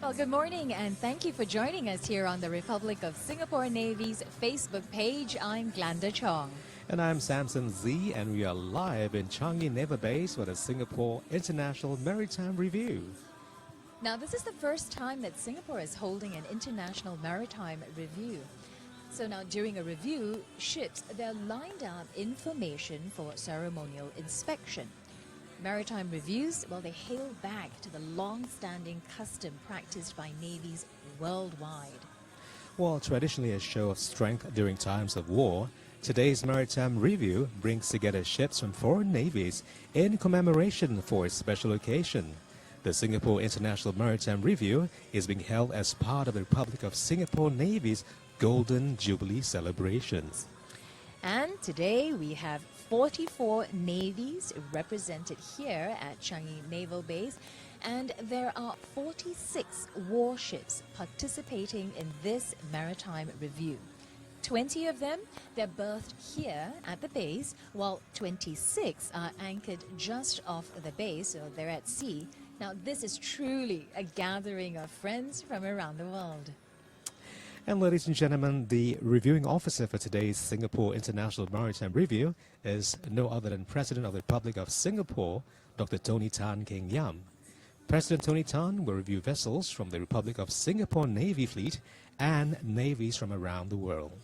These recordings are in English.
Well, good morning and thank you for joining us here on the Republic of Singapore Navy's Facebook page. I'm Glenda Chong. And I'm Samson Z, and we are live in Changi Naval Base for the Singapore International Maritime Review. Now, this is the first time that Singapore is holding an International Maritime Review. So now during a review, ships, they're lined up in formation for ceremonial inspection. Maritime reviews, well, they hail back to the long-standing custom practiced by navies worldwide. Well, traditionally a show of strength during times of war, today's Maritime Review brings together ships from foreign navies in commemoration for a special occasion. The Singapore International Maritime Review is being held as part of the Republic of Singapore Navy's Golden Jubilee celebrations. And today we have 44 navies represented here at Changi Naval Base, and there are 46 warships participating in this maritime review. 20 of them, they're berthed here at the base, while 26 are anchored just off the base, so they're at sea. Now, this is truly a gathering of friends from around the world. And ladies and gentlemen, the reviewing officer for today's Singapore International Maritime Review is no other than President of the Republic of Singapore, Dr. Tony Tan Keng Yam. President Tony Tan will review vessels from the Republic of Singapore Navy Fleet and navies from around the world.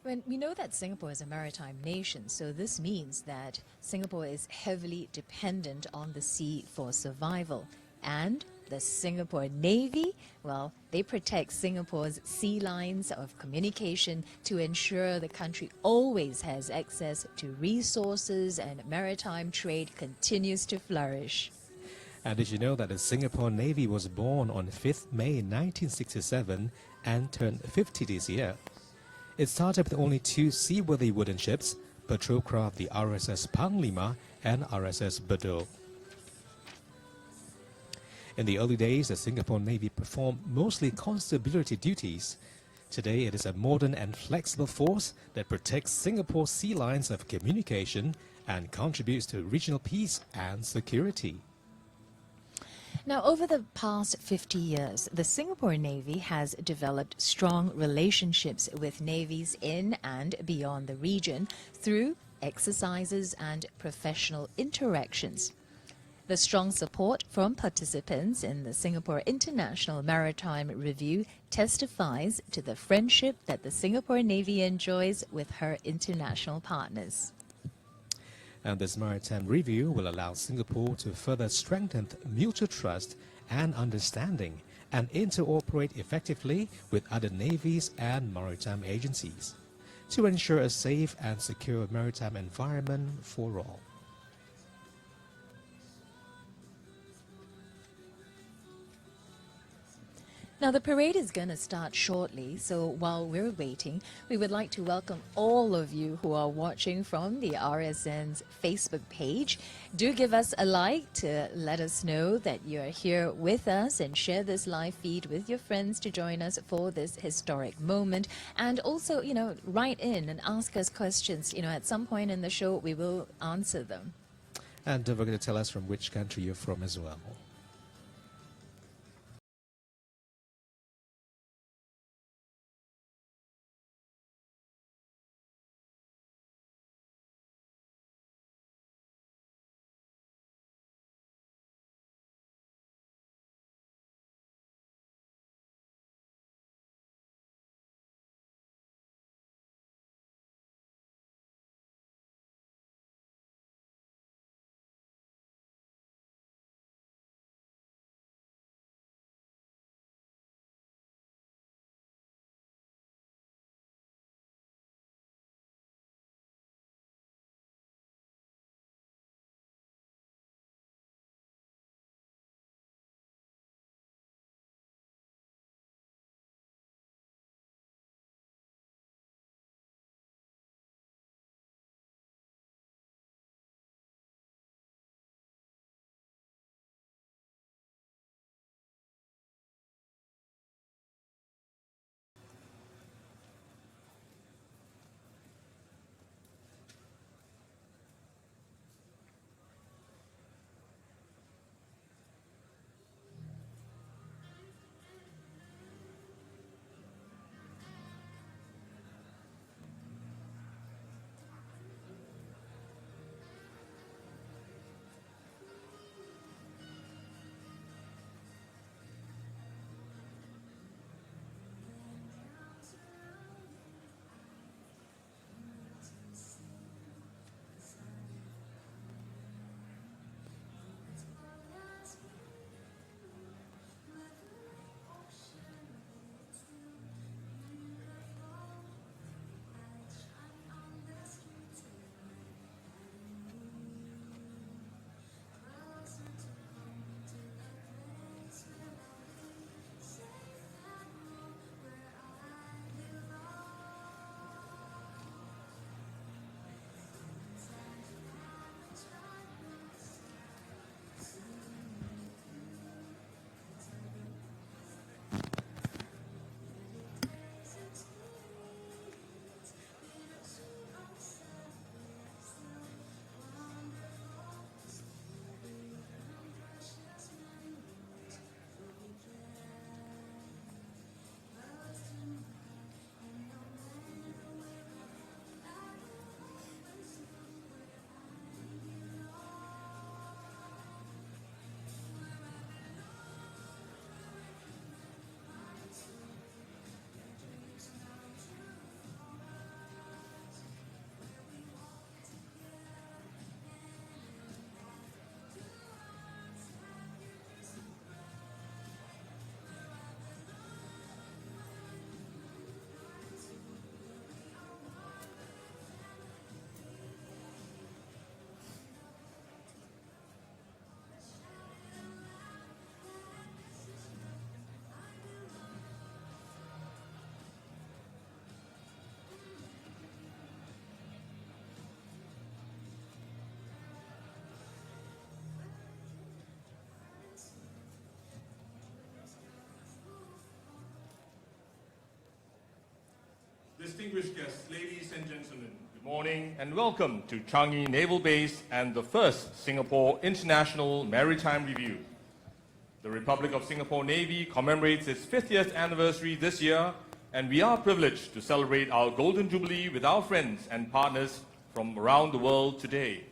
When we know that Singapore is a maritime nation, so this means that Singapore is heavily dependent on the sea for survival. And the Singapore Navy, well, they protect Singapore's sea lines of communication to ensure the country always has access to resources and maritime trade continues to flourish. And did you know that the Singapore Navy was born on 5th May 1967 and turned 50 this year? It started with only two seaworthy wooden ships, patrol craft the RSS Panglima and RSS Bedok. In the early days, the Singapore Navy performed mostly constabulary duties. Today, it is a modern and flexible force that protects Singapore's sea lines of communication and contributes to regional peace and security. Now, over the past 50 years, the Singapore Navy has developed strong relationships with navies in and beyond the region through exercises and professional interactions. The strong support from participants in the Singapore International Maritime Review testifies to the friendship that the Singapore Navy enjoys with her international partners. And this maritime review will allow Singapore to further strengthen mutual trust and understanding and interoperate effectively with other navies and maritime agencies to ensure a safe and secure maritime environment for all. Now, the parade is going to start shortly, so while we're waiting, we would like to welcome all of you who are watching from the RSN's Facebook page. Do give us a like to let us know that you're here with us and share this live feed with your friends to join us for this historic moment. And also, write in and ask us questions. At some point in the show, we will answer them. And don't forget to tell us from which country you're from as well. Distinguished guests, ladies and gentlemen, good morning and welcome to Changi Naval Base and the first Singapore International Maritime Review. The Republic of Singapore Navy commemorates its 50th anniversary this year, and we are privileged to celebrate our Golden Jubilee with our friends and partners from around the world today.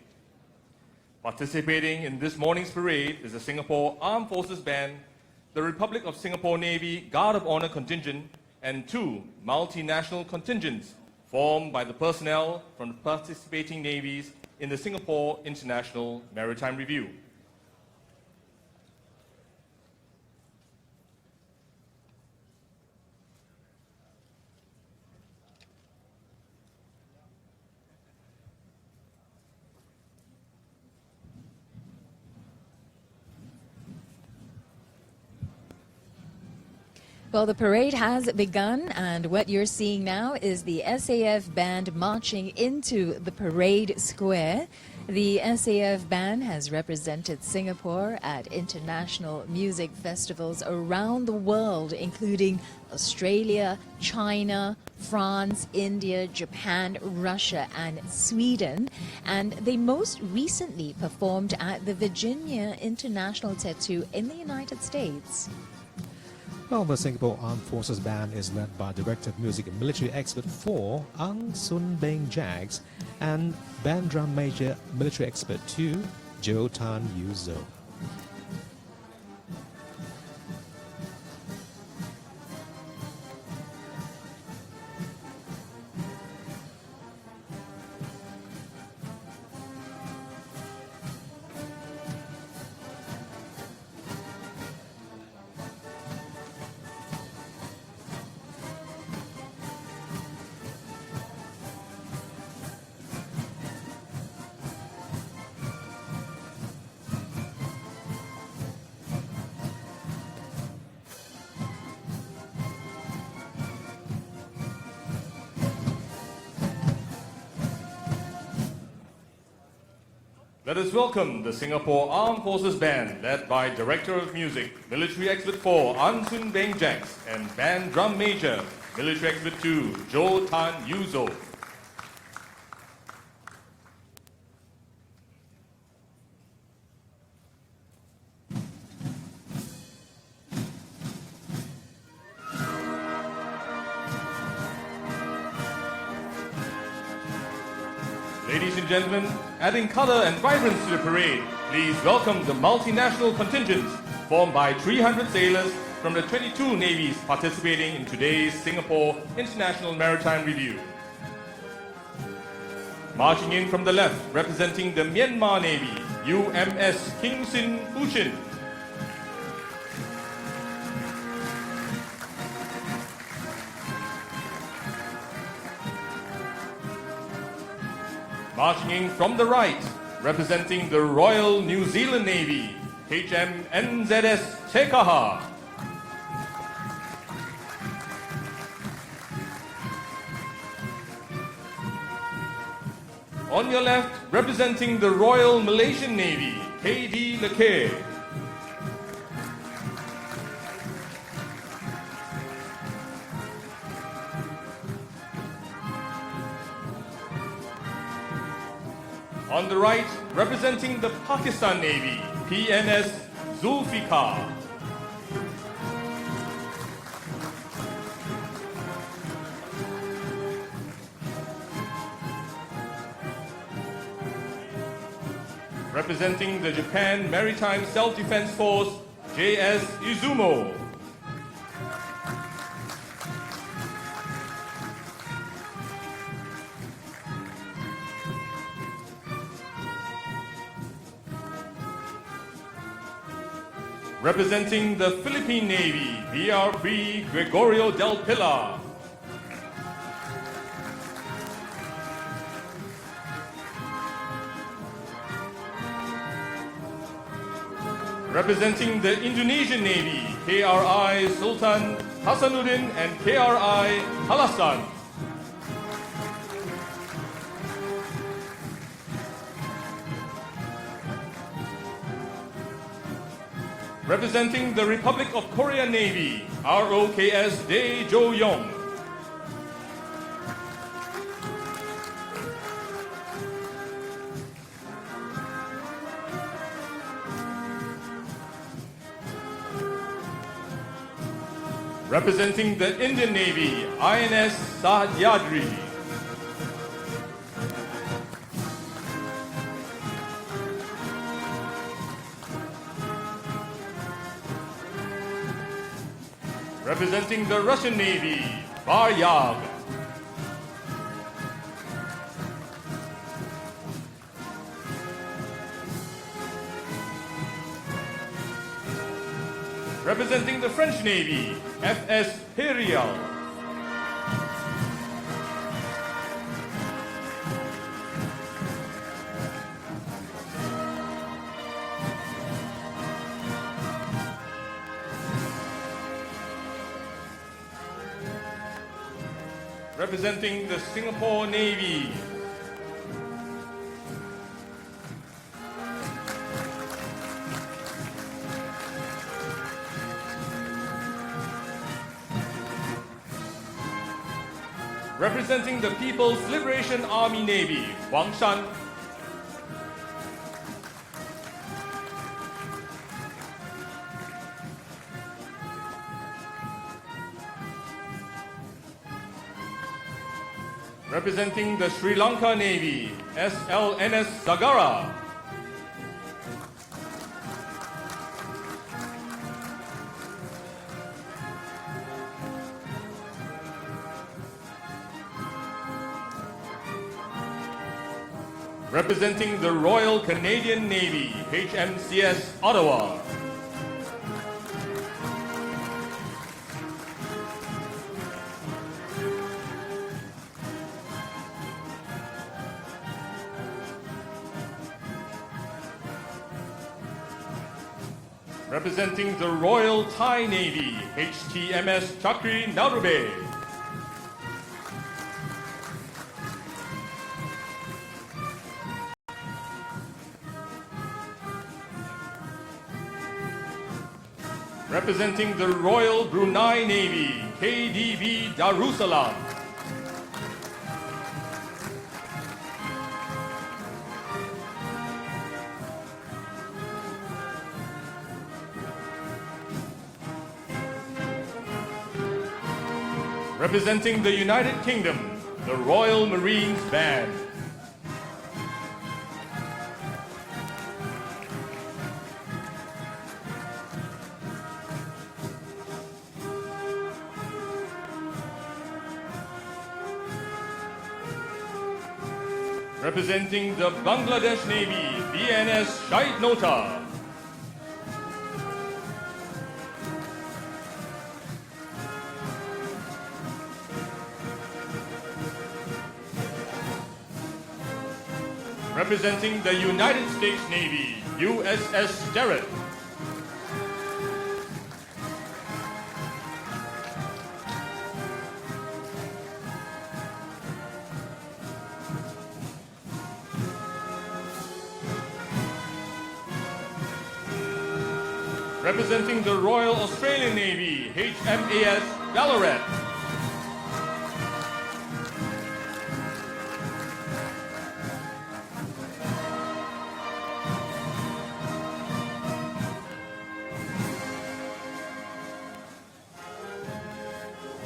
Participating in this morning's parade is the Singapore Armed Forces Band, the Republic of Singapore Navy Guard of Honor contingent, and two multinational contingents formed by the personnel from the participating navies in the Singapore International Maritime Review. Well, the parade has begun, and what you're seeing now is the SAF band marching into the parade square. The SAF band has represented Singapore at international music festivals around the world, including Australia, China, France, India, Japan, Russia, and Sweden. And they most recently performed at the Virginia International Tattoo in the United States. Well, the Singapore Armed Forces Band is led by Director of Music and Military Expert 4, Ang Sun Beng Jags, and Band Drum Major Military Expert 2, Jo Tan Yu Zo. Let us welcome the Singapore Armed Forces Band, led by Director of Music, Military Expert 4, Ang Sun Beng Jags, and Band Drum Major, Military Expert 2, Jo Tan Yu Zo. Ladies and gentlemen, adding color and vibrance to the parade, please welcome the multinational contingents formed by 300 sailors from the 22 navies participating in today's Singapore International Maritime Review. Marching in from the left, representing the Myanmar Navy, UMS King Sin Fushin. Marching in from the right, representing the Royal New Zealand Navy, HMNZS Tekaha. On your left, representing the Royal Malaysian Navy, KD Lekeh. On the right, representing the Pakistan Navy, PNS Zulfikar. Representing the Japan Maritime Self-Defense Force, JS Izumo. Representing the Philippine Navy, BRP Gregorio del Pilar. Representing the Indonesian Navy, KRI Sultan Hasanuddin and KRI Halasan. Representing the Republic of Korea Navy, ROKS Dae Jo Yong. Representing the Indian Navy, INS Sahyadri. Representing the Russian Navy, Varyag. Representing the French Navy, FS Herial. Representing the Singapore Navy, representing the People's Liberation Army Navy, Huang Shan. Representing the Sri Lanka Navy, SLNS Sagara. Representing the Royal Canadian Navy, HMCS Ottawa. Representing the Royal Thai Navy, HTMS Chakri Narube. Representing the Royal Brunei Navy, KDB Darussalam. Representing the United Kingdom, the Royal Marines Band. Representing the Bangladesh Navy, BNS Shahid Nota. Representing the United States Navy, USS Jarrett. Representing the Royal Australian Navy, HMAS Ballarat.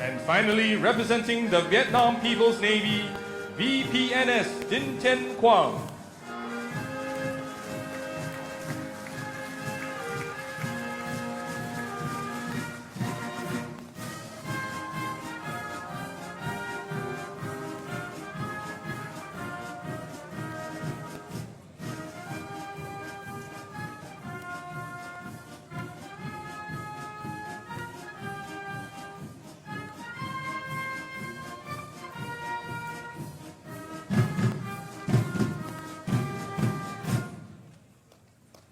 And finally, representing the Vietnam People's Navy, VPNS Dinh Tien Quang.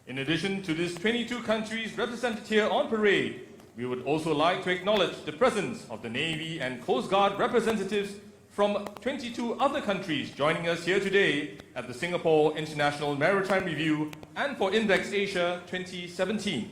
In addition to these 22 countries represented here on parade, we would also like to acknowledge the presence of the Navy and Coast Guard representatives from 22 other countries joining us here today at the Singapore International Maritime Review and for Index Asia 2017.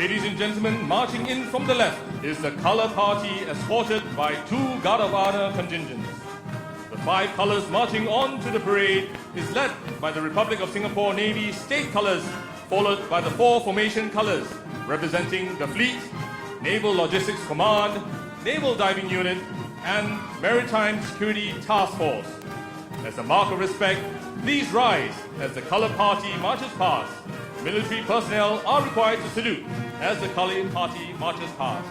Ladies and gentlemen, marching in from the left is the color party escorted by 2 Guard of Honor contingents. The 5 colors marching on to the parade is led by the Republic of Singapore Navy state colors, followed by the 4 formation colors representing the Fleet, Naval Logistics Command, Naval Diving Unit, and Maritime Security Task Force. As a mark of respect, please rise as the color party marches past. Military personnel are required to salute as the color party marches past.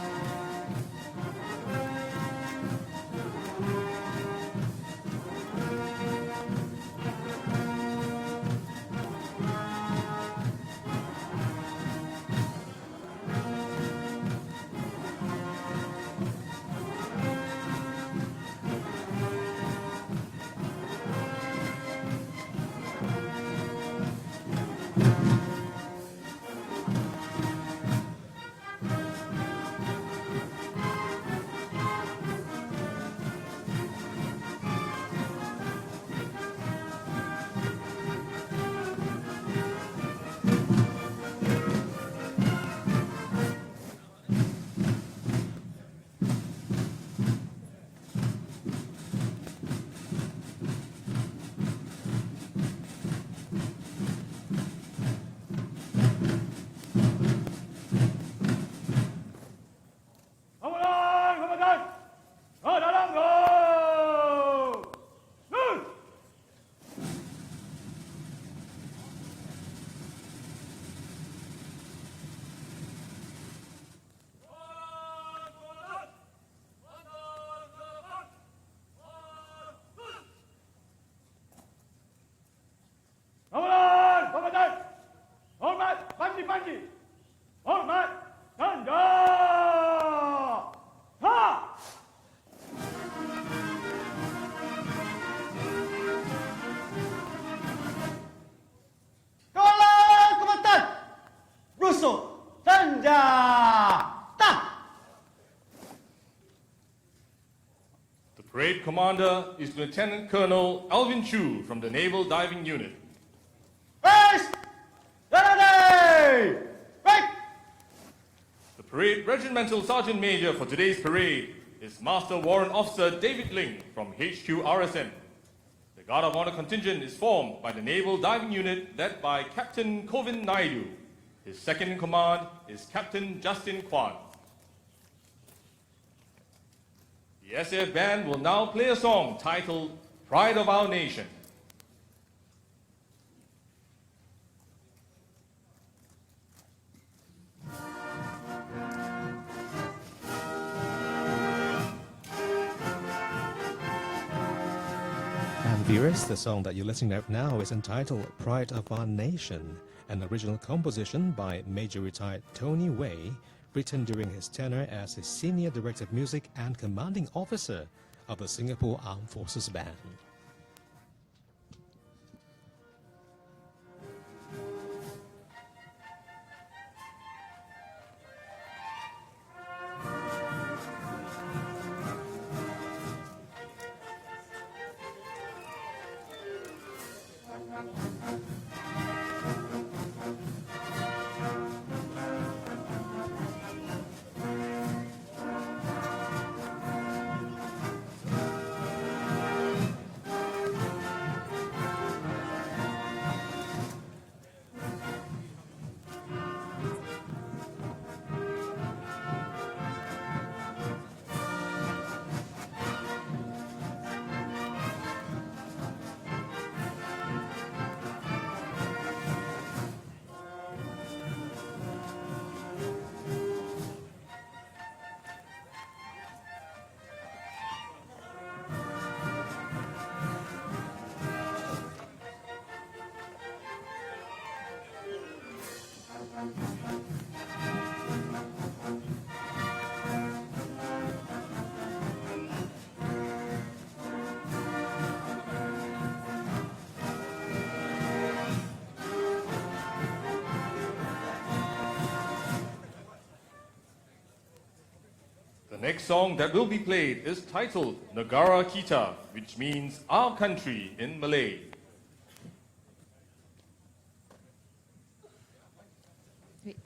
The parade commander is Lieutenant Colonel Alvin Chu from the Naval Diving Unit. The parade regimental sergeant major for today's parade is Master Warrant Officer David Ling from HQ RSM. The Guard of Honor contingent is formed by the Naval Diving Unit led by Captain Kovin Naidu. His second in command is Captain Justin Kwan. The SAF band will now play a song titled Pride of Our Nation. And viewers, the song that you're listening to now is entitled Pride of Our Nation, an original composition by Major Retired Tony Wei, written during his tenure as a Senior Director of Music and Commanding Officer of the Singapore Armed Forces Band. The next song that will be played is titled Negara Kita, which means our country in Malay. Wait.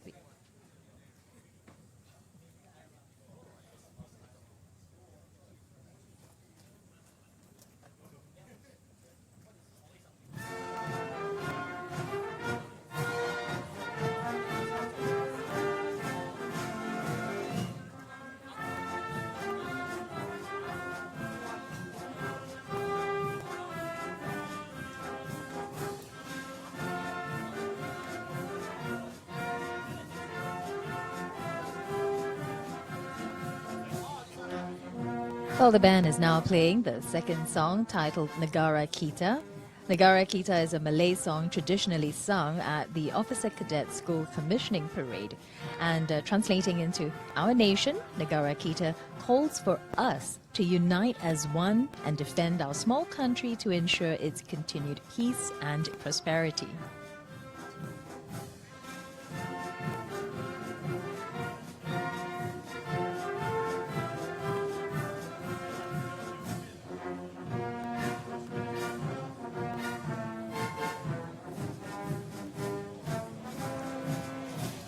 Well, the band is now playing the second song titled Negara Kita. Negara Kita is a Malay song traditionally sung at the Officer Cadet School Commissioning Parade. And translating into Our Nation, Negara Kita calls for us to unite as one and defend our small country to ensure its continued peace and prosperity.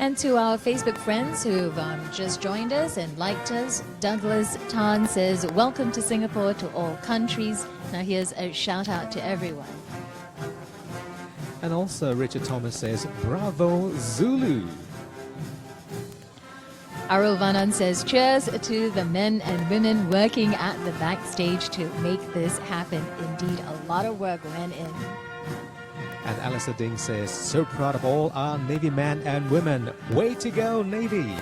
And to our Facebook friends who've just joined us and liked us, Douglas Tan says, welcome to Singapore to all countries. Now here's a shout out to everyone. And also Richard Thomas says, Bravo Zulu. Arul Vanan says, cheers to the men and women working at the backstage to make this happen. Indeed, a lot of work went in. And Alistair Ding says, so proud of all our Navy men and women. Way to go, Navy.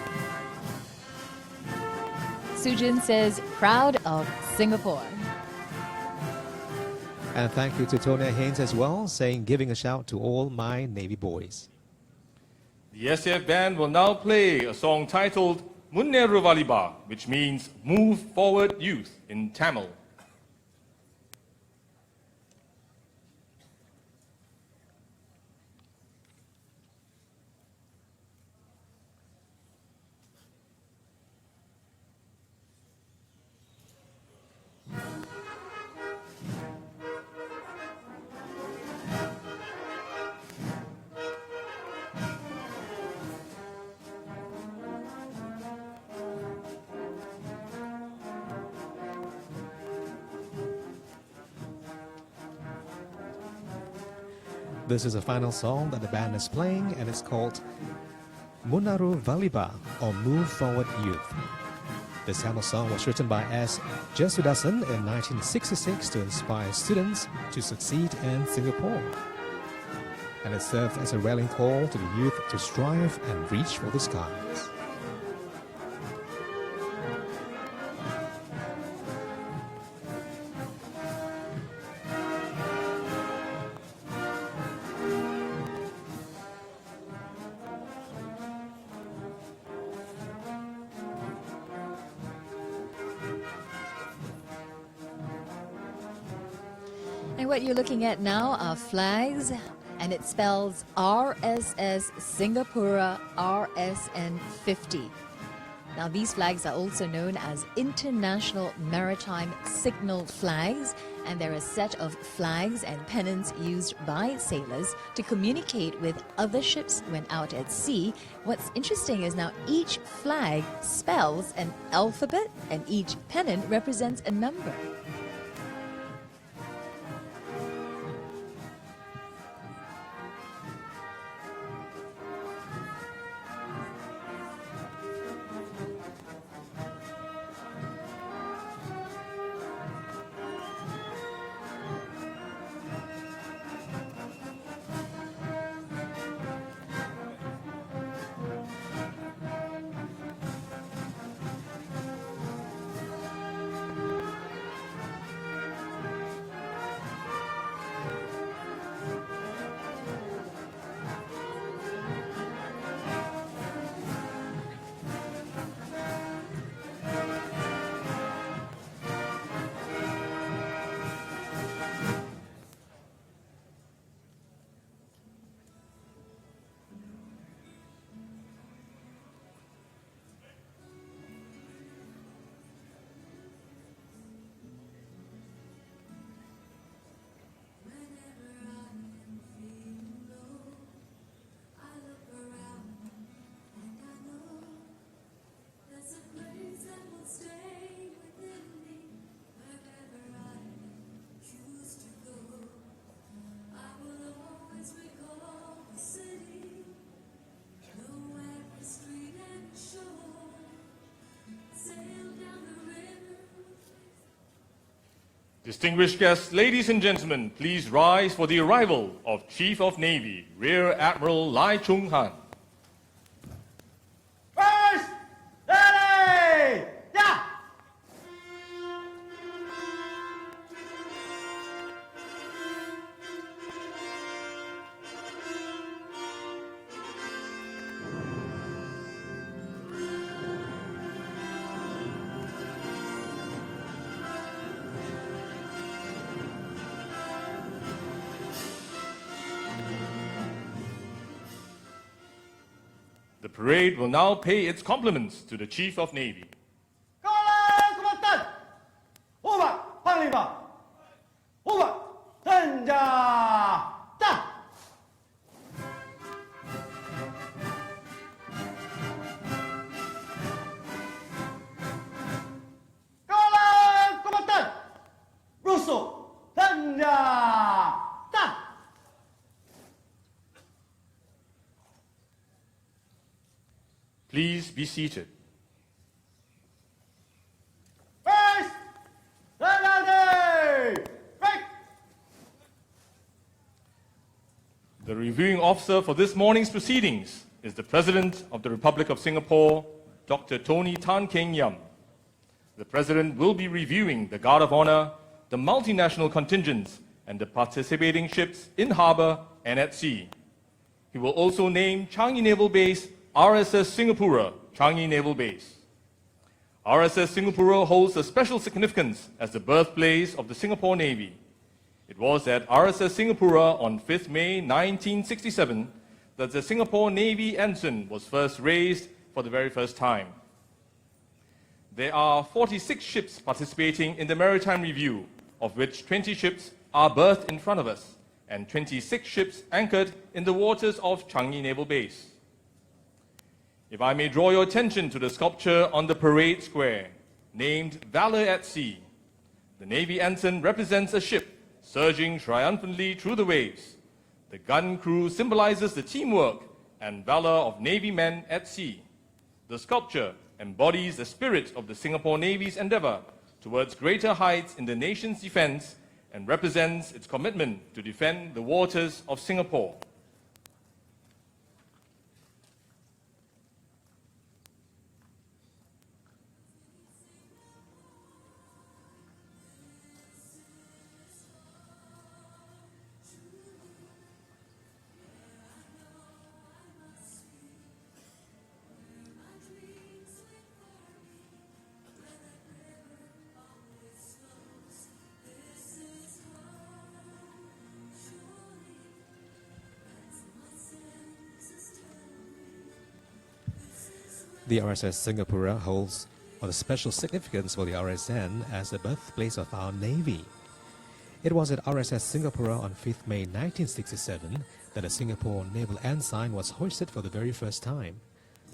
Sujin says, proud of Singapore. And thank you to Tonya Haynes as well, saying, giving a shout to all my Navy boys. The SAF band will now play a song titled Munneru Valiba, which means Move Forward Youth in Tamil. This is the final song that the band is playing, and it's called Munneru Valiba, or Move Forward Youth. This Tamil song was written by S. Jesudasan in 1966 to inspire students to succeed in Singapore. And it served as a rallying call to the youth to strive and reach for the skies. And what you're looking at now are flags, and it spells RSS Singapura RSN 50. Now these flags are also known as International Maritime Signal Flags, and they're a set of flags and pennants used by sailors to communicate with other ships when out at sea. What's interesting is now each flag spells an alphabet, and each pennant represents a number. Distinguished guests, ladies and gentlemen, please rise for the arrival of Chief of Navy, Rear Admiral Lai Chung Han. First, ready, yeah! parade will now pay its compliments to the Chief of Navy. 各位官兵，我们判令吧，我们参加战。各位官兵，入蜀参加战。Please be seated. Face the lady. Break. The reviewing officer for this morning's proceedings is the President of the Republic of Singapore, Dr. Tony Tan Keng Yam. The President will be reviewing the Guard of Honor, the multinational contingents, and the participating ships in harbour and at sea. He will also name Changi Naval Base RSS Singapura, Changi Naval Base. RSS Singapura holds a special significance as the birthplace of the Singapore Navy. It was at RSS Singapura on 5th May 1967 that the Singapore Navy ensign was first raised for the very first time. There are 46 ships participating in the Maritime Review, of which 20 ships are berthed in front of us, and 26 ships anchored in the waters of Changi Naval Base. If I may draw your attention to the sculpture on the parade square, named Valor at Sea. The Navy ensign represents a ship surging triumphantly through the waves. The gun crew symbolizes the teamwork and valor of Navy men at sea. The sculpture embodies the spirit of the Singapore Navy's endeavor towards greater heights in the nation's defense and represents its commitment to defend the waters of Singapore. The RSS Singapura holds a special significance for the RSN as the birthplace of our Navy. It was at RSS Singapura on 5th May 1967 that a Singapore naval ensign was hoisted for the very first time,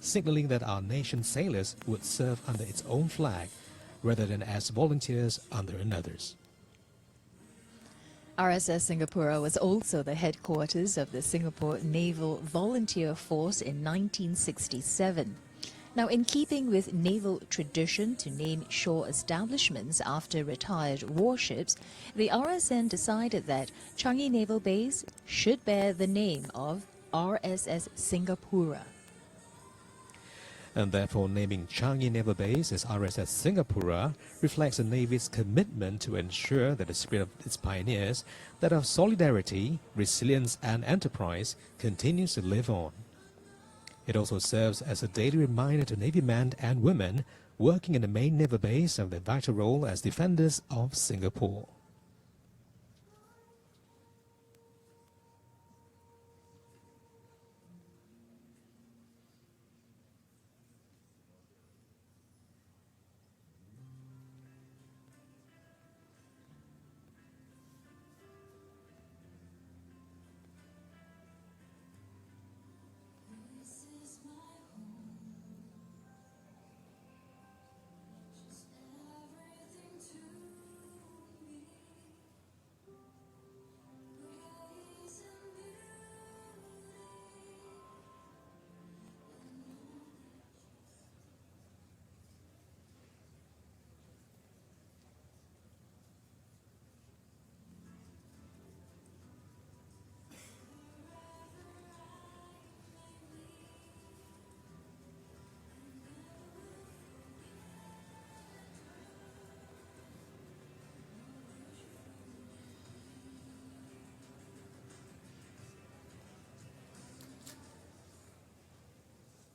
signaling that our nation's sailors would serve under its own flag rather than as volunteers under another's. RSS Singapura was also the headquarters of the Singapore Naval Volunteer Force in 1967. Now, in keeping with naval tradition to name shore establishments after retired warships, the RSN decided that Changi Naval Base should bear the name of RSS Singapura. And therefore, naming Changi Naval Base as RSS Singapura reflects the Navy's commitment to ensure that the spirit of its pioneers, that of solidarity, resilience and enterprise, continues to live on. It also serves as a daily reminder to Navy men and women working in the main naval base of their vital role as defenders of Singapore.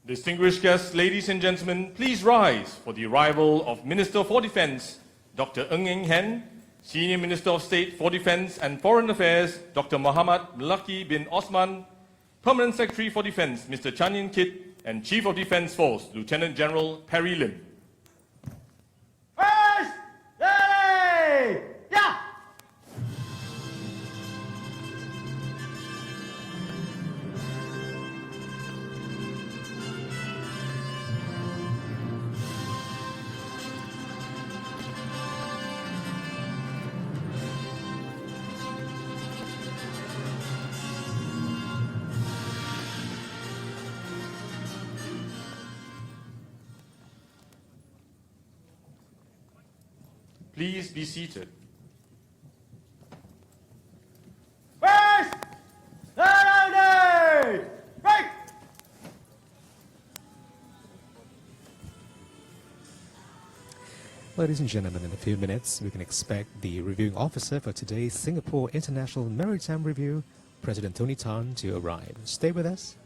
Distinguished guests, ladies and gentlemen, please rise for the arrival of Minister for Defence, Dr. Ng Eng Hen, Senior Minister of State for Defence and Foreign Affairs, Dr. Muhammad Melaki bin Osman, Permanent Secretary for Defence, Mr. Chan Yin Kit, and Chief of Defence Force, Lieutenant General Perry Lim. First, ready, yeah! Please be seated. First, ready, break! Ladies and gentlemen, in a few minutes, we can expect the reviewing officer for today's Singapore International Maritime Review, President Tony Tan, to arrive. Stay with us.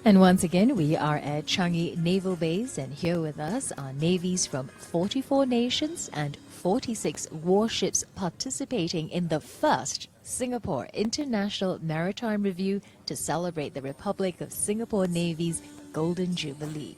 And once again, we are at Changi Naval Base, and here with us are navies from 44 nations and 46 warships participating in the first Singapore International Maritime Review to celebrate the Republic of Singapore Navy's Golden Jubilee.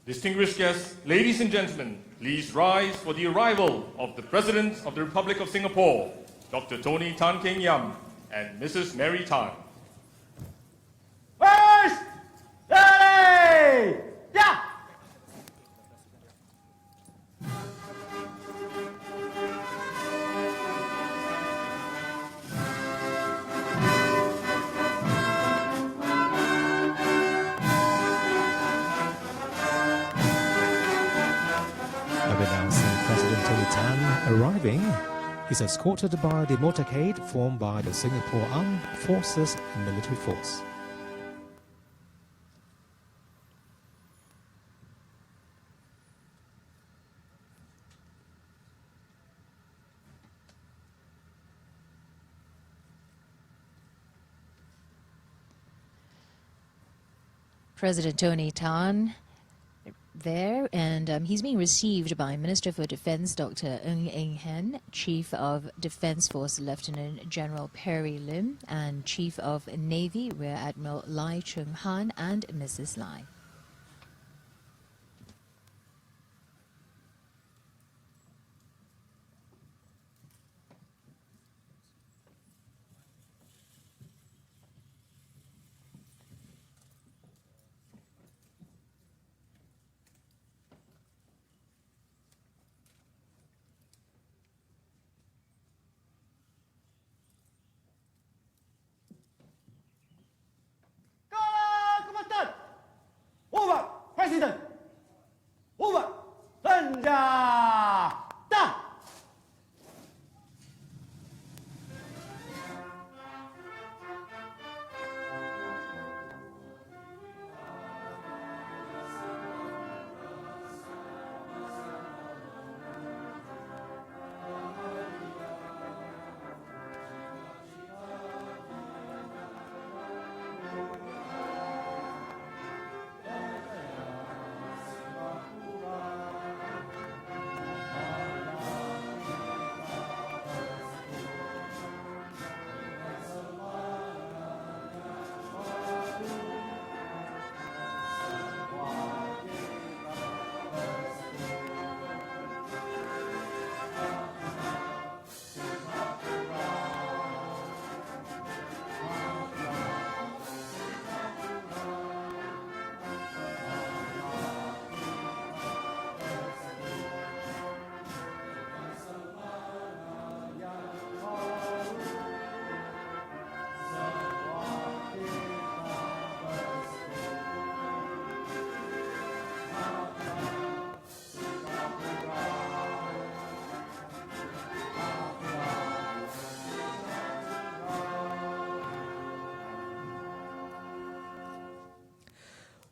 Distinguished guests, ladies and gentlemen, please rise for the arrival of the President of the Republic of Singapore, Dr. Tony Tan Keng Yam, and Mrs. Mary Tan. First, ready, yeah! Announcing President Tony Tan arriving, he's escorted by the motorcade formed by the Singapore Armed Forces Military Force. President Tony Tan there, and he's being received by Minister for Defence Dr. Ng Eng Hen, Chief of Defence Force Lieutenant General Perry Lim, and Chief of Navy Rear Admiral Lai Chung Han and Mrs. Lai.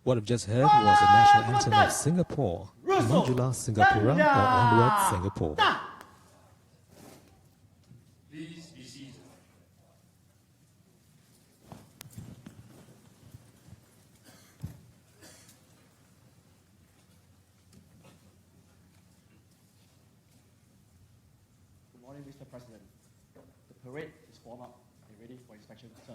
What we've just heard was the national anthem of Singapore, Majulah Singapura or Onward Singapore. Please be seated. Good morning, Mr. President. The parade is formed up and ready for inspection, sir.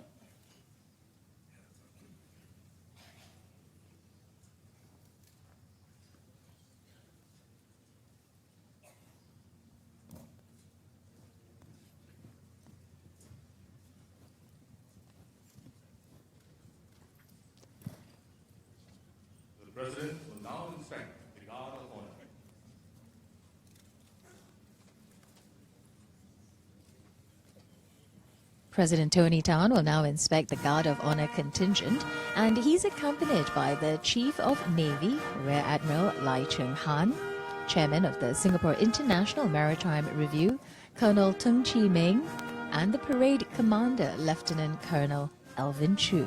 The President will now inspect the Guard of Honor. President Tony Tan will now inspect the Guard of Honor contingent, and he's accompanied by the Chief of Navy, Rear Admiral Lai Cheng-han, Chairman of the Singapore International Maritime Review, Colonel Tung Chi Meng, and the Parade Commander, Lieutenant Colonel Alvin Chu.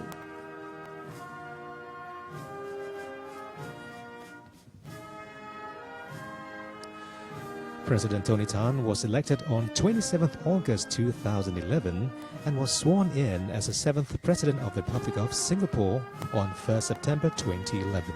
President Tony Tan was elected on 27th August 2011 and was sworn in as the 7th President of the Republic of Singapore on 1st September 2011.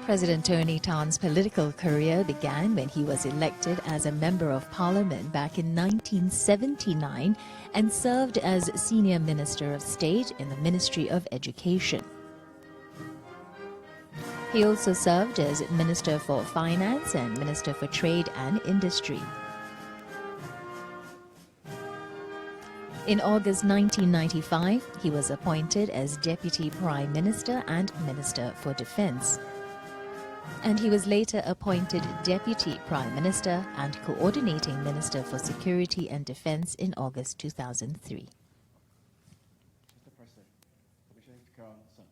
President Tony Tan's political career began when he was elected as a Member of Parliament back in 1979 and served as Senior Minister of State in the Ministry of Education. He also served as Minister for Finance and Minister for Trade and Industry. In August 1995, he was appointed as Deputy Prime Minister and Minister for Defence. And he was later appointed Deputy Prime Minister and Coordinating Minister for Security and Defence in August 2003. Mr. President, permission to carry on, sir.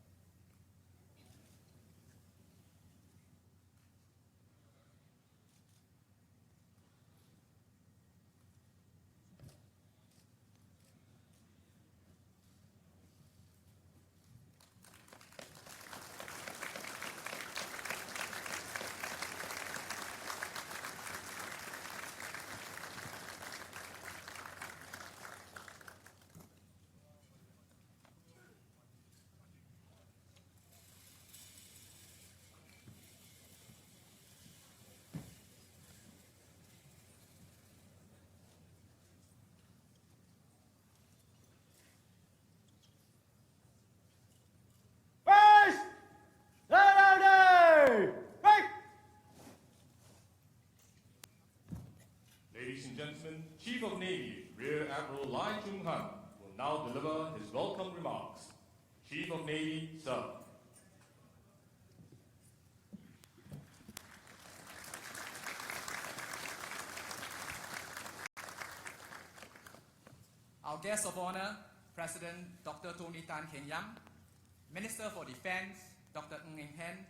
Ladies and gentlemen, Chief of Navy, Rear Admiral Lai Cheng-han will now deliver his welcome remarks. Chief of Navy, sir. Our guest of honor, President Dr. Tony Tan Keng Yam, Minister for Defense, Dr. Ng Eng Hen,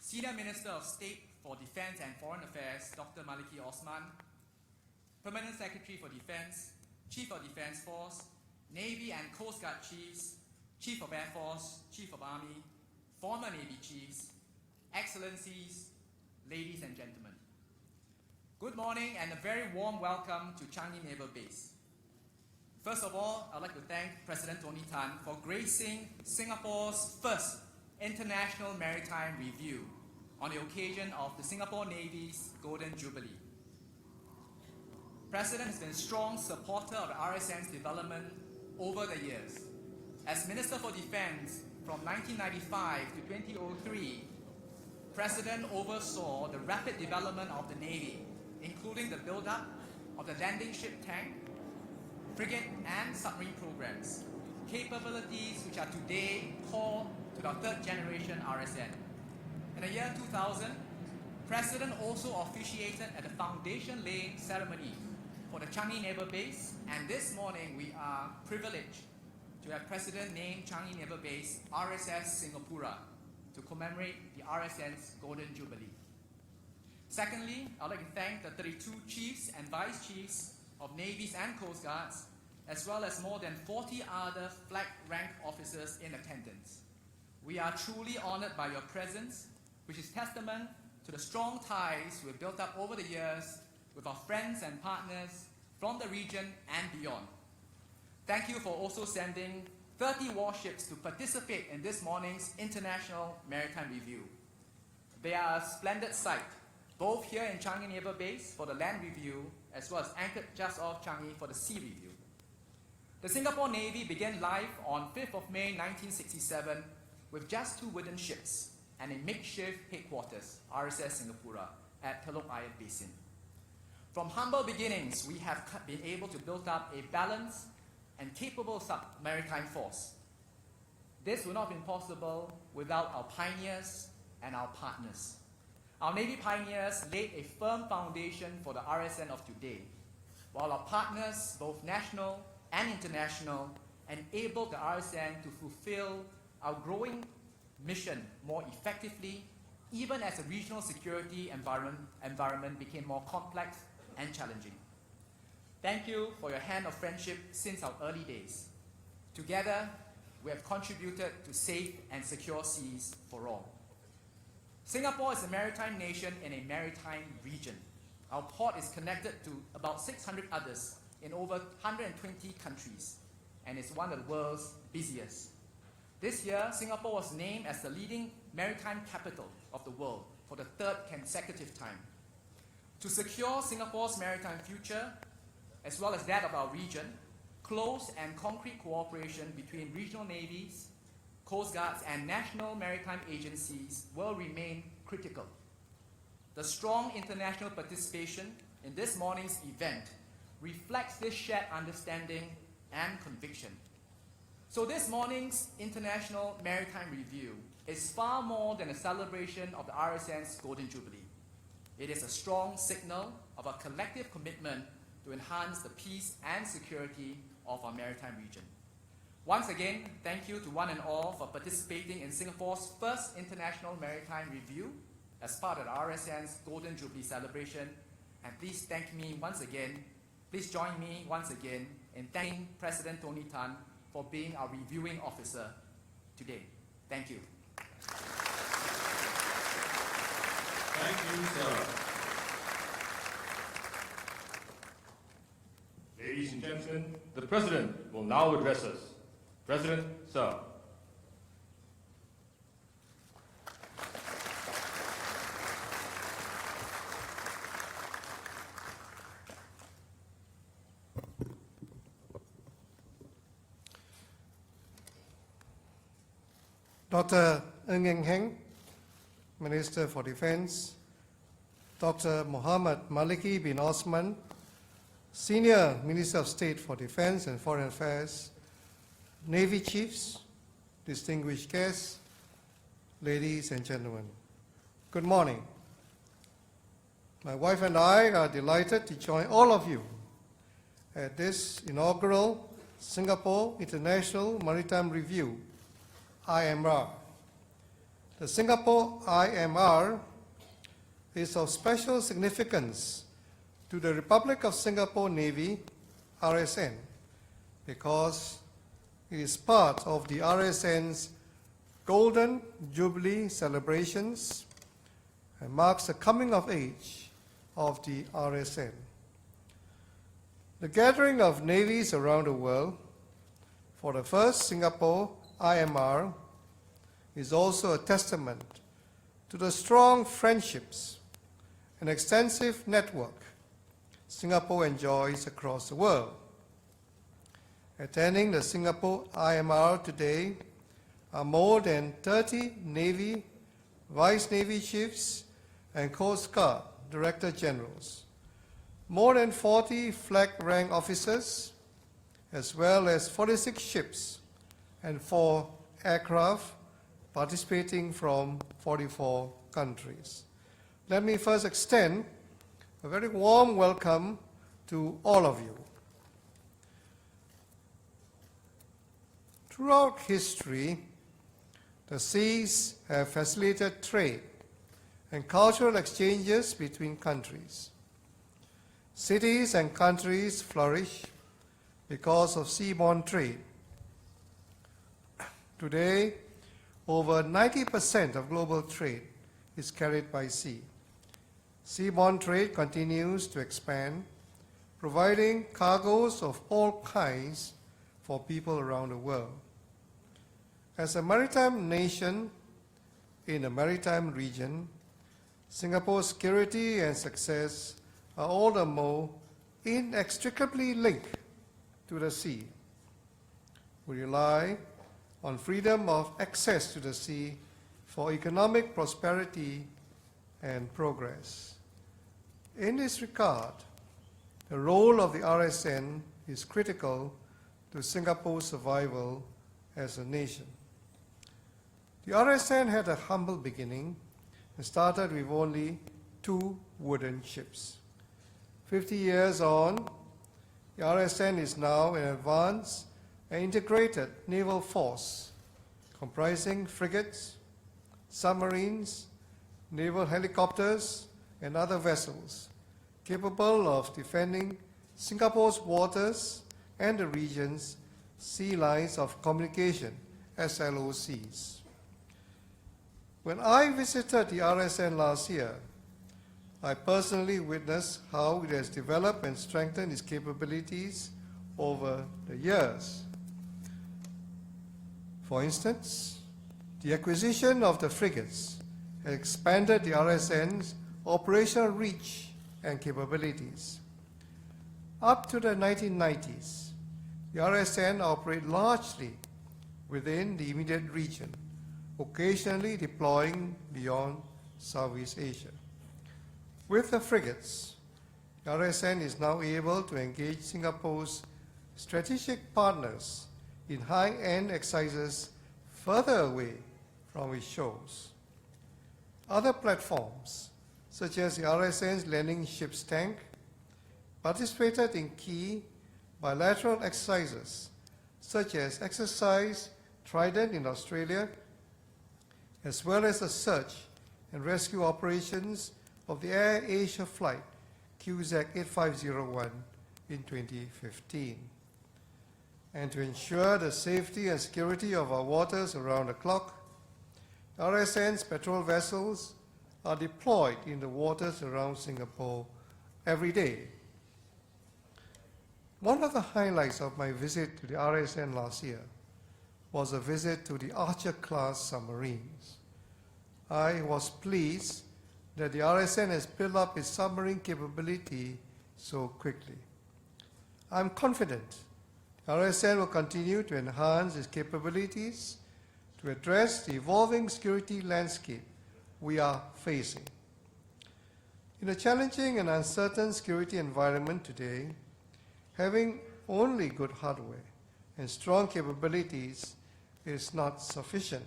Senior Minister of State for Defense and Foreign Affairs, Dr. Maliki Osman, Permanent Secretary for Defense, Chief of Defense Force, Navy and Coast Guard Chiefs, Chief of Air Force, Chief of Army, former Navy Chiefs, Excellencies, ladies and gentlemen. Good morning and a very warm welcome to Changi Naval Base. First of all, I'd like to thank President Tony Tan for gracing Singapore's first International Maritime Review on the occasion of the Singapore Navy's Golden Jubilee. President has been a strong supporter of the RSN's development over the years. As Minister for Defense from 1995 to 2003, President oversaw the rapid development of the Navy, including the build-up of the landing ship tank, frigate and submarine programs, capabilities which are today core to our third generation RSN. In the year 2000, President also officiated at the foundation laying ceremony for the Changi Naval Base, and this morning we are privileged to have President name Changi Naval Base RSS Singapura, to commemorate the RSN's Golden Jubilee. Secondly, I'd like to thank the 32 chiefs and vice chiefs of navies and coast guards, as well as more than 40 other flag rank officers in attendance. We are truly honored by your presence, which is testament to the strong ties we've built up over the years with our friends and partners from the region and beyond. Thank you for also sending 30 warships to participate in this morning's International Maritime Review. They are a splendid sight, both here in Changi Naval Base for the land review, as well as anchored just off Changi for the sea review. The Singapore Navy began life on 5th of May 1967 with just 2 wooden ships and a makeshift headquarters, RSS Singapura, at Telok Ayer Basin. From humble beginnings, we have been able to build up a balanced and capable maritime force. This would not have been possible without our pioneers and our partners. Our Navy pioneers laid a firm foundation for the RSN of today, while our partners, both national and international, enabled the RSN to fulfill our growing mission more effectively, even as the regional security environment became more complex and challenging. Thank you for your hand of friendship since our early days. Together, we have contributed to safe and secure seas for all. Singapore is a maritime nation in a maritime region. Our port is connected to about 600 others in over 120 countries, and is one of the world's busiest. This year, Singapore was named as the leading maritime capital of the world for the 3rd consecutive time. To secure Singapore's maritime future, as well as that of our region, close and concrete cooperation between regional navies, coast guards, and national maritime agencies will remain critical. The strong international participation in this morning's event reflects this shared understanding and conviction. So this morning's International Maritime Review is far more than a celebration of the RSN's Golden Jubilee. It is a strong signal of our collective commitment to enhance the peace and security of our maritime region. Once again, thank you to one and all for participating in Singapore's first International Maritime Review as part of the RSN's Golden Jubilee celebration. And please please join me once again in thanking President Tony Tan for being our reviewing officer today. Thank you. Thank you, sir. Ladies and gentlemen, the President will now address us. President, sir. Dr. Ng Heng, Minister for Defense, Dr. Muhammad Maliki bin Osman, Senior Minister of State for Defense and Foreign Affairs, Navy Chiefs, distinguished guests, ladies and gentlemen, good morning. My wife and I are delighted to join all of you at this inaugural Singapore International Maritime Review, IMR. The Singapore IMR is of special significance to the Republic of Singapore Navy, RSN, because it is part of the RSN's Golden Jubilee celebrations and marks the coming of age of the RSN. The gathering of navies around the world for the first Singapore IMR is also a testament to the strong friendships and extensive network Singapore enjoys across the world. Attending the Singapore IMR today are more than 30 Navy, Vice Navy Chiefs and Coast Guard Director Generals, more than 40 flag rank officers, as well as 46 ships and 4 aircraft participating from 44 countries. Let me first extend a very warm welcome to all of you. Throughout history, The seas have facilitated trade and cultural exchanges between countries. Cities and countries flourish because of seaborne trade. Today, over 90% of global trade is carried by sea. Seaborne trade continues to expand, providing cargoes of all kinds for people around the world. As a maritime nation in a maritime region, Singapore's security and success are all the more inextricably linked to the sea. We rely on freedom of access to the sea for economic prosperity and progress. In this regard, the role of the RSN is critical to Singapore's survival as a nation. The RSN had a humble beginning and started with only 2 wooden ships. 50 years on, the RSN is now an advanced and integrated naval force comprising frigates, submarines, naval helicopters, and other vessels capable of defending Singapore's waters and the region's sea lines of communication, SLOCs. When I visited the RSN last year, I personally witnessed how it has developed and strengthened its capabilities over the years. For instance, the acquisition of the frigates has expanded the RSN's operational reach and capabilities. Up to the 1990s, the RSN operated largely within the immediate region, occasionally deploying beyond Southeast Asia. With the frigates, the RSN is now able to engage Singapore's strategic partners in high-end exercises further away from its shores. Other platforms, such as the RSN's landing ships tank, participated in key bilateral exercises, such as Exercise Trident in Australia, as well as the search and rescue operations of the Air Asia flight QZ 8501 in 2015. And to ensure the safety and security of our waters around the clock, RSN's patrol vessels are deployed in the waters around Singapore every day. One of the highlights of my visit to the RSN last year was a visit to the Archer-class submarines. I was pleased that the RSN has built up its submarine capability so quickly. I'm confident the RSN will continue to enhance its capabilities to address the evolving security landscape we are facing. In a challenging and uncertain security environment today, having only good hardware and strong capabilities is not sufficient.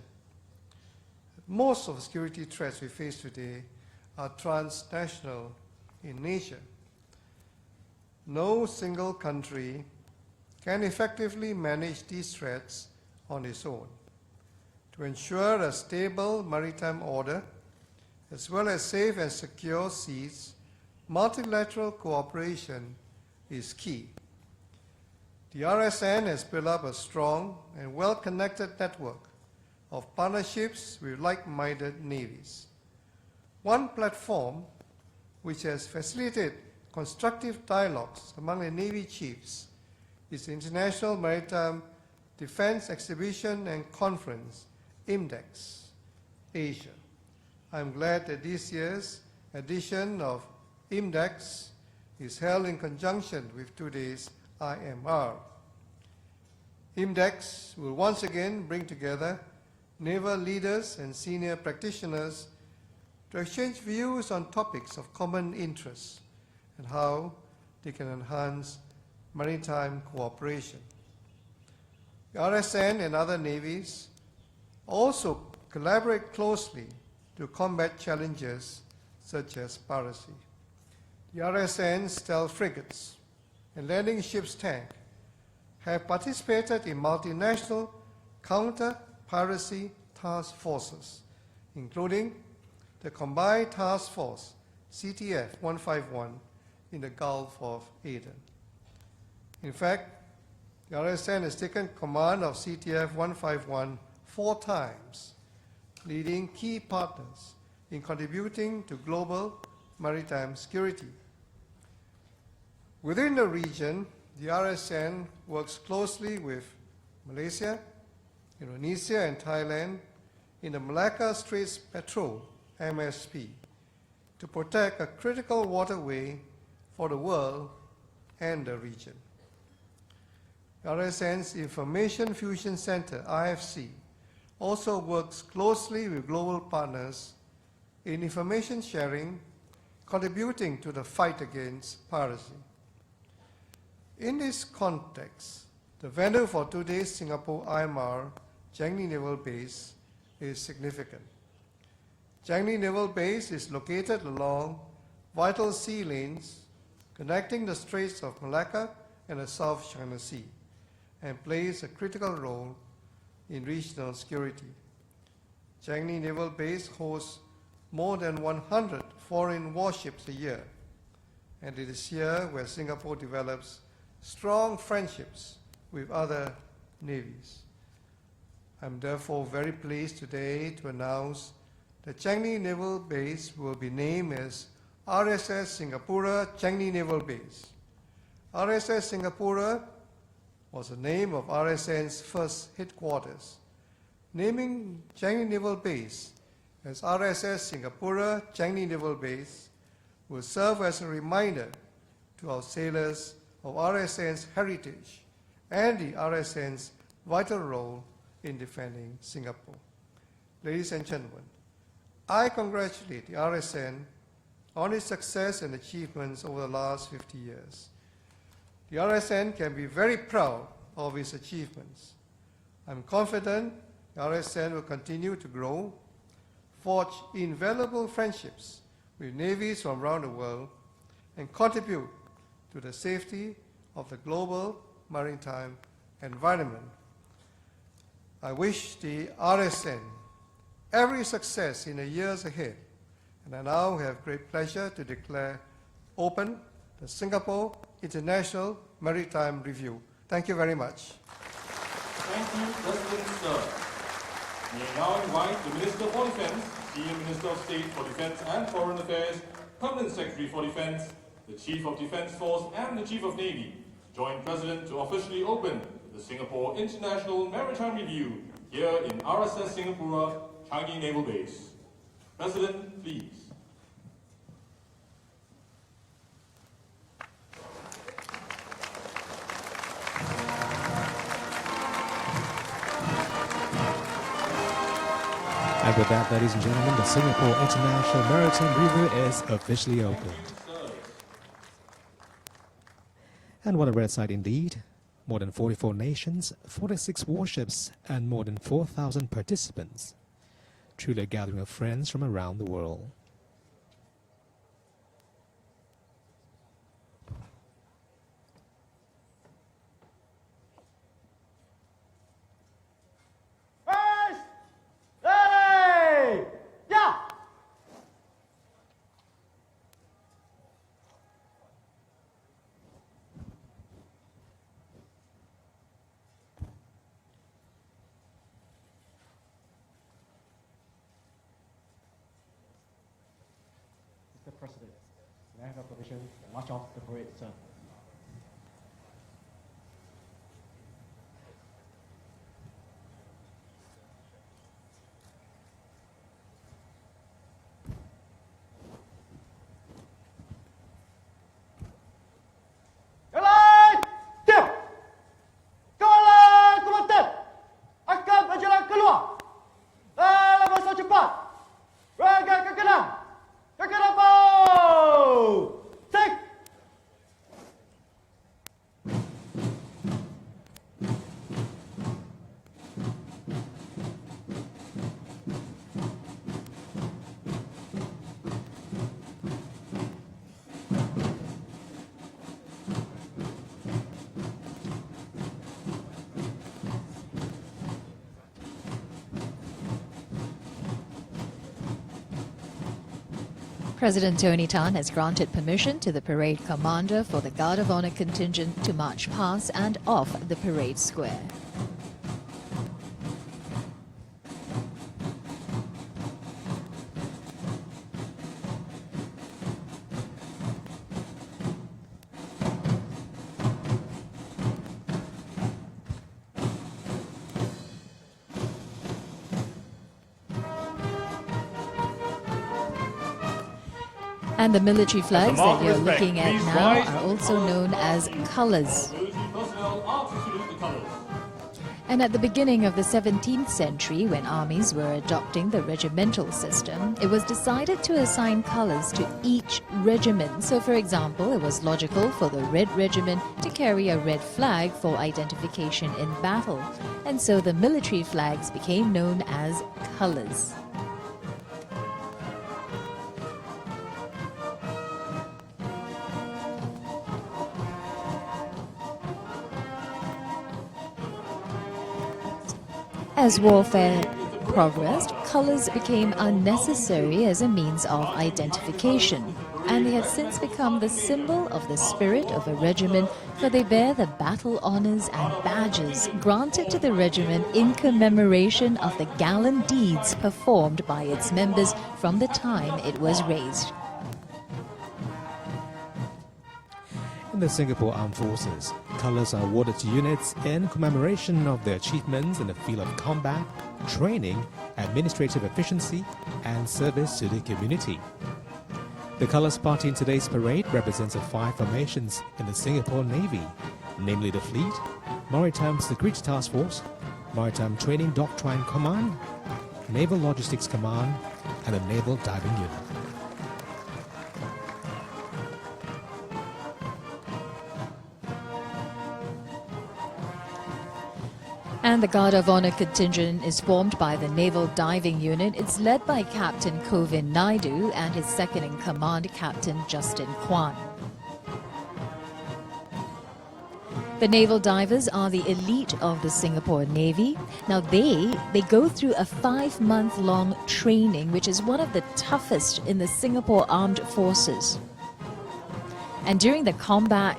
Most of the security threats we face today are transnational in nature. No single country can effectively manage these threats on its own. To ensure a stable maritime order, as well as safe and secure seas, multilateral cooperation is key. The RSN has built up a strong and well-connected network of partnerships with like-minded navies. One platform which has facilitated constructive dialogues among the Navy chiefs is the International Maritime Defense Exhibition and Conference, IMDEX, Asia. I'm glad that this year's edition of IMDEX is held in conjunction with today's IMR. IMDEX will once again bring together naval leaders and senior practitioners to exchange views on topics of common interest and how they can enhance maritime cooperation. The RSN and other navies also collaborate closely to combat challenges such as piracy. The RSN's stealth frigates and landing ships tank have participated in multinational counter-piracy task forces, including the Combined Task Force CTF 151 in the Gulf of Aden. In fact, the RSN has taken command of CTF 151 4 times, leading key partners in contributing to global maritime security. Within the region, the RSN works closely with Malaysia, Indonesia, and Thailand in the Malacca Straits Patrol, MSP, to protect a critical waterway for the world and the region. RSN's Information Fusion Center, IFC, also works closely with global partners in information sharing, contributing to the fight against piracy. In this context, the venue for today's Singapore IMR Changi Naval Base is significant. Changi Naval Base is located along vital sea lanes connecting the Straits of Malacca and the South China Sea, and plays a critical role in regional security. Changi Naval Base hosts more than 100 foreign warships a year, and it is here where Singapore develops strong friendships with other navies. I'm therefore very pleased today to announce that Changi Naval Base will be named as RSS Singapura Changi Naval Base. RSS Singapura was the name of RSN's first headquarters. Naming Changi Naval Base as RSS Singapura Changi Naval Base will serve as a reminder to our sailors of RSN's heritage and the RSN's vital role in defending Singapore. Ladies and gentlemen, I congratulate the RSN on its success and achievements over the last 50 years. The RSN can be very proud of its achievements. I'm confident the RSN will continue to grow, forge invaluable friendships with navies from around the world, and contribute to the safety of the global maritime environment. I wish the RSN every success in the years ahead, and I now have great pleasure to declare open the Singapore International Maritime Review. Thank you very much. Thank you, President Sir. May I now invite the Minister for Defence, Senior Minister of State for Defence and Foreign Affairs, Permanent Secretary for Defence, the Chief of Defence Force and the Chief of Navy, join President to officially open the Singapore International Maritime Review here in RSS Singapura, Changi Naval Base. President, please. And with that, ladies and gentlemen, the Singapore International Maritime Review is officially opened. And what a rare sight indeed. More than 44 nations, 46 warships, and more than 4,000 participants. Truly a gathering of friends from around the world. First, ready, yeah! Mr. President, may I have your permission to march off the parade, sir? Jalan! Diam! Kawalan komandan akan berjalan keluar dalam masa cepat. Raga ke kanan. Ke kanan bau! Cek! President Tony Tan has granted permission to the parade commander for the Guard of Honor contingent to march past and off the parade square. And the military flags that you're looking at now are also known as colours. And at the beginning of the 17th century, when armies were adopting the regimental system, it was decided to assign colours to each regiment. So, for example, it was logical for the Red Regiment to carry a red flag for identification in battle. And so the military flags became known as colours. As warfare progressed, colours became unnecessary as a means of identification, and they have since become the symbol of the spirit of a regiment, for they bear the battle honours and badges granted to the regiment in commemoration of the gallant deeds performed by its members from the time it was raised. In the Singapore Armed Forces, colours are awarded to units in commemoration of their achievements in the field of combat, training, administrative efficiency, and service to the community. The colours party in today's parade represents the 5 formations in the Singapore Navy, namely the Fleet, Maritime Security Task Force, Maritime Training Doctrine Command, Naval Logistics Command, and the Naval Diving Unit. And the Guard of Honor contingent is formed by the Naval Diving Unit. It's led by Captain Kovin Naidu and his second-in-command, Captain Justin Kwan. The naval divers are the elite of the Singapore Navy. Now they go through a 5-month-long training, which is one of the toughest in the Singapore Armed Forces. And during the combat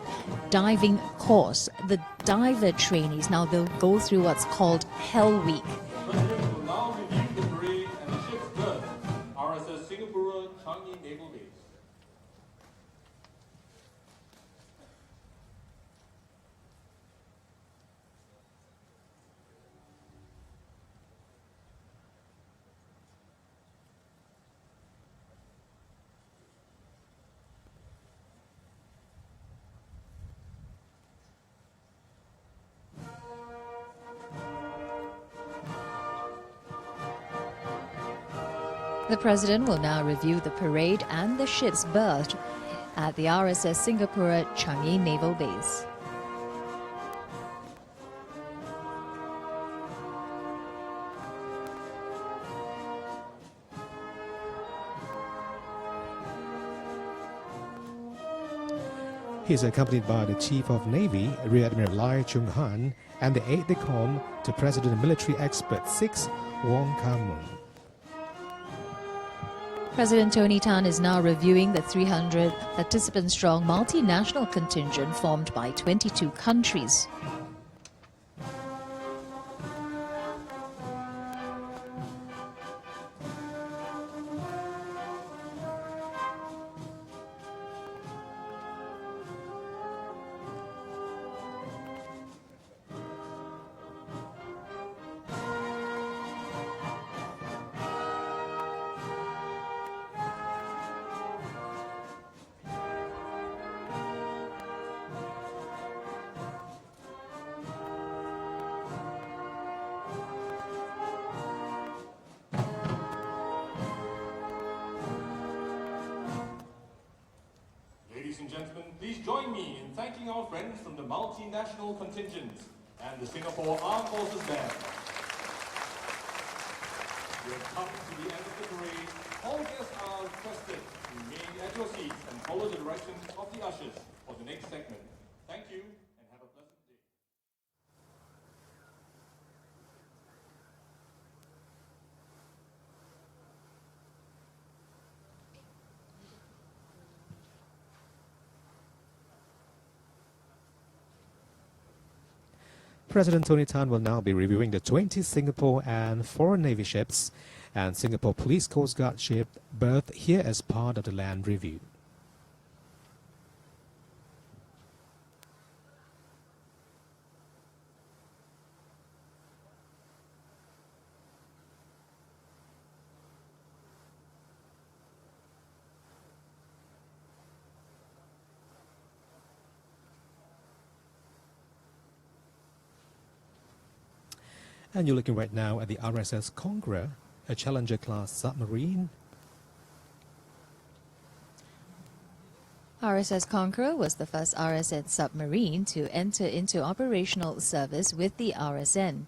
diving course, the diver trainees, now they'll go through what's called Hell Week. President will now review the parade and the ship's berth, RSS Singapore Changi Naval Base. The President will now review the parade and the ship's berth at the RSS Singapore Changi Naval Base. He is accompanied by the Chief of Navy, Rear Admiral Lai Chung Han, and the aide-de-camp to President and Military Expert 6, Wong Kam-mun. President Tony Tan is now reviewing the 300 participant-strong multinational contingent formed by 22 countries. Ladies and gentlemen, please join me in thanking our friends from the multinational contingent and the Singapore Armed Forces Band. We have come to the end of the parade. All guests are requested to remain at your seats and follow the directions of the ushers for the next segment. Thank you and have a pleasant day. President Tony Tan will now be reviewing the 20 Singapore and foreign Navy ships and Singapore Police Coast Guard ship berthed here as part of the land review. And you're looking right now at the RSS Conqueror, a Challenger-class submarine. RSS Conqueror was the first RSN submarine to enter into operational service with the RSN.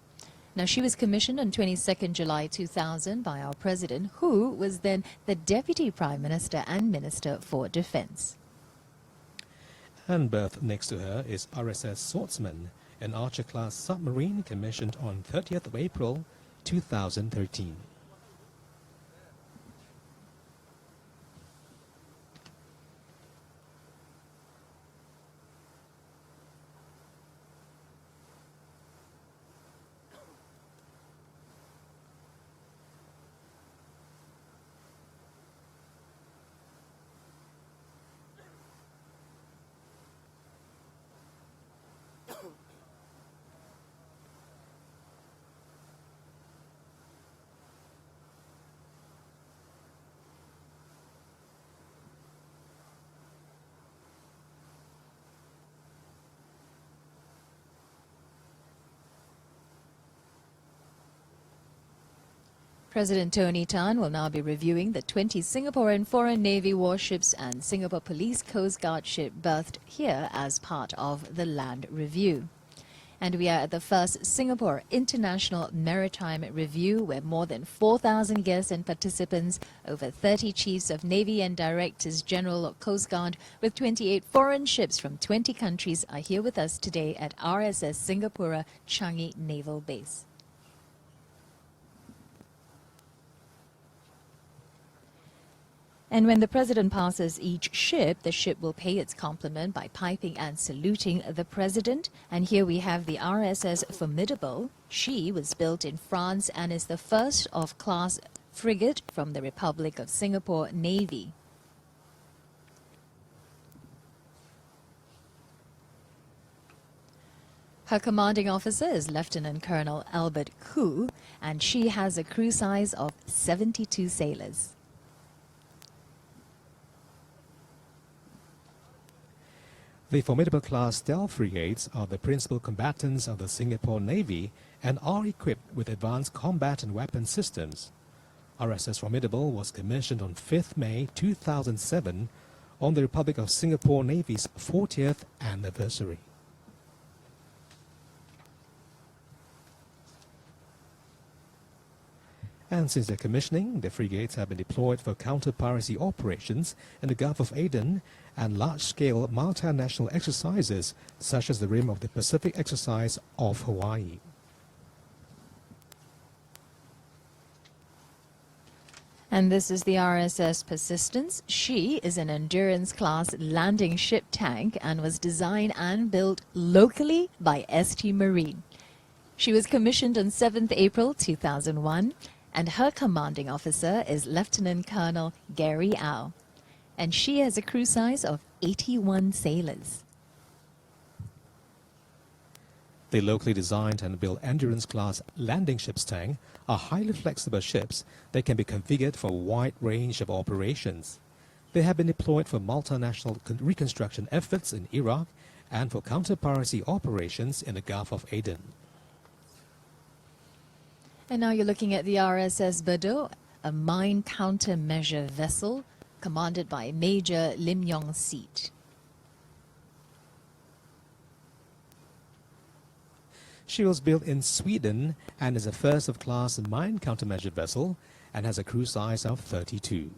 Now, she was commissioned on 22nd July 2000 by our president, who was then the Deputy Prime Minister and Minister for Defence. And berthed next to her is RSS Swordsman, an Archer-class submarine commissioned on 30th of April 2013. President Tony Tan will now be reviewing the 20 Singapore and foreign Navy warships and Singapore Police Coast Guard ship berthed here as part of the land review. And we are at the first Singapore International Maritime Review, where more than 4,000 guests and participants, over 30 chiefs of Navy and Directors General of Coast Guard, with 28 foreign ships from 20 countries are here with us today at RSS Singapura Changi Naval Base. And when the President passes each ship, the ship will pay its compliment by piping and saluting the President. And here we have the RSS Formidable. She was built in France and is the first of class frigate from the Republic of Singapore Navy. Her commanding officer is Lieutenant Colonel Albert Khoo, and she has a crew size of 72 sailors. The Formidable-class stealth frigates are the principal combatants of the Singapore Navy and are equipped with advanced combat and weapon systems. RSS Formidable was commissioned on 5th May 2007 on the Republic of Singapore Navy's 40th anniversary. And since their commissioning, the frigates have been deployed for counter-piracy operations in the Gulf of Aden and large-scale multinational exercises such as the Rim of the Pacific exercise off Hawaii. And this is the RSS Persistence. She is an endurance-class landing ship tank and was designed and built locally by ST Marine. She was commissioned on 7th April 2001. And her commanding officer is Lieutenant Colonel Gary Au, and she has a crew size of 81 sailors. The locally designed and built endurance-class landing ships tank are highly flexible ships that can be configured for a wide range of operations. They have been deployed for multinational reconstruction efforts in Iraq and for counter-piracy operations in the Gulf of Aden. And now you're looking at the RSS Bordeaux, a mine countermeasure vessel commanded by Major Lim Yong Seet. She was built in Sweden and is a first-of-class mine countermeasure vessel and has a crew size of 32.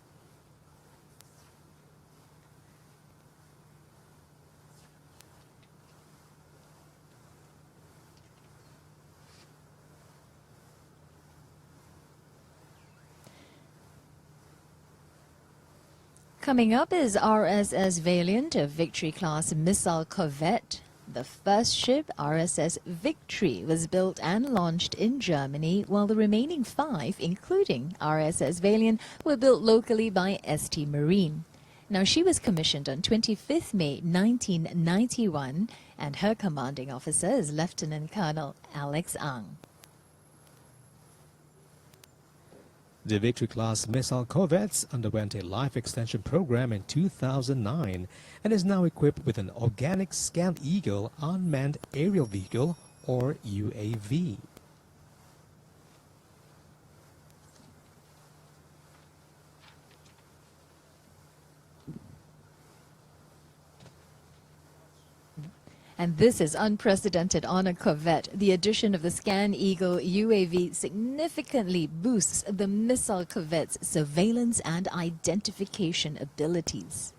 Coming up is RSS Valiant, a Victory-class missile corvette The first ship, RSS Victory, was built and launched in Germany, while the remaining 5, including RSS Valiant, were built locally by ST Marine. Now, she was commissioned on 25th May 1991, and her commanding officer is Lieutenant Colonel Alex Ang. The Victory-class missile corvettes underwent a life extension program in 2009 and is now equipped with an Organic Scan Eagle unmanned aerial vehicle, or UAV. And this is unprecedented on a corvette. The addition of the Scan Eagle UAV significantly boosts the missile corvette's surveillance and identification abilities.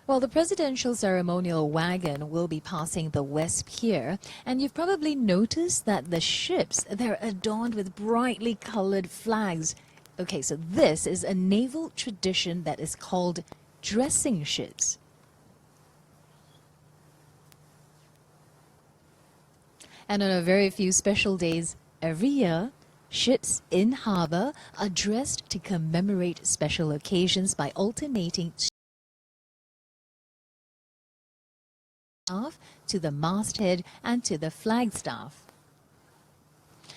Well, the presidential ceremonial wagon will be passing the West Pier, and you've probably noticed that the ships, they're adorned with brightly colored flags. Okay, so this is a naval tradition that is called dressing ships. And on a very few special days every year, ships in harbor are dressed to commemorate special occasions by alternating to the masthead and to the flagstaff.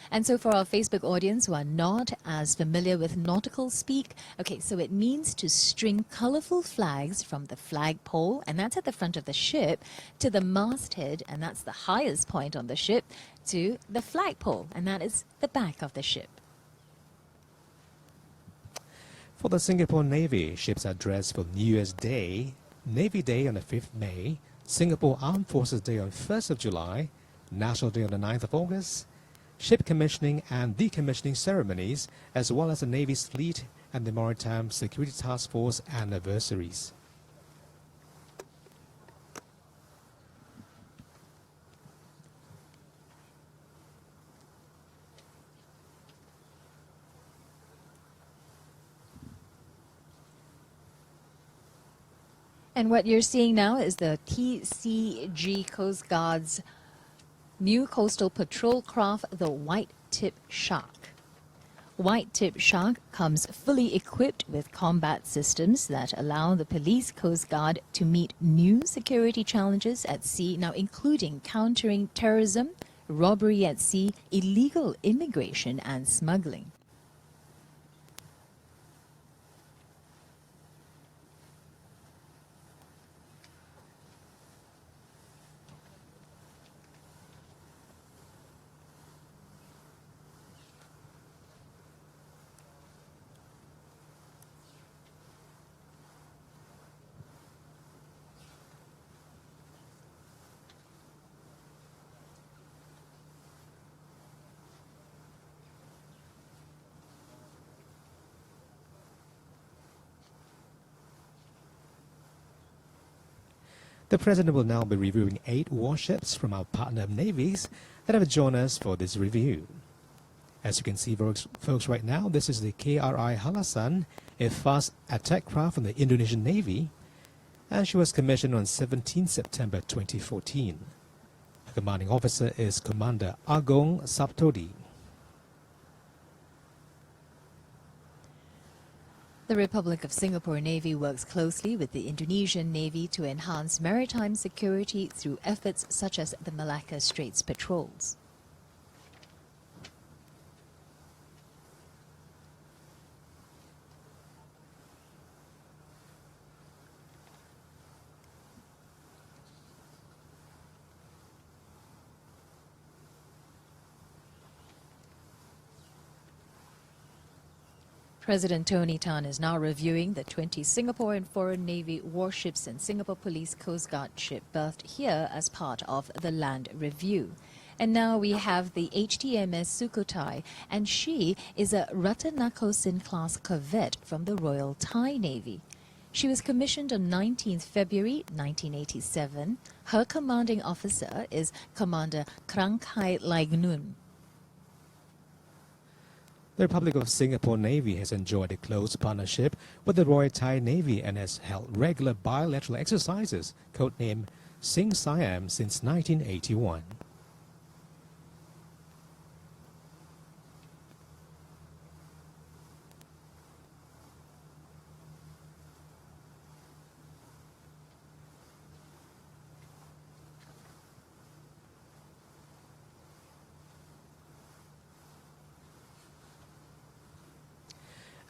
And so for our Facebook audience who are not as familiar with nautical speak, okay, so it means to string colorful flags from the flagpole, and that's at the front of the ship, to the masthead, and that's the highest point on the ship, to the flagpole, and that is the back of the ship. For the Singapore Navy, ships are dressed for New Year's Day, Navy Day on the 5th May, Singapore Armed Forces Day on 1st of July, National Day on the 9th of August, ship commissioning and decommissioning ceremonies, as well as the Navy's Fleet and the Maritime Security Task Force anniversaries. And what you're seeing now is the TCG Coast Guard's new coastal patrol craft, the White Tip Shark. White Tip Shark comes fully equipped with combat systems that allow the police Coast Guard to meet new security challenges at sea, now including countering terrorism, robbery at sea, illegal immigration and smuggling. The President will now be reviewing 8 warships from our partner navies that have joined us for this review. As you can see, folks, right now, this is the KRI Halasan, a fast attack craft from the Indonesian Navy, and she was commissioned on 17 September 2014. Her commanding officer is Commander Agong Saptodi. The Republic of Singapore Navy works closely with the Indonesian Navy to enhance maritime security through efforts such as the Malacca Straits patrols. President Tony Tan is now reviewing the 20 Singapore and foreign Navy warships and Singapore Police Coast Guard ship berthed here as part of the land review. And now we have the HTMS Sukhothai, and she is a Ratanakosin class corvette from the Royal Thai Navy. She was commissioned on 19th February 1987. Her commanding officer is Commander Krangkai Laignun. The Republic of Singapore Navy has enjoyed a close partnership with the Royal Thai Navy and has held regular bilateral exercises, codenamed Sing Siam, since 1981.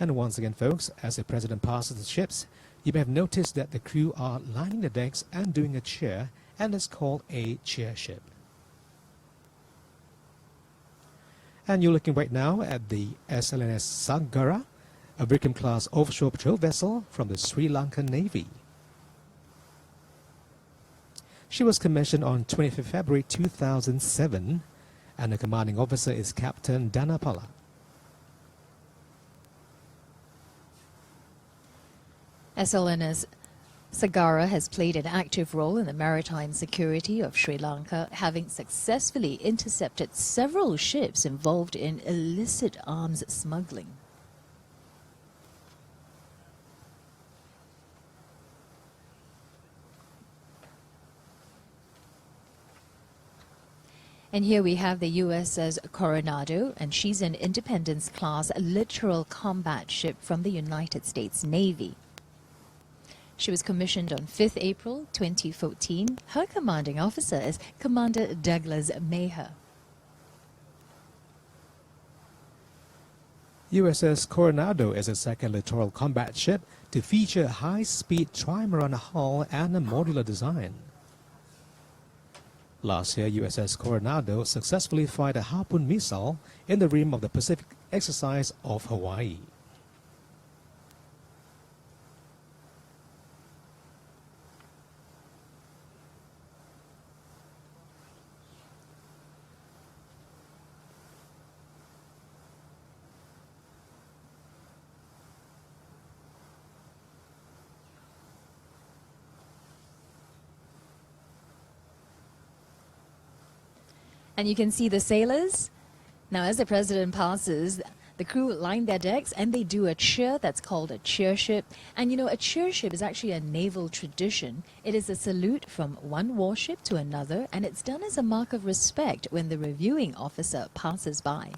And once again, folks, as the President passes the ships, you may have noticed that the crew are lining the decks and doing a cheer, and it's called a cheer ship. And you're looking right now at the SLNS Sagara, a Vikram-class offshore patrol vessel from the Sri Lankan Navy. She was commissioned on 25th February 2007, and the commanding officer is Captain Dhanapala. SLNS Sagara has played an active role in the maritime security of Sri Lanka, having successfully intercepted several ships involved in illicit arms smuggling. And here we have the USS Coronado, and she's an Independence-class littoral combat ship from the United States Navy. She was commissioned on 5th April 2014. Her commanding officer is Commander Douglas Maher. USS Coronado is a second littoral combat ship to feature a high-speed trimaran hull and a modular design. Last year, USS Coronado successfully fired a Harpoon missile in the rim of the Pacific exercise of Hawaii. And you can see the sailors. Now, as the president passes, the crew line their decks and they do a cheer that's called a cheer ship. And you know, a cheer ship is actually a naval tradition. It is a salute from one warship to another, and it's done as a mark of respect when the reviewing officer passes by.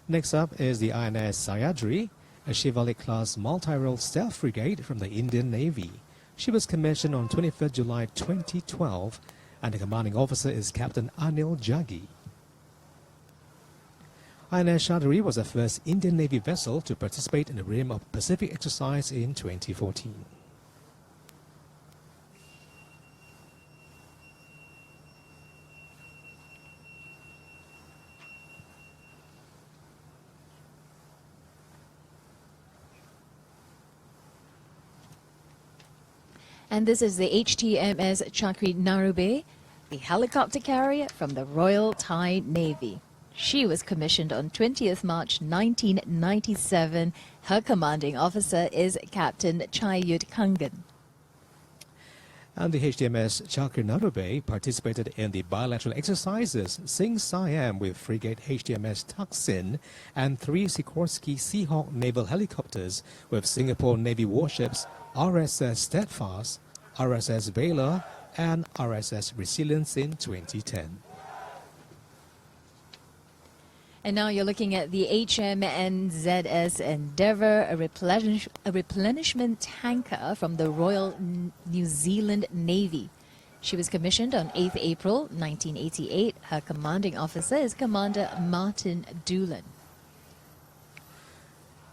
Next up is the INS Sayadri, a Shivalik-class multi-role stealth frigate from the Indian Navy. She was commissioned on 25th July 2012, and the commanding officer is Captain Anil Jaggi. INS Sayadri was the first Indian Navy vessel to participate in the Rim of Pacific exercise in 2014. And this is the HTMS Chakri Narube, the helicopter carrier from the Royal Thai Navy. She was commissioned on 20th March 1997. Her commanding officer is Captain Chayut Kangan. And the HTMS Chakri Narube participated in the bilateral exercises Sing Siam with frigate HTMS Thaksin and 3 Sikorsky Seahawk naval helicopters with Singapore Navy warships RSS Steadfast, RSS Valor, and RSS Resilience in 2010. And now you're looking at the HMNZS Endeavour, a replenishment tanker from the Royal New Zealand Navy. She was commissioned on 8th April 1988. Her commanding officer is Commander Martin Doolan.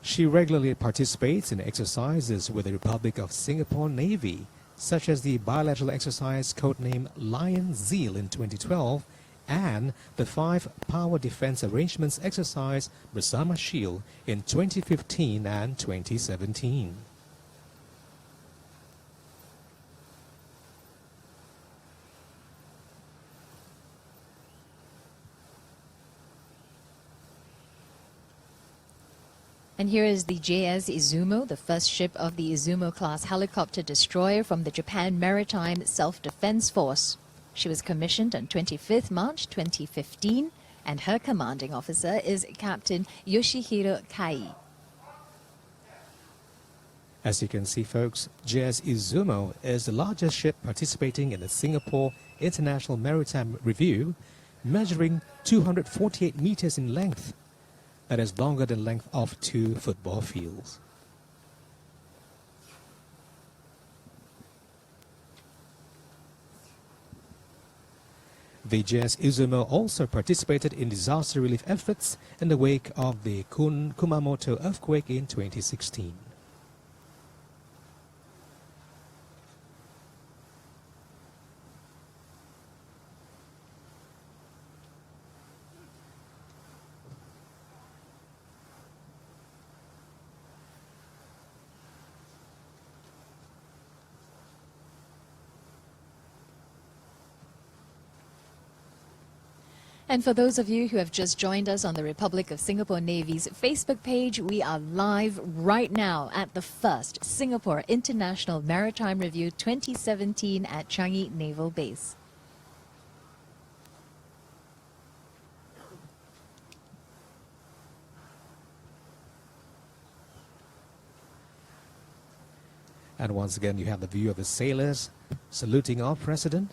She regularly participates in exercises with the Republic of Singapore Navy, such as the bilateral exercise codenamed Lion Zeal in 2012 and the 5 Power Defense Arrangements exercise Bersama Shield in 2015 and 2017. And here is the JS Izumo, the first ship of the Izumo-class helicopter destroyer from the Japan Maritime Self-Defense Force. She was commissioned on 25th March 2015, and her commanding officer is Captain Yoshihiro Kai. As you can see, folks, JS Izumo is the largest ship participating in the Singapore International Maritime Review, measuring 248 meters in length. That is longer than the length of 2 football fields. The JS Izumo also participated in disaster relief efforts in the wake of the Kumamoto earthquake in 2016. And for those of you who have just joined us on the Republic of Singapore Navy's Facebook page, we are live right now at the first Singapore International Maritime Review 2017 at Changi Naval Base. And once again, you have the view of the sailors saluting our president.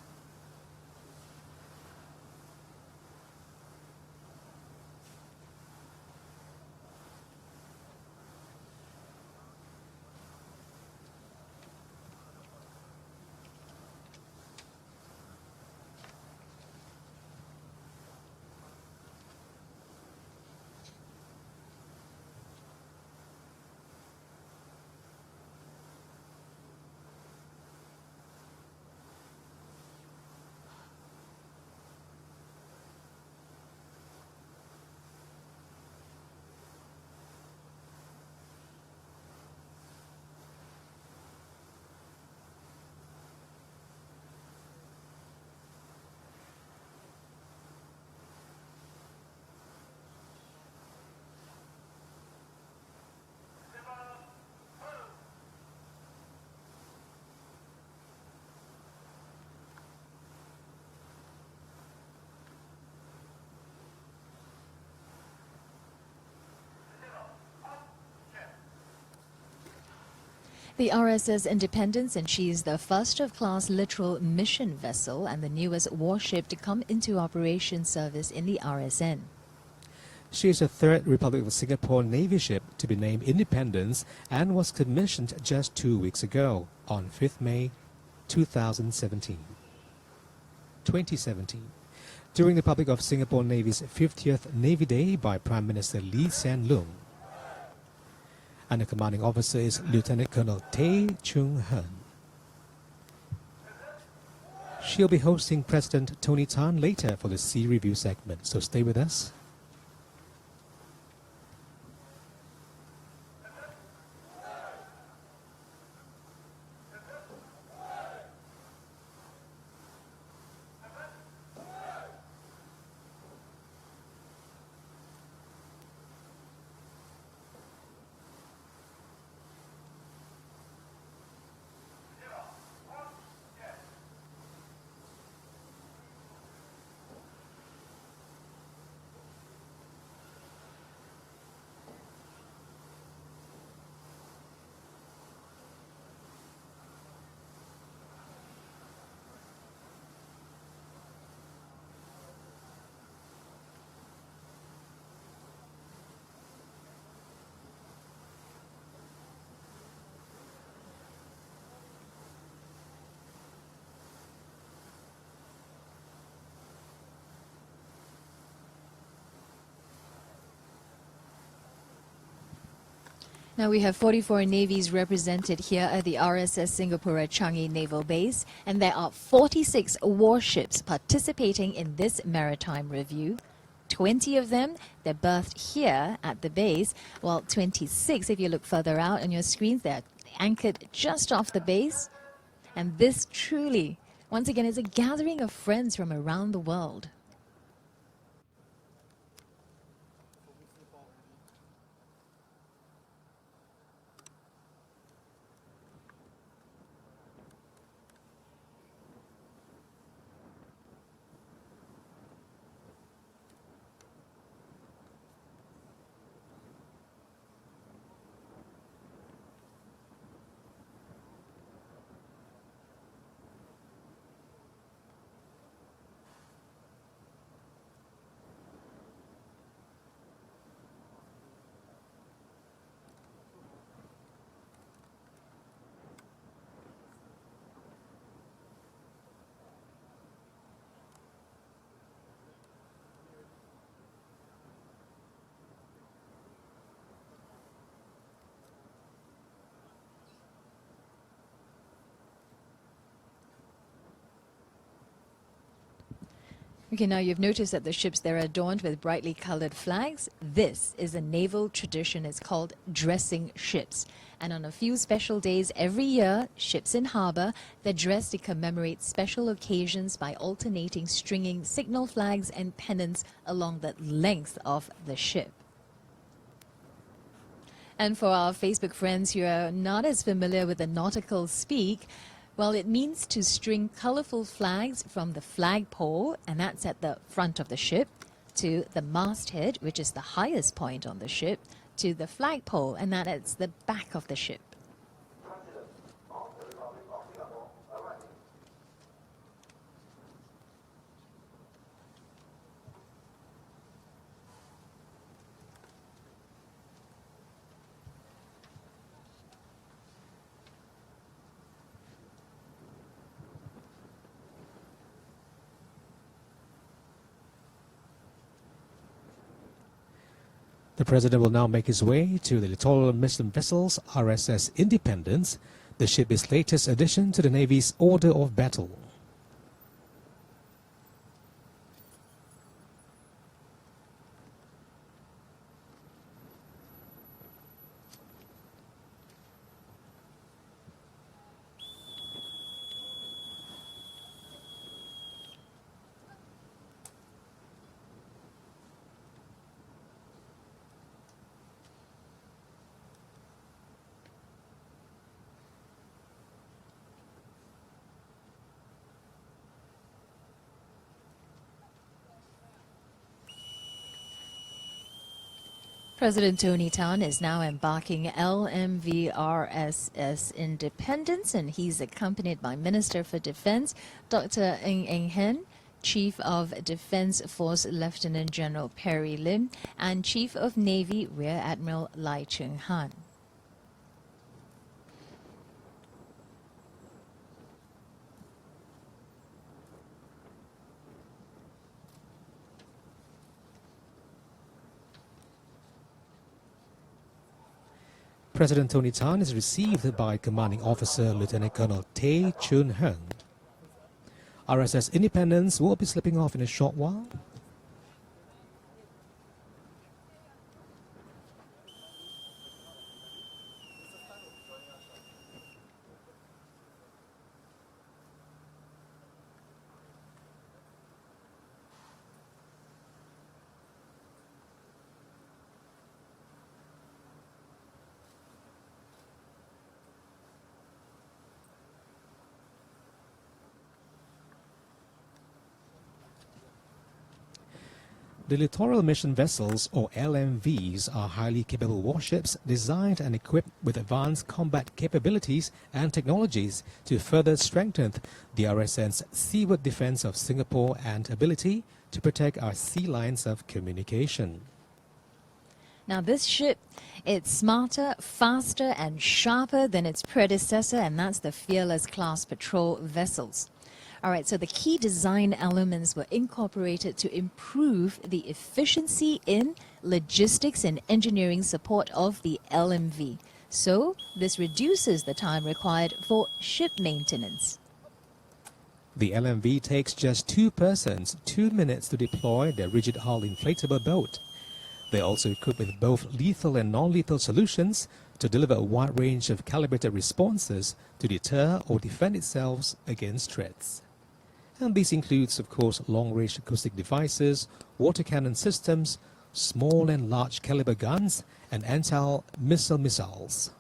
The RSS Independence, and she is the first of class littoral mission vessel and the newest warship to come into operation service in the RSN. She is the 3rd Republic of Singapore Navy ship to be named Independence and was commissioned just 2 weeks ago on 5th May 2017. During the Republic of Singapore Navy's 50th Navy Day by Prime Minister Lee Hsien Loong. And the commanding officer is Lieutenant Colonel Tay Chung Hun. She'll be hosting President Tony Tan later for the Sea Review segment, so stay with us. Now we have 44 navies represented here at the RSS Singapore at Changi Naval Base, and there are 46 warships participating in this maritime review. 20 of them, they're berthed here at the base, while 26, if you look further out on your screens, they're anchored just off the base. And this truly, once again, is a gathering of friends from around the world. Okay, now you've noticed that the ships there are adorned with brightly colored flags. This is a naval tradition. It's called dressing ships. And on a few special days every year, ships in harbour, they're dressed to commemorate special occasions by alternating stringing signal flags and pennants along the length of the ship. And for our Facebook friends who are not as familiar with the nautical speak, well, it means to string colorful flags from the flagpole, and that's at the front of the ship, to the masthead, which is the highest point on the ship, to the flagpole, and that is the back of the ship. The President will now make his way to the littoral mission vessels RSS Independence. The ship is latest addition to the Navy's order of battle. President Tony Tan is now embarking LMV RSS Independence, and he's accompanied by Minister for Defense, Dr. Ng Hen, Chief of Defense Force Lieutenant General Perry Lim, and Chief of Navy Rear Admiral Lai Cheng Han. President Tony Tan is received by Commanding Officer Lieutenant Colonel Tay Chun Heng. RSS Independence will be slipping off in a short while. The Littoral Mission Vessels, or LMVs, are highly capable warships designed and equipped with advanced combat capabilities and technologies to further strengthen the RSN's seaward defense of Singapore and ability to protect our sea lines of communication. Now this ship, it's smarter, faster and sharper than its predecessor, and that's the Fearless class patrol vessels. All right, so the key design elements were incorporated to improve the efficiency in logistics and engineering support of the LMV. So this reduces the time required for ship maintenance. The LMV takes just 2 persons 2 minutes to deploy their rigid hull inflatable boat. They're also equipped with both lethal and non-lethal solutions to deliver a wide range of calibrated responses to deter or defend itself against threats. And this includes, of course, long-range acoustic devices, water cannon systems, small and large caliber guns, and anti-missile missiles.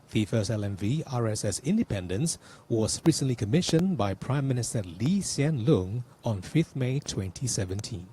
The first LMV, RSS Independence, was recently commissioned by Prime Minister Lee Hsien Loong on 5th May 2017.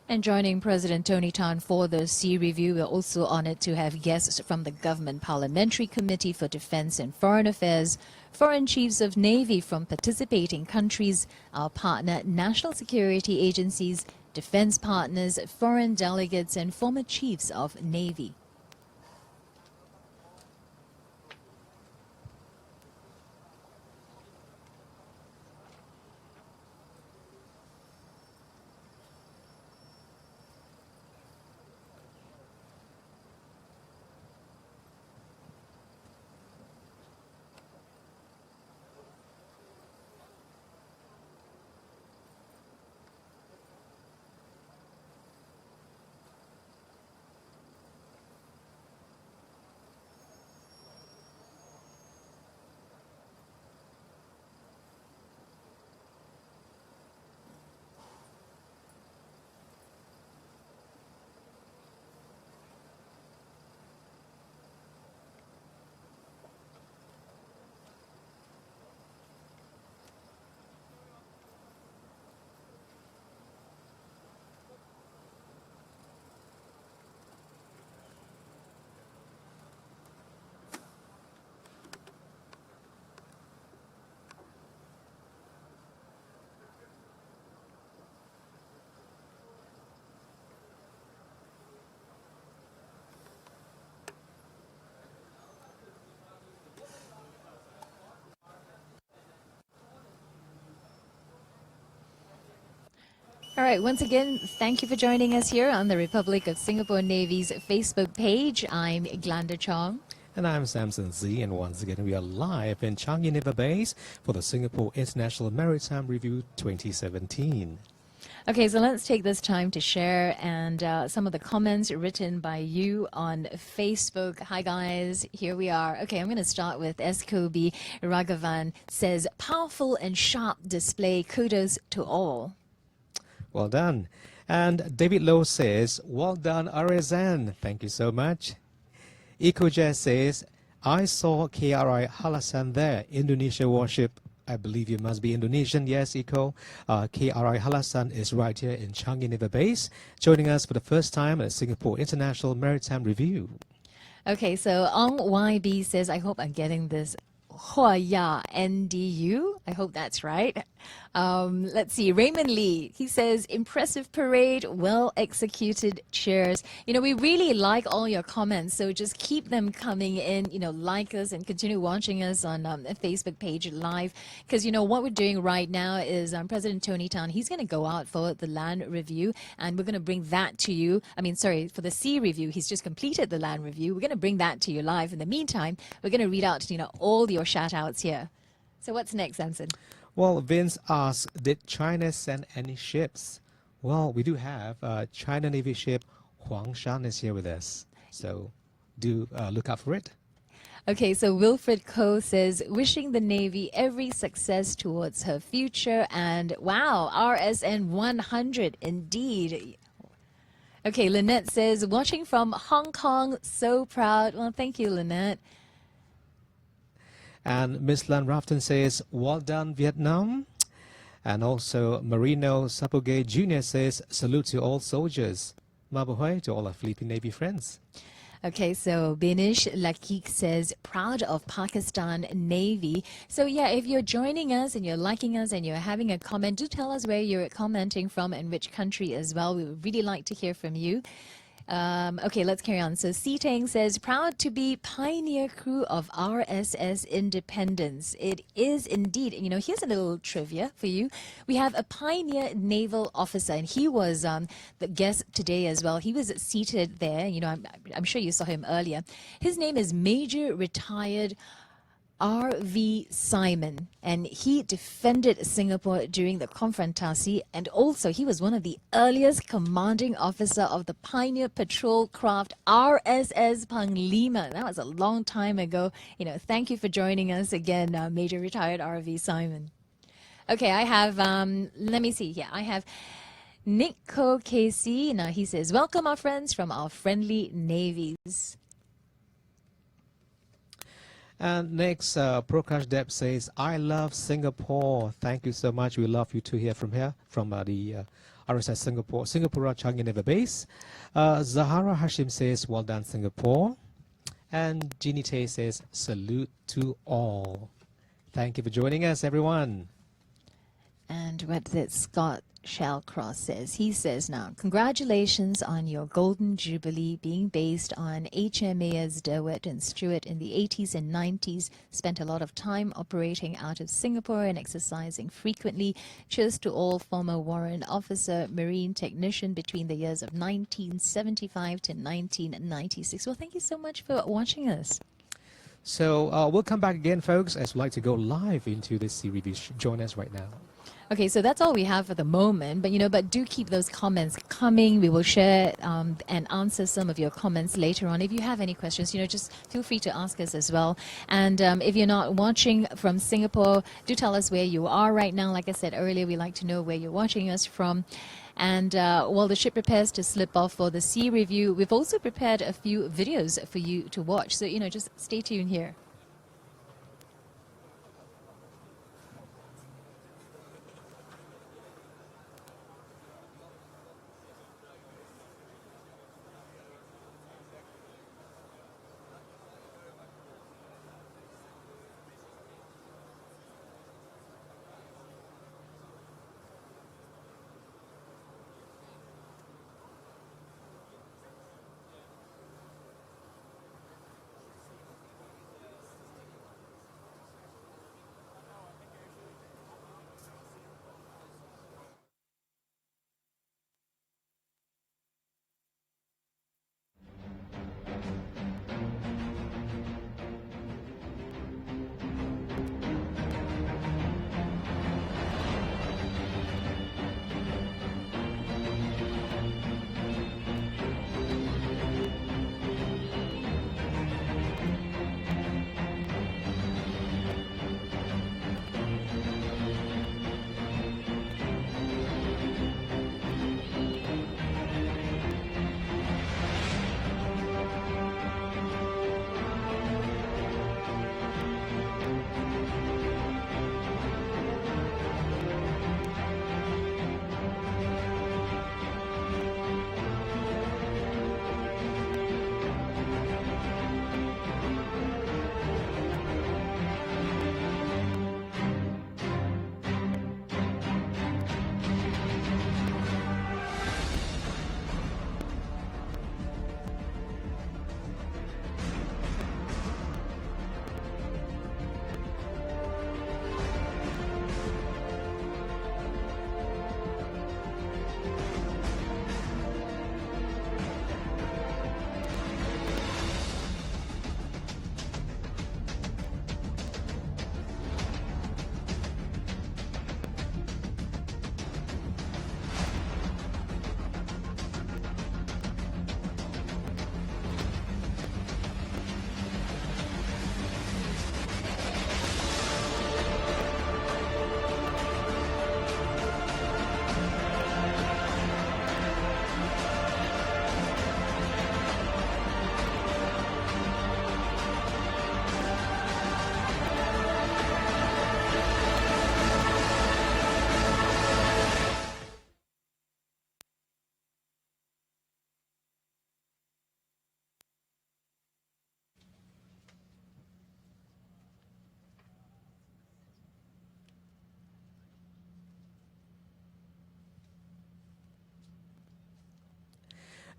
And joining President Tony Tan for the Sea Review, we're also honored to have guests from the Government Parliamentary Committee for Defence and Foreign Affairs, foreign chiefs of Navy from participating countries, our partner national security agencies, defence partners, foreign delegates and former chiefs of Navy. All right, once again, thank you for joining us here on the Republic of Singapore Navy's Facebook page. I'm Glenda Chong. And I'm Samson Z, and once again we are live in Changi Naval Base for the Singapore International Maritime Review 2017. Okay, so let's take this time to share and some of the comments written by you on Facebook. Hi guys, here we are. Okay, I'm going to start with Eskobi Raghavan says, powerful and sharp display, kudos to all. Well done. And David Lowe says, well done, RSN. Thank you so much. EcoJazz says, I saw KRI Halasan there, Indonesia warship. I believe you must be Indonesian. Yes, Eco. KRI Halasan is right here in Changi Naval Base, joining us for the first time at Singapore International Maritime Review. Okay, so Ong YB says, I hope I'm getting this. Huaya NDU. I hope that's right. Let's see. Raymond Lee, he says, impressive parade, well executed. Cheers. You know, we really like all your comments, so just keep them coming in. You know, like us and continue watching us on the Facebook page live. Because, you know, what we're doing right now is President Tony Tan, he's going to go out for the land review, and we're going to bring that to you. I mean, sorry, for the sea review, he's just completed the land review. We're going to bring that to you live. In the meantime, we're going to read out, you know, all your shout outs here. So what's next, Samson? Well, Vince asks, did China send any ships? Well, we do have China Navy ship Huangshan is here with us. So do look out for it. Okay, so Wilfred Koh says, wishing the Navy every success towards her future. And wow, RSN 100 indeed. Okay, Lynette says, watching from Hong Kong, so proud. Well, thank you, Lynette. And Miss Lan Rafton says, well done, Vietnam. And also Marino Sapogay Jr. says, salute to all soldiers. Mabuhay to all our Philippine Navy friends. Okay, so Binish Lakik says, proud of Pakistan Navy. So yeah, if you're joining us and you're liking us and you're having a comment, do tell us where you're commenting from and which country as well. We would really like to hear from you. Okay, let's carry on. So Tang says, proud to be pioneer crew of RSS Independence. It is indeed. You know, here's a little trivia for you. We have a pioneer naval officer, and he was the guest today as well. He was seated there. You know, I'm sure you saw him earlier. His name is Major Retired R.V. Simon, and he defended Singapore during the Konfrontasi, and also he was one of the earliest commanding officer of the pioneer patrol craft RSS Panglima. That was a long time ago. You know, thank you for joining us again, Major Retired R.V. Simon. Okay, I have, let me see here. I have Nico Casey. Now he says, welcome our friends from our friendly navies. And next, Prakash Deb says, I love Singapore. Thank you so much. We love you to hear from the RSS Singapore Changi Naval Base. Zahara Hashim says, well done, Singapore. And Jeannie Tay says, salute to all. Thank you for joining us, everyone. And what did Scott Shallcross says? He says now, congratulations on your Golden Jubilee being based on HMAS DeWitt and Stewart in the 80s and 90s. Spent a lot of time operating out of Singapore and exercising frequently. Cheers to all former warrant officer, marine technician between the years of 1975 to 1996. Well, thank you so much for watching us. So we'll come back again, folks, as we'd like to go live into this series. Join us right now. Okay, so that's all we have for the moment, but do keep those comments coming. We will share and answer some of your comments later on. If you have any questions, just feel free to ask us as well. And if you're not watching from Singapore, do tell us where you are right now. Like I said earlier, we like to know where you're watching us from. And while the ship prepares to slip off for the sea review, we've also prepared a few videos for you to watch. So, just stay tuned here.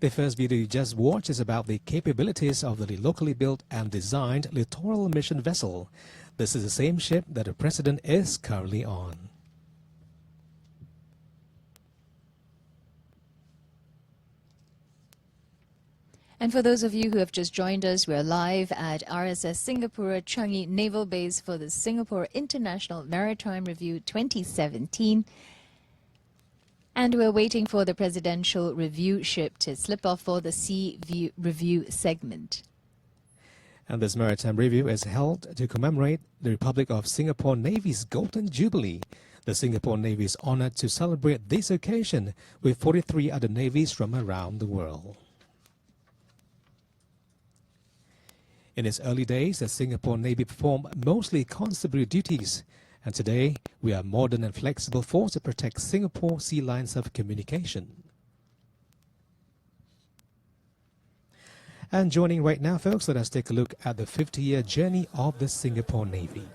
The first video you just watched is about the capabilities of the locally built and designed littoral mission vessel. This is the same ship that the President is currently on. And for those of you who have just joined us, we're live at RSS Singapore Changi Naval Base for the Singapore International Maritime Review 2017. And we're waiting for the presidential review ship to slip off for the sea view review segment. And this maritime review is held to commemorate the Republic of Singapore Navy's Golden Jubilee. The Singapore Navy is honored to celebrate this occasion with 43 other navies from around the world. In its early days, the Singapore Navy performed mostly constabulary duties, and today we are a modern and flexible force to protect Singapore sea lines of communication. And joining right now, folks, let us take a look at the 50-year journey of the Singapore Navy.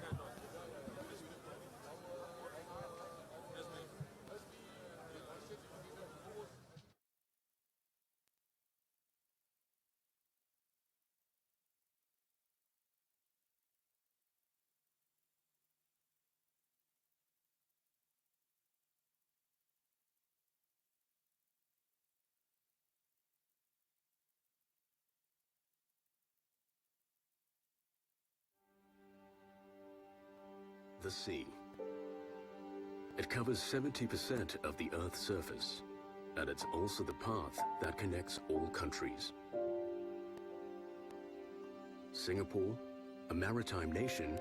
The sea. It covers 70% of the Earth's surface, and it's also the path that connects all countries. Singapore, a maritime nation,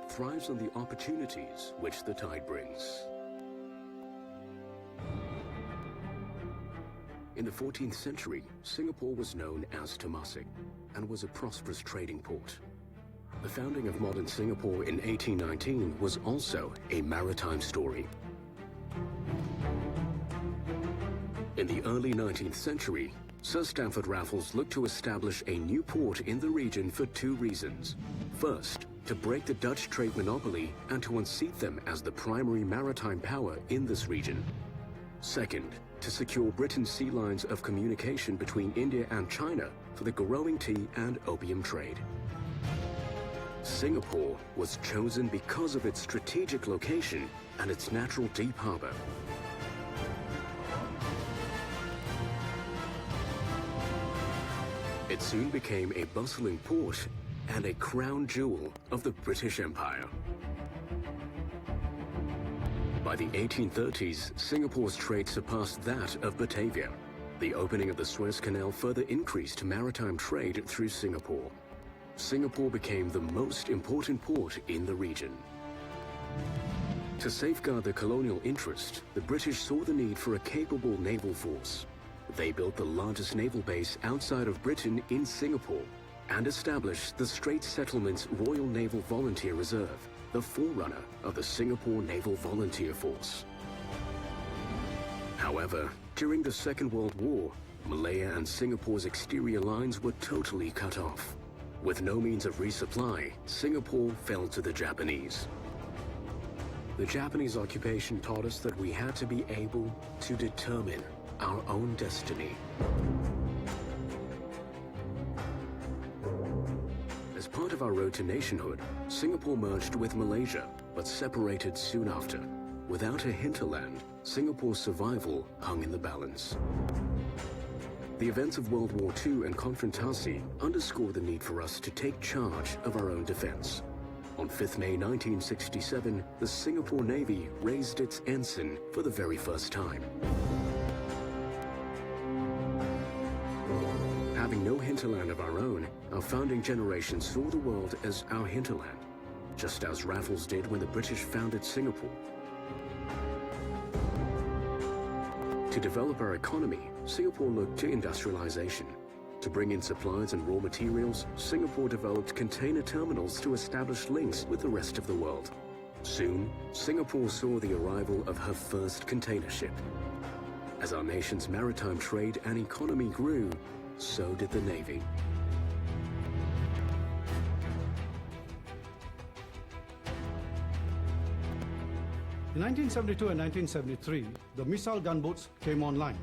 thrives on the opportunities which the tide brings. In the 14th century, Singapore was known as Temasek and was a prosperous trading port. The founding of modern Singapore in 1819 was also a maritime story. In the early 19th century, Sir Stamford Raffles looked to establish a new port in the region for two reasons. First, to break the Dutch trade monopoly and to unseat them as the primary maritime power in this region. Second, to secure Britain's sea lines of communication between India and China for the growing tea and opium trade. Singapore was chosen because of its strategic location and its natural deep harbor. It soon became a bustling port and a crown jewel of the British Empire. By the 1830s, Singapore's trade surpassed that of Batavia. The opening of the Suez Canal further increased maritime trade through Singapore. Singapore became the most important port in the region. To safeguard their colonial interest, the British saw the need for a capable naval force. They built the largest naval base outside of Britain in Singapore and established the Straits Settlements Royal Naval Volunteer Reserve, the forerunner of the Singapore Naval Volunteer Force. However, during the Second World War, Malaya and Singapore's exterior lines were totally cut off. With no means of resupply, Singapore fell to the Japanese. The Japanese occupation taught us that we had to be able to determine our own destiny. As part of our road to nationhood, Singapore merged with Malaysia, but separated soon after. Without a hinterland, Singapore's survival hung in the balance. The events of World War II and Konfrontasi underscore the need for us to take charge of our own defense. On 5th May 1967, the Singapore Navy raised its ensign for the very first time. Having no hinterland of our own, our founding generation saw the world as our hinterland, just as Raffles did when the British founded Singapore. To develop our economy, Singapore looked to industrialization. To bring in supplies and raw materials, Singapore developed container terminals to establish links with the rest of the world. Soon, Singapore saw the arrival of her first container ship. As our nation's maritime trade and economy grew, so did the Navy. In 1972 and 1973, the missile gunboats came online.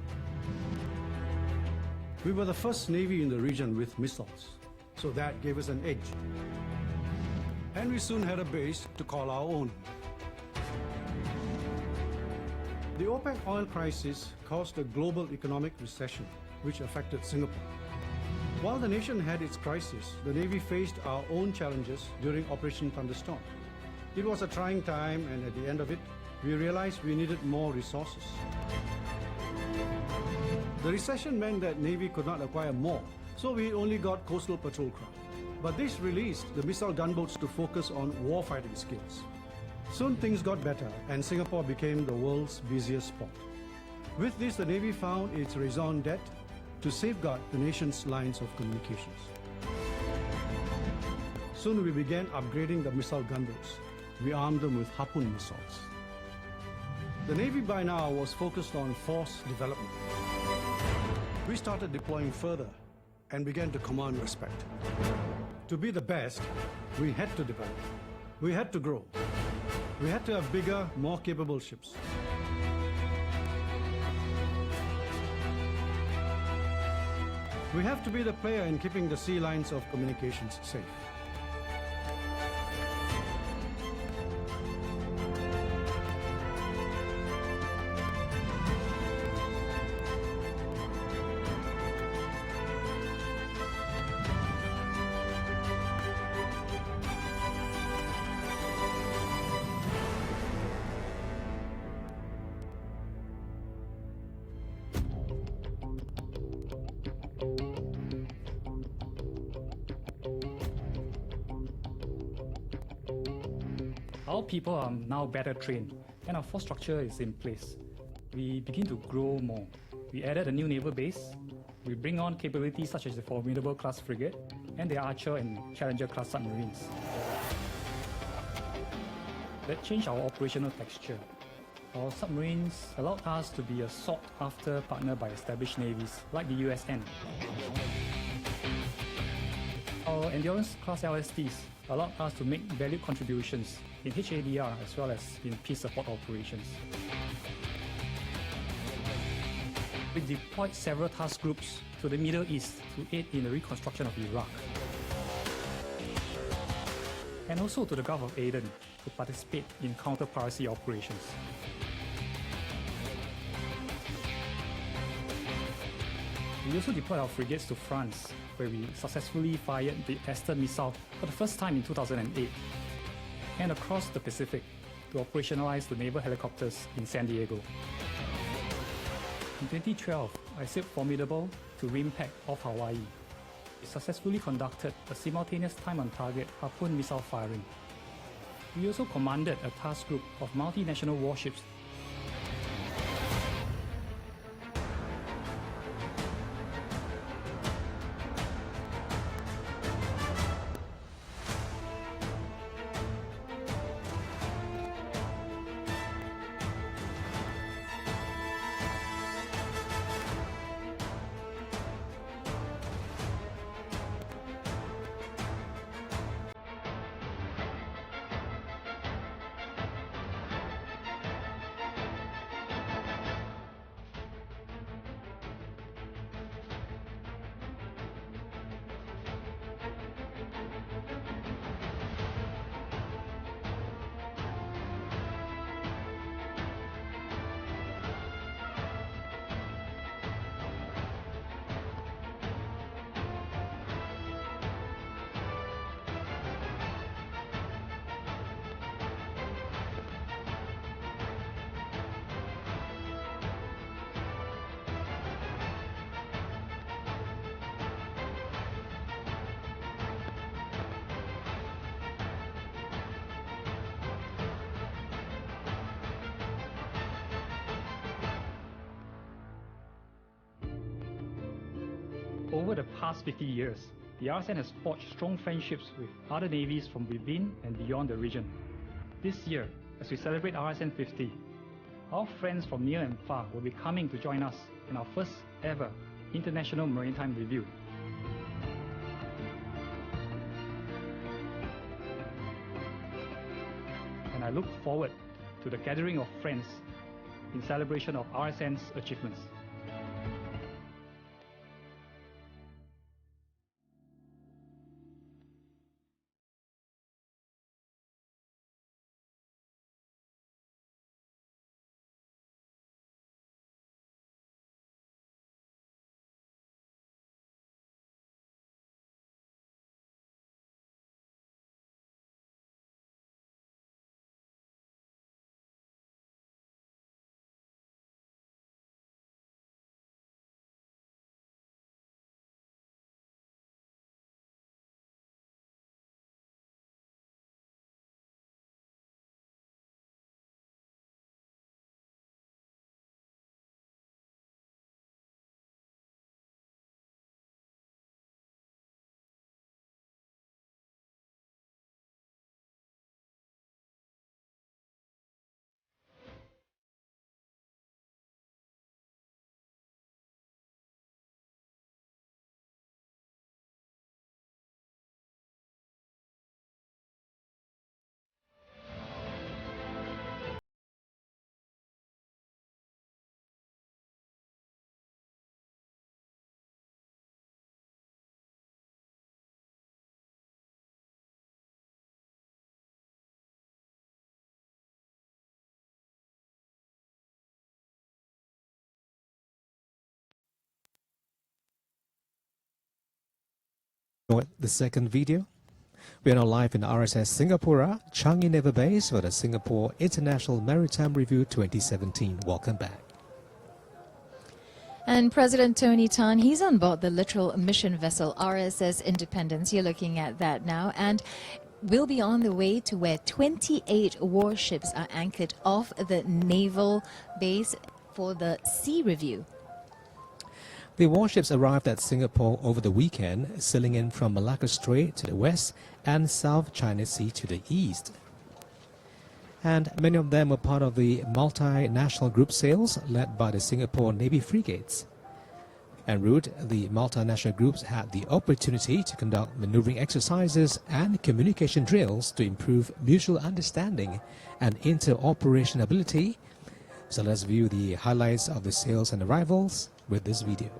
We were the first Navy in the region with missiles, so that gave us an edge. And we soon had a base to call our own. The OPEC oil crisis caused a global economic recession, which affected Singapore. While the nation had its crisis, the Navy faced our own challenges during Operation Thunderstorm. It was a trying time, and at the end of it, we realized we needed more resources. The recession meant that Navy could not acquire more, so we only got coastal patrol craft. But this released the missile gunboats to focus on warfighting skills. Soon things got better, and Singapore became the world's busiest port. With this, the Navy found its raison d'etre to safeguard the nation's lines of communications. Soon we began upgrading the missile gunboats. We armed them with Harpoon missiles. The Navy by now was focused on force development. We started deploying further and began to command respect. To be the best, we had to develop. We had to grow. We had to have bigger, more capable ships. We have to be the player in keeping the sea lines of communications safe. Our people are now better trained, and our force structure is in place. We begin to grow more. We added a new naval base. We bring on capabilities such as the Formidable class frigate and the Archer and Challenger class submarines. That changed our operational texture. Our submarines allowed us to be a sought-after partner by established navies like the USN. Our Endurance class LSTs allowed us to make valued contributions in HADR as well as in peace support operations. We deployed several task groups to the Middle East to aid in the reconstruction of Iraq, and also to the Gulf of Aden to participate in counter-piracy operations. We also deployed our frigates to France, where we successfully fired the Esther missile for the first time in 2008, and across the Pacific to operationalize the naval helicopters in San Diego. In 2012, I sailed Formidable to RIMPAC off Hawaii. We successfully conducted a simultaneous time-on-target Harpoon missile firing. We also commanded a task group of multinational warships . Over the past 50 years, the RSN has forged strong friendships with other navies from within and beyond the region. This year, as we celebrate RSN 50, our friends from near and far will be coming to join us in our first ever International Maritime Review. And I look forward to the gathering of friends in celebration of RSN's achievements. The second video. We are now live in RSS Singapore, Changi Naval Base for the Singapore International Maritime Review 2017. Welcome back. And President Tony Tan, he's on board the literal mission vessel RSS Independence. You're looking at that now. And we'll be on the way to where 28 warships are anchored off the naval base for the sea review. The warships arrived at Singapore over the weekend, sailing in from Malacca Strait to the west and South China Sea to the east. And many of them were part of the multinational group sails led by the Singapore Navy frigates. En route, the multinational groups had the opportunity to conduct maneuvering exercises and communication drills to improve mutual understanding and interoperability. So let's view the highlights of the sails and arrivals with this video.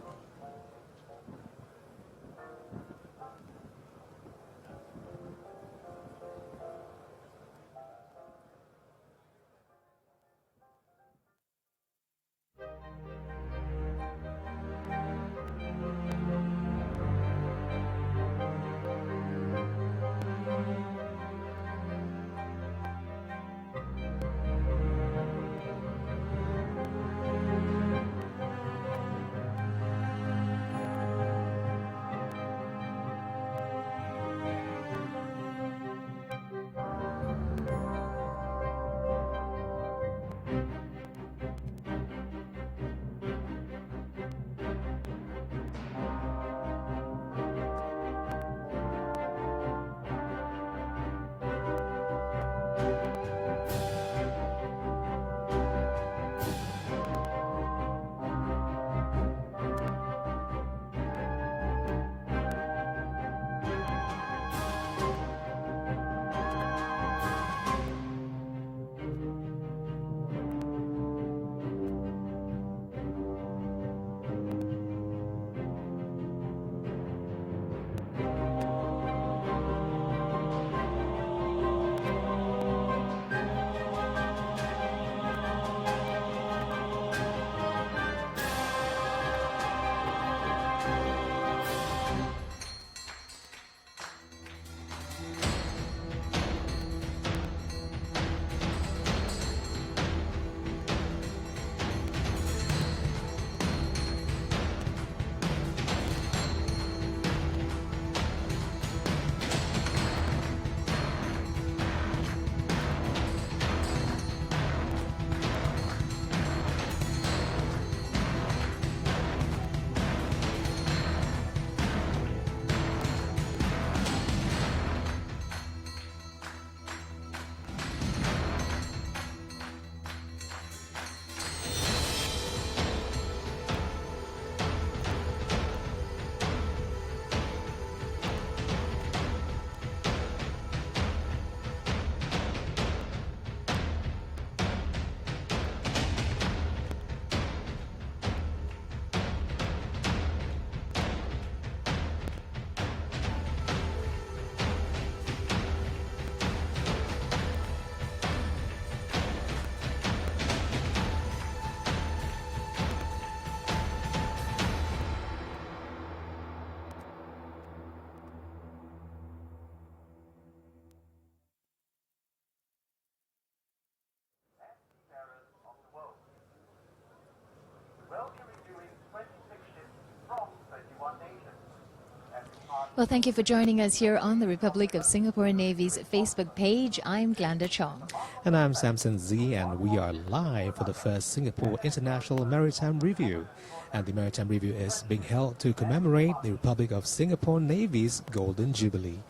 Well, thank you for joining us here on the Republic of Singapore Navy's Facebook page. I'm Glenda Chong. And I'm Samson Z, and we are live for the first Singapore International Maritime Review. And the Maritime Review is being held to commemorate the Republic of Singapore Navy's Golden Jubilee.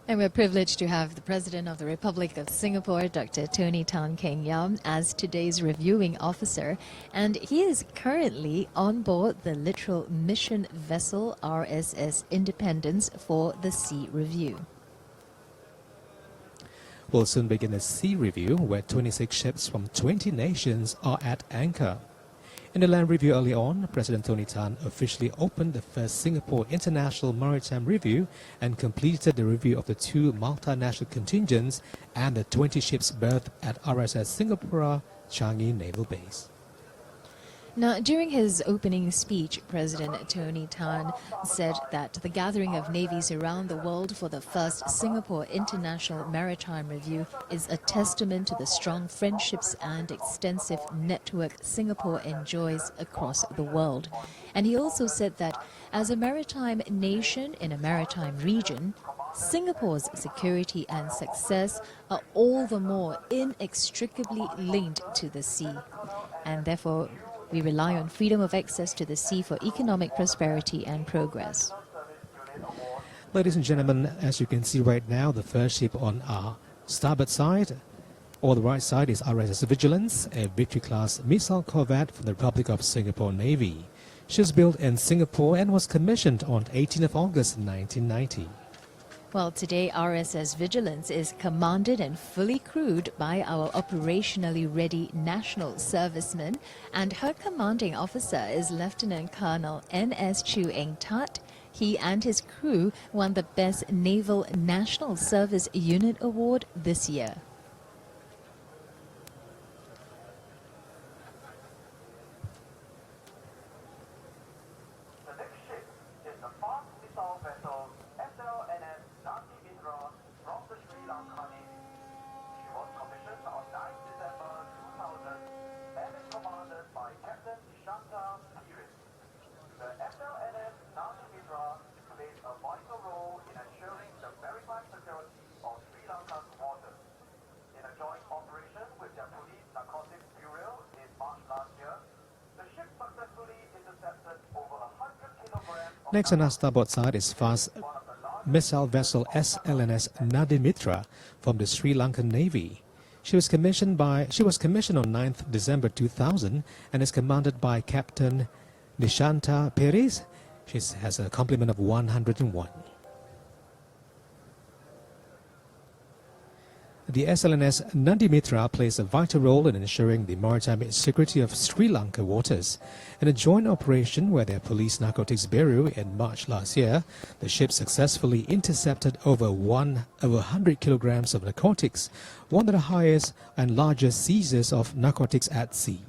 And we're privileged to have the President of the Republic of Singapore, Dr. Tony Tan Keng Yam, as today's reviewing officer. And he is currently on board the literal mission vessel RSS Independence for the sea review. We'll soon begin a sea review where 26 ships from 20 nations are at anchor. In the land review early on, President Tony Tan officially opened the first Singapore International Maritime Review and completed the review of the two multinational contingents and the 20 ships berthed at RSS Singapore, Changi Naval Base. Now, during his opening speech, President Tony Tan said that the gathering of navies around the world for the first Singapore International Maritime Review is a testament to the strong friendships and extensive network Singapore enjoys across the world. And he also said that as a maritime nation in a maritime region, Singapore's security and success are all the more inextricably linked to the sea. And therefore, we rely on freedom of access to the sea for economic prosperity and progress. Ladies and gentlemen, as you can see right now, the first ship on our starboard side, or the right side, is RSS Vigilance, a Victory-class missile corvette from the Republic of Singapore Navy. She was built in Singapore and was commissioned on 18th of August 1990. Well, today RSS Vigilance is commanded and fully crewed by our operationally ready national servicemen, and her commanding officer is Lieutenant Colonel N.S. Chu Eng Tat. He and his crew won the Best Naval National Service Unit Award this year. Next on our starboard side is fast missile vessel SLNS Nadimitra from the Sri Lankan Navy. She was commissioned on 9th December 2000 and is commanded by Captain Nishanta Perez. She has a complement of 101. The SLNS Nadimitra plays a vital role in ensuring the maritime security of Sri Lanka waters. In a joint operation where their Police Narcotics Bureau in March last year, the ship successfully intercepted over 100 kilograms of narcotics, one of the highest and largest seizures of narcotics at sea.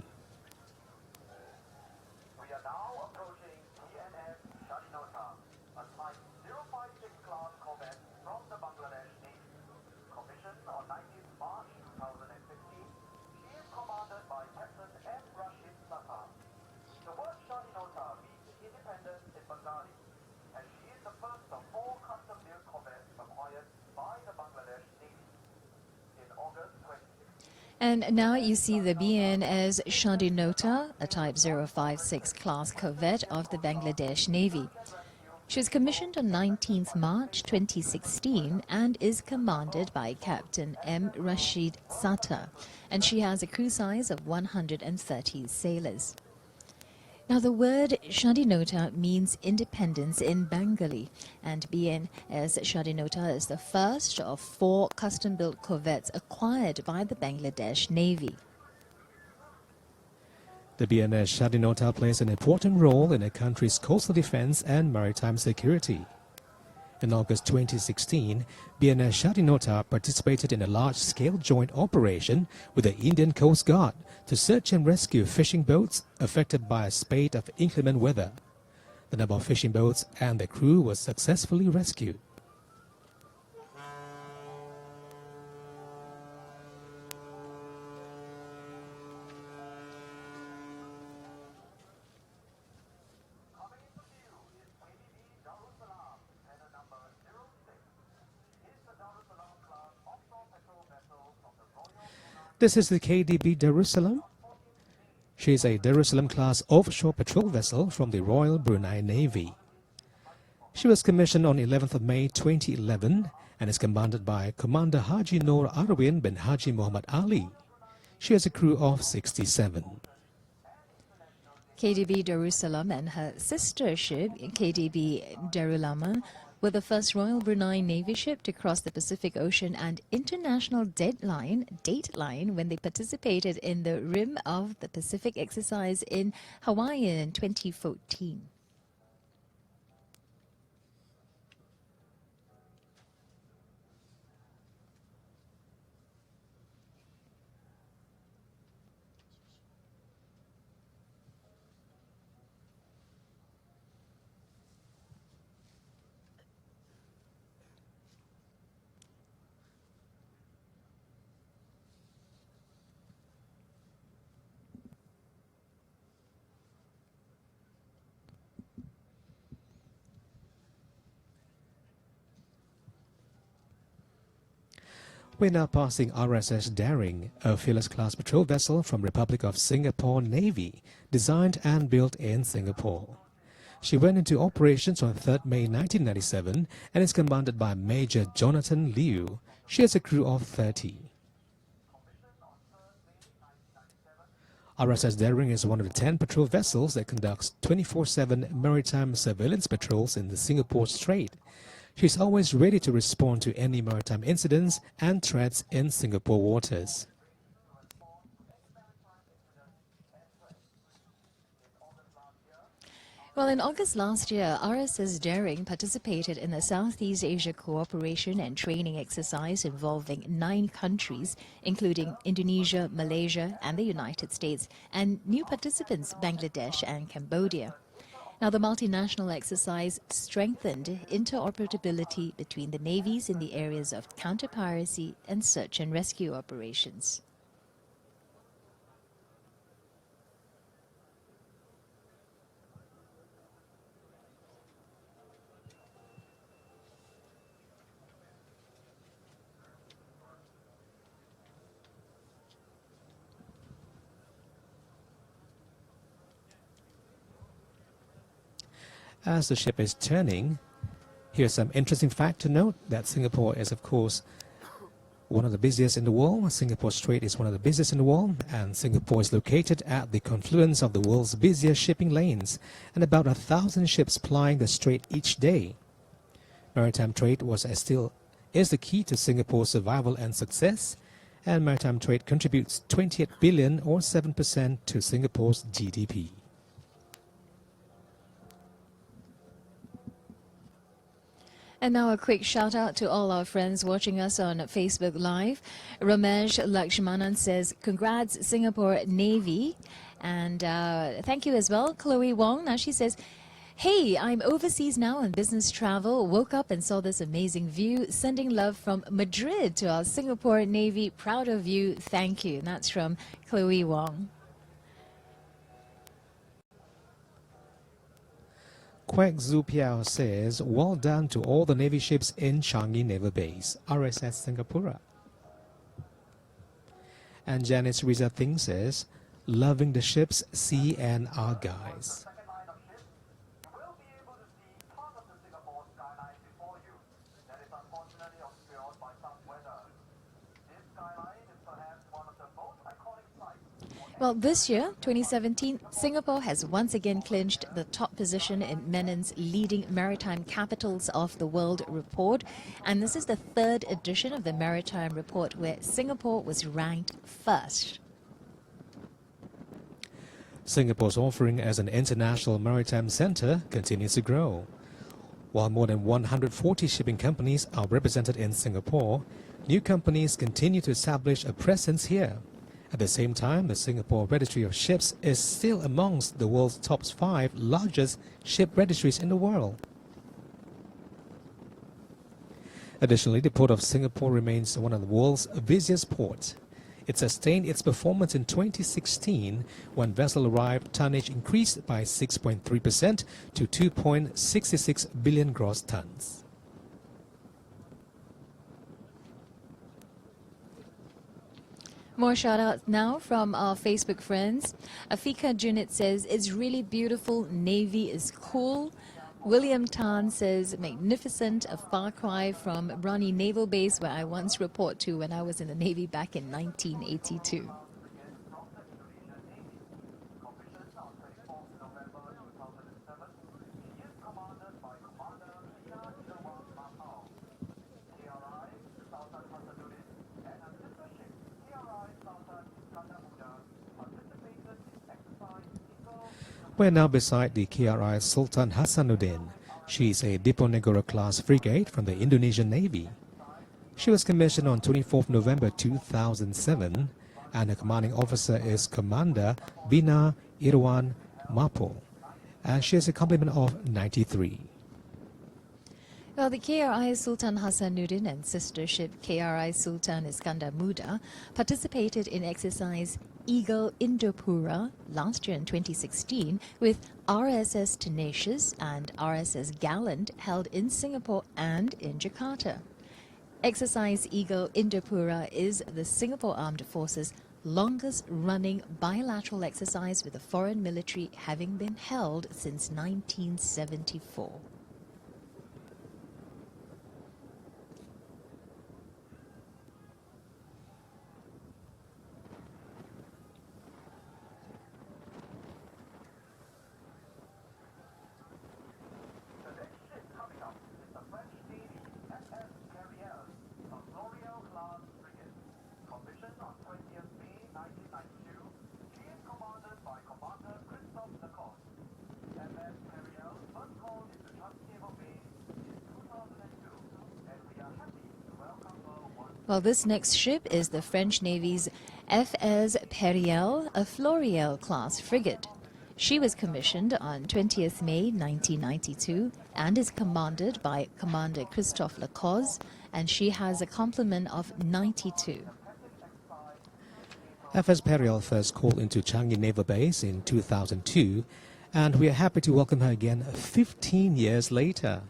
And now you see the BNS Shadinota, a Type 056 class corvette of the Bangladesh Navy. She was commissioned on 19th March 2016 and is commanded by Captain M. Rashid Sata, and she has a crew size of 130 sailors. Now, the word Shadinota means independence in Bengali, and BNS Shadinota is the first of 4 custom-built corvettes acquired by the Bangladesh Navy. The BNS Shadinota plays an important role in a country's coastal defense and maritime security. In August 2016, BNS Shadinota participated in a large-scale joint operation with the Indian Coast Guard to search and rescue fishing boats affected by a spate of inclement weather. The number of fishing boats and the crew was successfully rescued. This is the KDB Darussalam. She is a Darussalam-class offshore patrol vessel from the Royal Brunei Navy. She was commissioned on 11th of May 2011 and is commanded by Commander Haji Noor Arwin bin Haji Muhammad Ali. She has a crew of 67. KDB Darussalam and her sister ship, KDB Darulama, were the first Royal Brunei Navy ship to cross the Pacific Ocean and international dateline when they participated in the Rim of the Pacific exercise in Hawaii in 2014. We're now passing RSS Daring, a fearless-class patrol vessel from Republic of Singapore Navy, designed and built in Singapore. She went into operations on 3rd May 1997 and is commanded by Major Jonathan Liu. She has a crew of 30. RSS Daring is one of the 10 patrol vessels that conducts 24/7 maritime surveillance patrols in the Singapore Strait. She's always ready to respond to any maritime incidents and threats in Singapore waters. Well, in August last year, RSS Daring participated in a Southeast Asia cooperation and training exercise involving 9 countries, including Indonesia, Malaysia, and the United States, and new participants, Bangladesh and Cambodia. Now, the multinational exercise strengthened interoperability between the navies in the areas of counter-piracy and search and rescue operations. As the ship is turning, here's some interesting fact to note that Singapore is, of course, one of the busiest in the world. Singapore Strait is one of the busiest in the world, and Singapore is located at the confluence of the world's busiest shipping lanes, and about 1,000 ships plying the strait each day. Maritime trade is the key to Singapore's survival and success, and maritime trade contributes 28 billion or 7% to Singapore's GDP. And now a quick shout out to all our friends watching us on Facebook Live. Ramesh Lakshmanan says, congrats Singapore Navy. And thank you as well. Chloe Wong, now she says, hey, I'm overseas now on business travel. Woke up and saw this amazing view. Sending love from Madrid to our Singapore Navy. Proud of you. Thank you. And that's from Chloe Wong. Kwek Zu Piao says, well done to all the Navy ships in Changi Naval Base, RSS Singapura. And Janice Riza Thing says, loving the ships, sea and our guys. Well, this year, 2017, Singapore has once again clinched the top position in Menon's leading maritime capitals of the world report. And this is the 3rd edition of the Maritime Report where Singapore was ranked first. Singapore's offering as an international maritime center continues to grow. While more than 140 shipping companies are represented in Singapore, new companies continue to establish a presence here. At the same time, the Singapore Registry of Ships is still amongst the world's top 5 largest ship registries in the world. Additionally, the Port of Singapore remains one of the world's busiest ports. It sustained its performance in 2016 when vessel arrived tonnage increased by 6.3% to 2.66 billion gross tons. More shout-outs now from our Facebook friends. Afika Junit says, it's really beautiful. Navy is cool. William Tan says, magnificent. A far cry from Brani Naval Base, where I once reported to when I was in the Navy back in 1982. We're now beside the KRI Sultan Hasanuddin. She is a Diponegoro-class frigate from the Indonesian Navy. She was commissioned on 24th November 2007, and her commanding officer is Commander Bina Irwan Mapo, and she has a complement of 93. Well, the KRI Sultan Hasanuddin and sister ship KRI Sultan Iskandar Muda participated in exercise Eagle Indopura last year in 2016 with RSS Tenacious and RSS Gallant held in Singapore and in Jakarta. Exercise Eagle Indapura is the Singapore Armed Forces' longest-running bilateral exercise with a foreign military, having been held since 1974. Well, this next ship is the French Navy's FS Periel, a Floriel class frigate. She was commissioned on 20th May 1992 and is commanded by Commander Christophe Lacoze, and she has a complement of 92. FS Periel first called into Changi Naval Base in 2002, and we are happy to welcome her again 15 years later.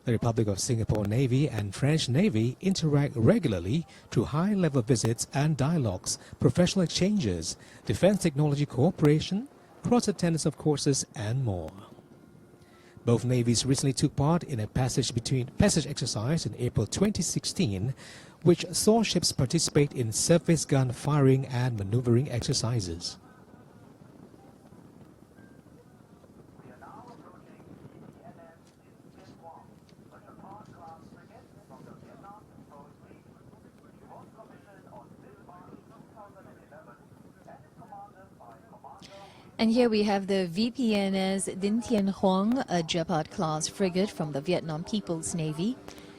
The Republic of Singapore Navy and French Navy interact regularly through high-level visits and dialogues, professional exchanges, defense technology cooperation, cross-attendance of courses, and more. Both navies recently took part in a passage exercise in April 2016, which saw ships participate in surface gun firing and maneuvering exercises. And here we have the VPNS Dinh Tien Huong, a Gepard-class frigate from the Vietnam People's Navy.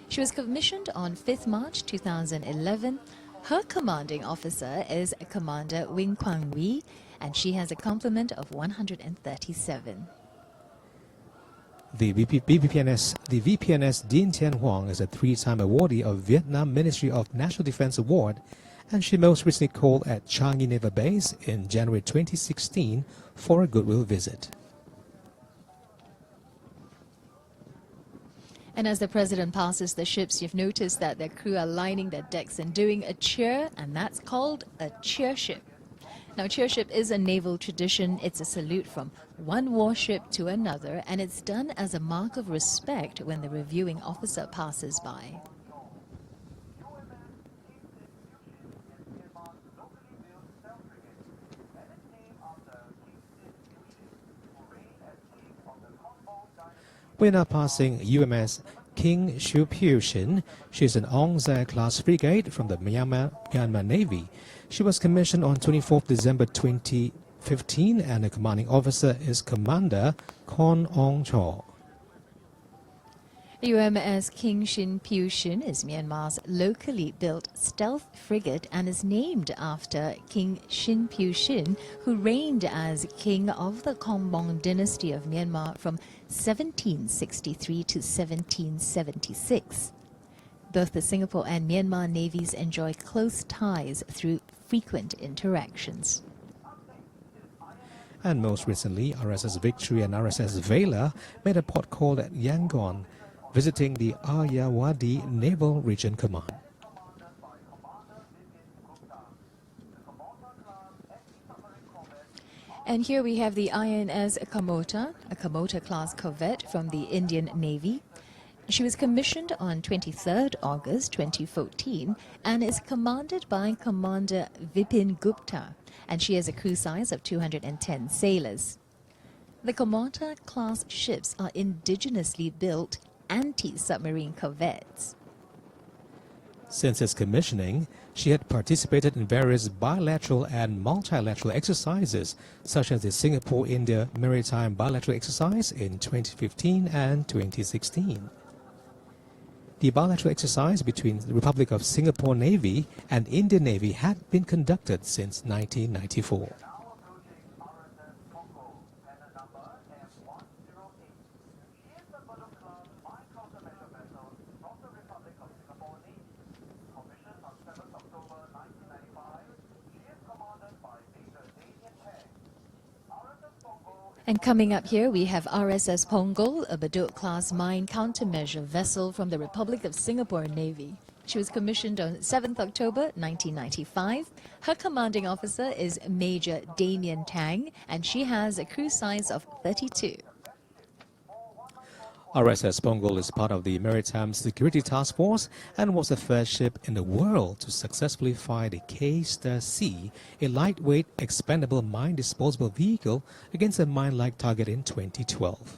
She was commissioned on 5th March 2011. Her commanding officer is Commander Wing Quang Wee, and she has a complement of 137. The VPNS Dinh Tien Huong is a 3-time awardee of Vietnam Ministry of National Defense Award, and she most recently called at Changi Naval Base in January 2016 for a goodwill visit. And as the President passes the ships, you've noticed that their crew are lining their decks and doing a cheer, and that's called a cheership. Now, cheership is a naval tradition. It's a salute from one warship to another, and it's done as a mark of respect when the reviewing officer passes by. We're now passing UMS King Shiu Shin. She's an Ong Zai-class frigate from the Myanmar Navy. She was commissioned on 24th December 2015, and the commanding officer is Commander Kon Ong Cho. UMS King Shin Piu Shin is Myanmar's locally built stealth frigate and is named after King Shin Piu Shin, who reigned as king of the Kombong dynasty of Myanmar from 1763 to 1776. Both the Singapore and Myanmar navies enjoy close ties through frequent interactions. And most recently, RSS Victory and RSS Vela made a port call at Yangon, visiting the Ayeyarwady Naval Region Command. And here we have the INS Kamota, a Kamota-class corvette from the Indian Navy. She was commissioned on 23rd August 2014 and is commanded by Commander Vipin Gupta, and she has a crew size of 210 sailors. The Kamota-class ships are indigenously built anti-submarine corvettes. Since its commissioning, she had participated in various bilateral and multilateral exercises, such as the Singapore-India Maritime Bilateral Exercise in 2015 and 2016. The bilateral exercise between the Republic of Singapore Navy and Indian Navy had been conducted since 1994. And coming up here, we have RSS Ponggol, a Bedok-class mine countermeasure vessel from the Republic of Singapore Navy. She was commissioned on 7th October 1995. Her commanding officer is Major Damien Tang, and she has a crew size of 32. RSS Punggol is part of the Maritime Security Task Force and was the first ship in the world to successfully fire the K-C, a lightweight, expendable mine-disposable vehicle against a mine-like target in 2012.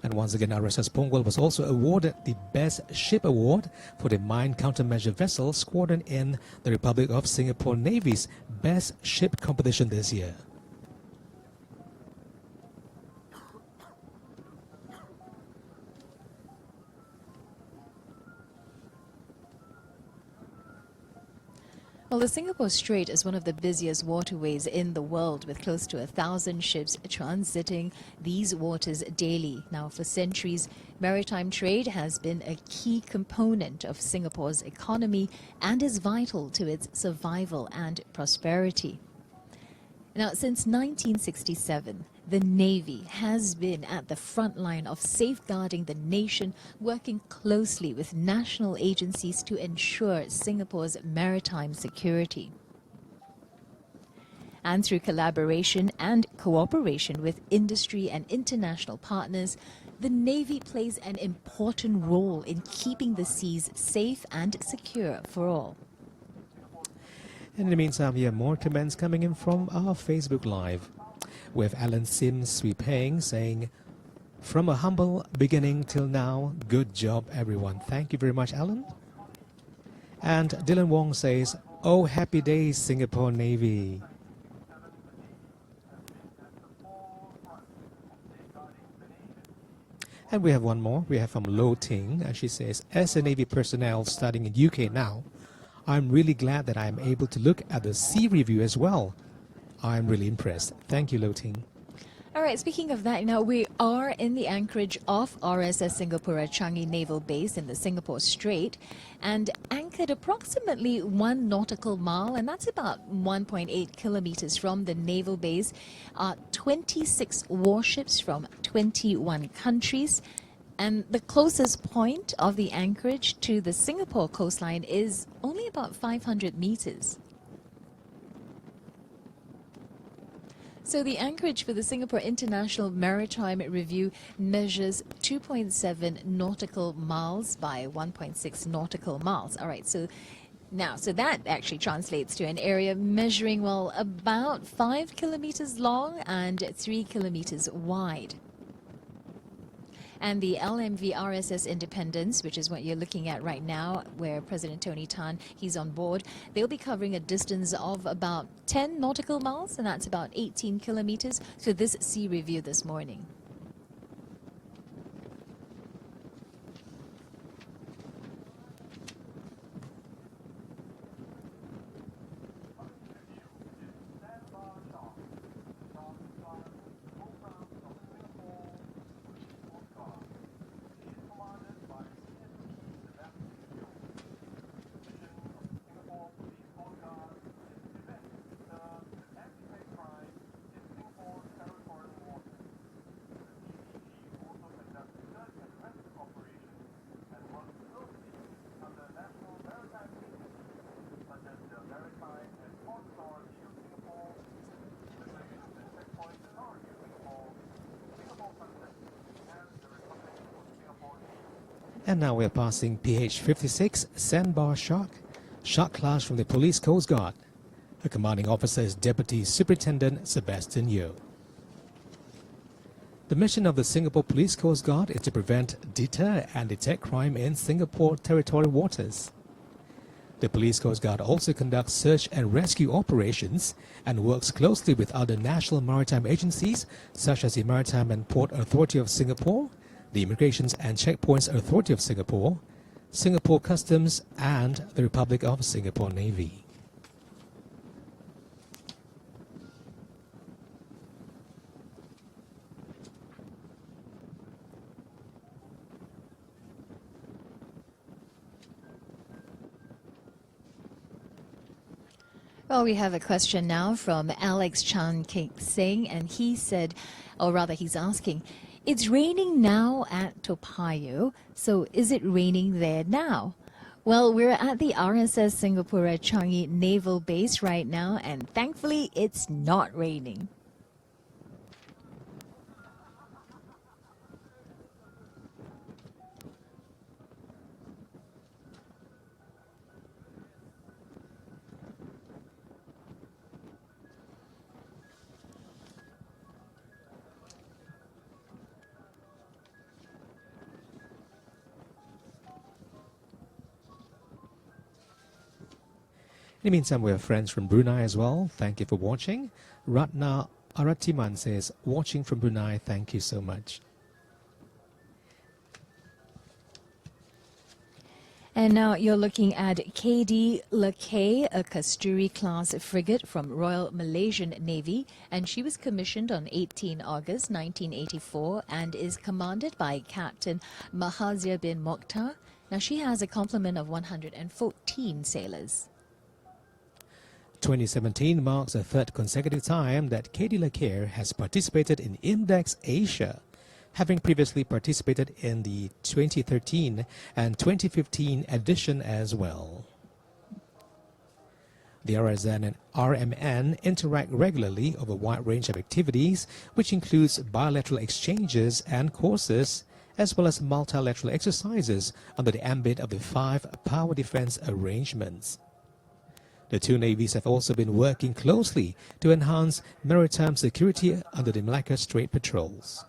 And once again, RSS Punggol was also awarded the Best Ship Award for the Mine Countermeasure Vessel Squadron in the Republic of Singapore Navy's Best Ship competition this year. Well, the Singapore Strait is one of the busiest waterways in the world, with close to 1,000 ships transiting these waters daily. Now, for centuries, maritime trade has been a key component of Singapore's economy and is vital to its survival and prosperity. Now, since 1967, the Navy has been at the front line of safeguarding the nation, working closely with national agencies to ensure Singapore's maritime security. And through collaboration and cooperation with industry and international partners, the Navy plays an important role in keeping the seas safe and secure for all. In the meantime, we have more comments coming in from our Facebook Live, with Alan Sim Swee-Peng saying, "From a humble beginning till now, good job everyone." Thank you very much, Alan. And Dylan Wong says, "Oh, happy days, Singapore Navy." And we have one more. We have from Lo Ting, and she says, "As a Navy personnel studying in UK now, I'm really glad that I'm able to look at the sea review as well. I'm really impressed." Thank you, Lo Ting. All right, speaking of that, now we are in the anchorage of RSS Singapura Changi Naval Base in the Singapore Strait, and anchored approximately 1 nautical mile, and that's about 1.8 kilometers from the naval base, are 26 warships from 21 countries. And the closest point of the anchorage to the Singapore coastline is only about 500 meters. So the anchorage for the Singapore International Maritime Review measures 2.7 nautical miles by 1.6 nautical miles. All right, so that actually translates to an area measuring, well, about 5 kilometers long and 3 kilometers wide. And the LMV RSS Independence, which is what you're looking at right now, where President Tony Tan, he's on board, they'll be covering a distance of about 10 nautical miles, and that's about 18 kilometers, for this sea review this morning. And now we're passing PH-56 Sandbar Shark class from the Police Coast Guard. The commanding officer is Deputy Superintendent Sebastian Yeo. The mission of the Singapore Police Coast Guard is to prevent, deter and detect crime in Singapore territorial waters. The Police Coast Guard also conducts search and rescue operations and works closely with other national maritime agencies such as the Maritime and Port Authority of Singapore, the Immigrations and Checkpoints Authority of Singapore, Singapore Customs and the Republic of Singapore Navy. Well, we have a question now from Alex Chan Singh, and he said, or rather he's asking, "It's raining now at Toa Payoh, so is it raining there now? Well, we're at the RSS Singapore at Changi Naval Base right now, and thankfully it's not raining. In the meantime, we have friends from Brunei as well. Thank you for watching. Ratna Aratiman says, watching from Brunei, thank you so much. And now you're looking at KD Lakay, a Kasturi-class frigate from Royal Malaysian Navy, and she was commissioned on 18 August 1984 and is commanded by Captain Mahazir bin Mokhtar. Now she has a complement of 114 sailors. 2017 marks the third consecutive time that KD Lakay has participated in Index Asia, having previously participated in the 2013 and 2015 edition as well. The RSN and RMN interact regularly over a wide range of activities, which includes bilateral exchanges and courses, as well as multilateral exercises under the ambit of the 5 power defense arrangements. The two navies have also been working closely to enhance maritime security under the Malacca Strait patrols.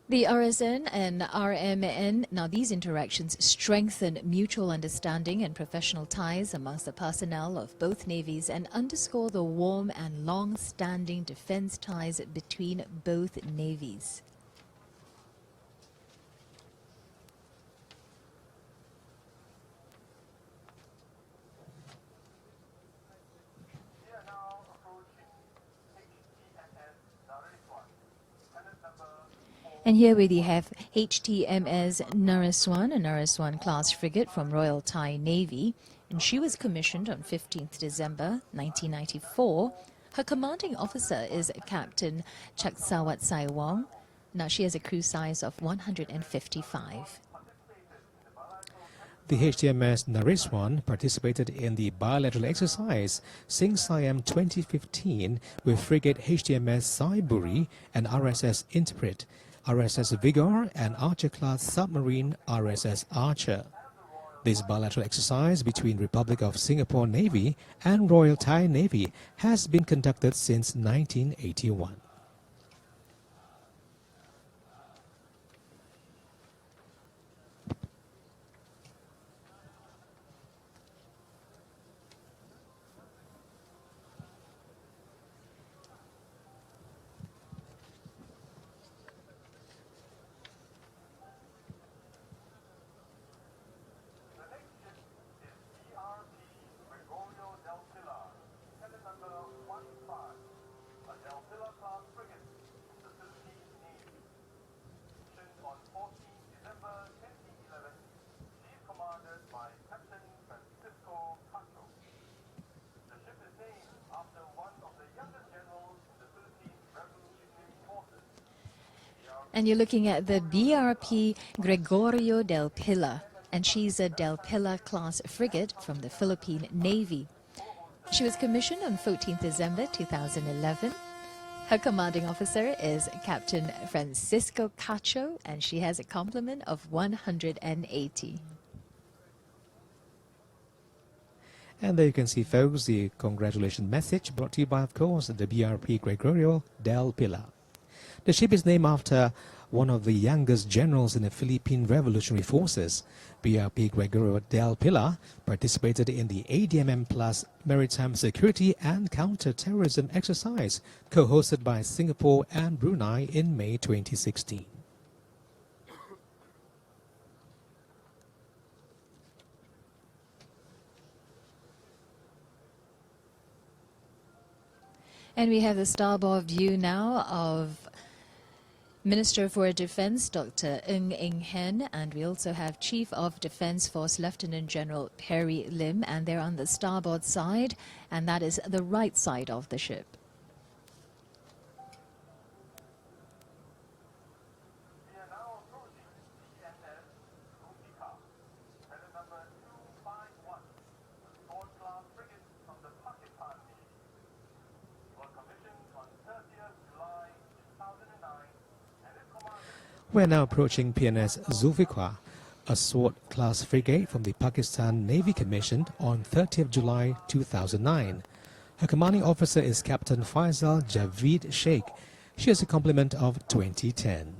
The RSN and RMN, now these interactions strengthen mutual understanding and professional ties amongst the personnel of both navies and underscore the warm and long-standing defense ties between both navies. And here we have HTMS Nariswan, a Nariswan-class frigate from Royal Thai Navy, and she was commissioned on 15th December 1994. Her commanding officer is Captain Chaksawat Saiwong. Now she has a crew size of 155. The HTMS Nariswan participated in the bilateral exercise Sing Siam 2015 with frigate HTMS Saiburi and RSS Interpret, RSS Vigor and Archer-class submarine RSS Archer. This bilateral exercise between Republic of Singapore Navy and Royal Thai Navy has been conducted since 1981. And you're looking at the BRP Gregorio del Pilar, and she's a Del Pilar-class frigate from the Philippine Navy. She was commissioned on 14th December 2011. Her commanding officer is Captain Francisco Cacho, and she has a complement of 180. And there you can see, folks, the congratulations message brought to you by, of course, the BRP Gregorio del Pilar. The ship is named after one of the youngest generals in the Philippine Revolutionary Forces. BRP Gregorio del Pilar participated in the ADMM Plus Maritime Security and Counter-Terrorism exercise, co-hosted by Singapore and Brunei in May 2016. And we have the starboard view now of Minister for Defense, Dr. Ng Eng Hen, and we also have Chief of Defense Force Lieutenant General Perry Lim, and they're on the starboard side, and that is the right side of the ship. We're now approaching PNS Zulfikar, a sword-class frigate from the Pakistan Navy commissioned on 30th July 2009. Her commanding officer is Captain Faisal Javeed Sheikh. She has a complement of 2010.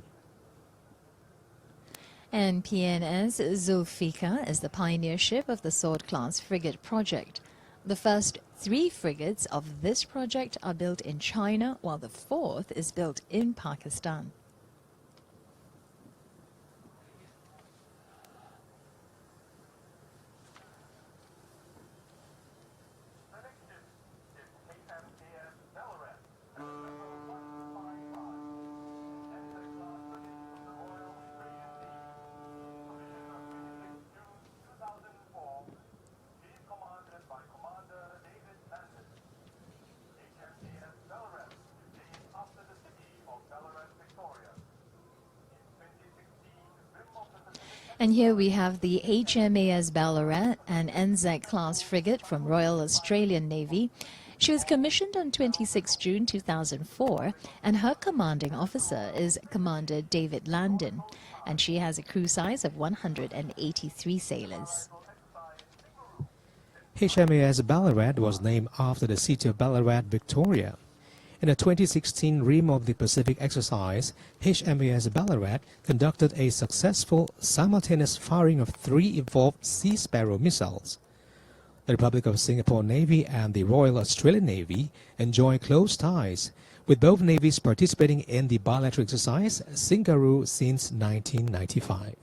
And PNS Zulfikar is the pioneer ship of the sword-class frigate project. The first 3 frigates of this project are built in China, while the 4th is built in Pakistan. And here we have the HMAS Ballarat, an NZ-class frigate from Royal Australian Navy. She was commissioned on 26 June 2004, and her commanding officer is Commander David Landon, and she has a crew size of 183 sailors. HMAS Ballarat was named after the city of Ballarat, Victoria. In the 2016 Rim of the Pacific exercise, HMAS Ballarat conducted a successful simultaneous firing of 3 evolved Sea Sparrow missiles. The Republic of Singapore Navy and the Royal Australian Navy enjoy close ties, with both navies participating in the bilateral exercise Singaroo since 1995.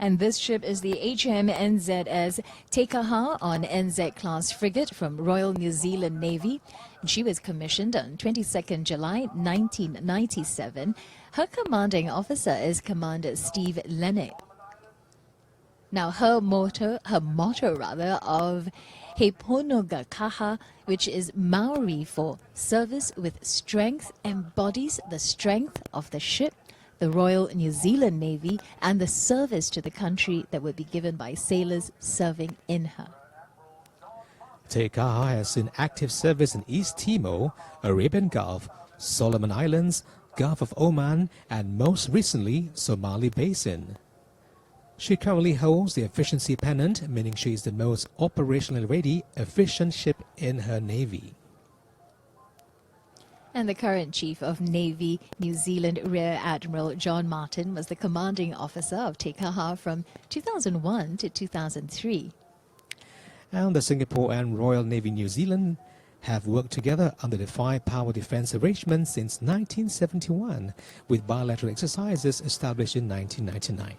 And this ship is the HMNZS Tekaha, on NZ-class frigate from Royal New Zealand Navy. She was commissioned on 22nd July 1997. Her commanding officer is Commander Steve Lennox. Now, her motto of He Ponoga Kaha, which is Maori for service with strength, embodies the strength of the ship, the Royal New Zealand Navy, and the service to the country that would be given by sailors serving in her. Te Kaha has seen active service in East Timor, Arabian Gulf, Solomon Islands, Gulf of Oman, and most recently, Somali Basin. She currently holds the efficiency pennant, meaning she is the most operationally ready, efficient ship in her navy. And the current Chief of Navy, New Zealand Rear Admiral John Martin, was the commanding officer of Te Kaha from 2001 to 2003. And the Singapore and Royal Navy New Zealand have worked together under the 5-power defense arrangement since 1971, with bilateral exercises established in 1999.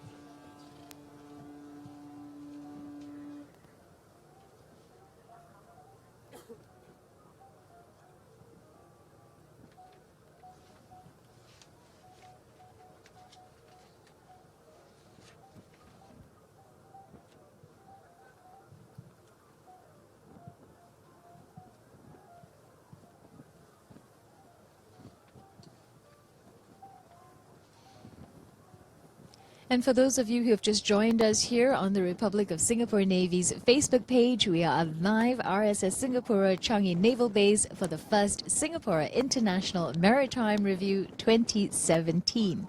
And for those of you who have just joined us here on the Republic of Singapore Navy's Facebook page, we are live RSS Singapore Changi Naval Base for the first Singapore International Maritime Review 2017.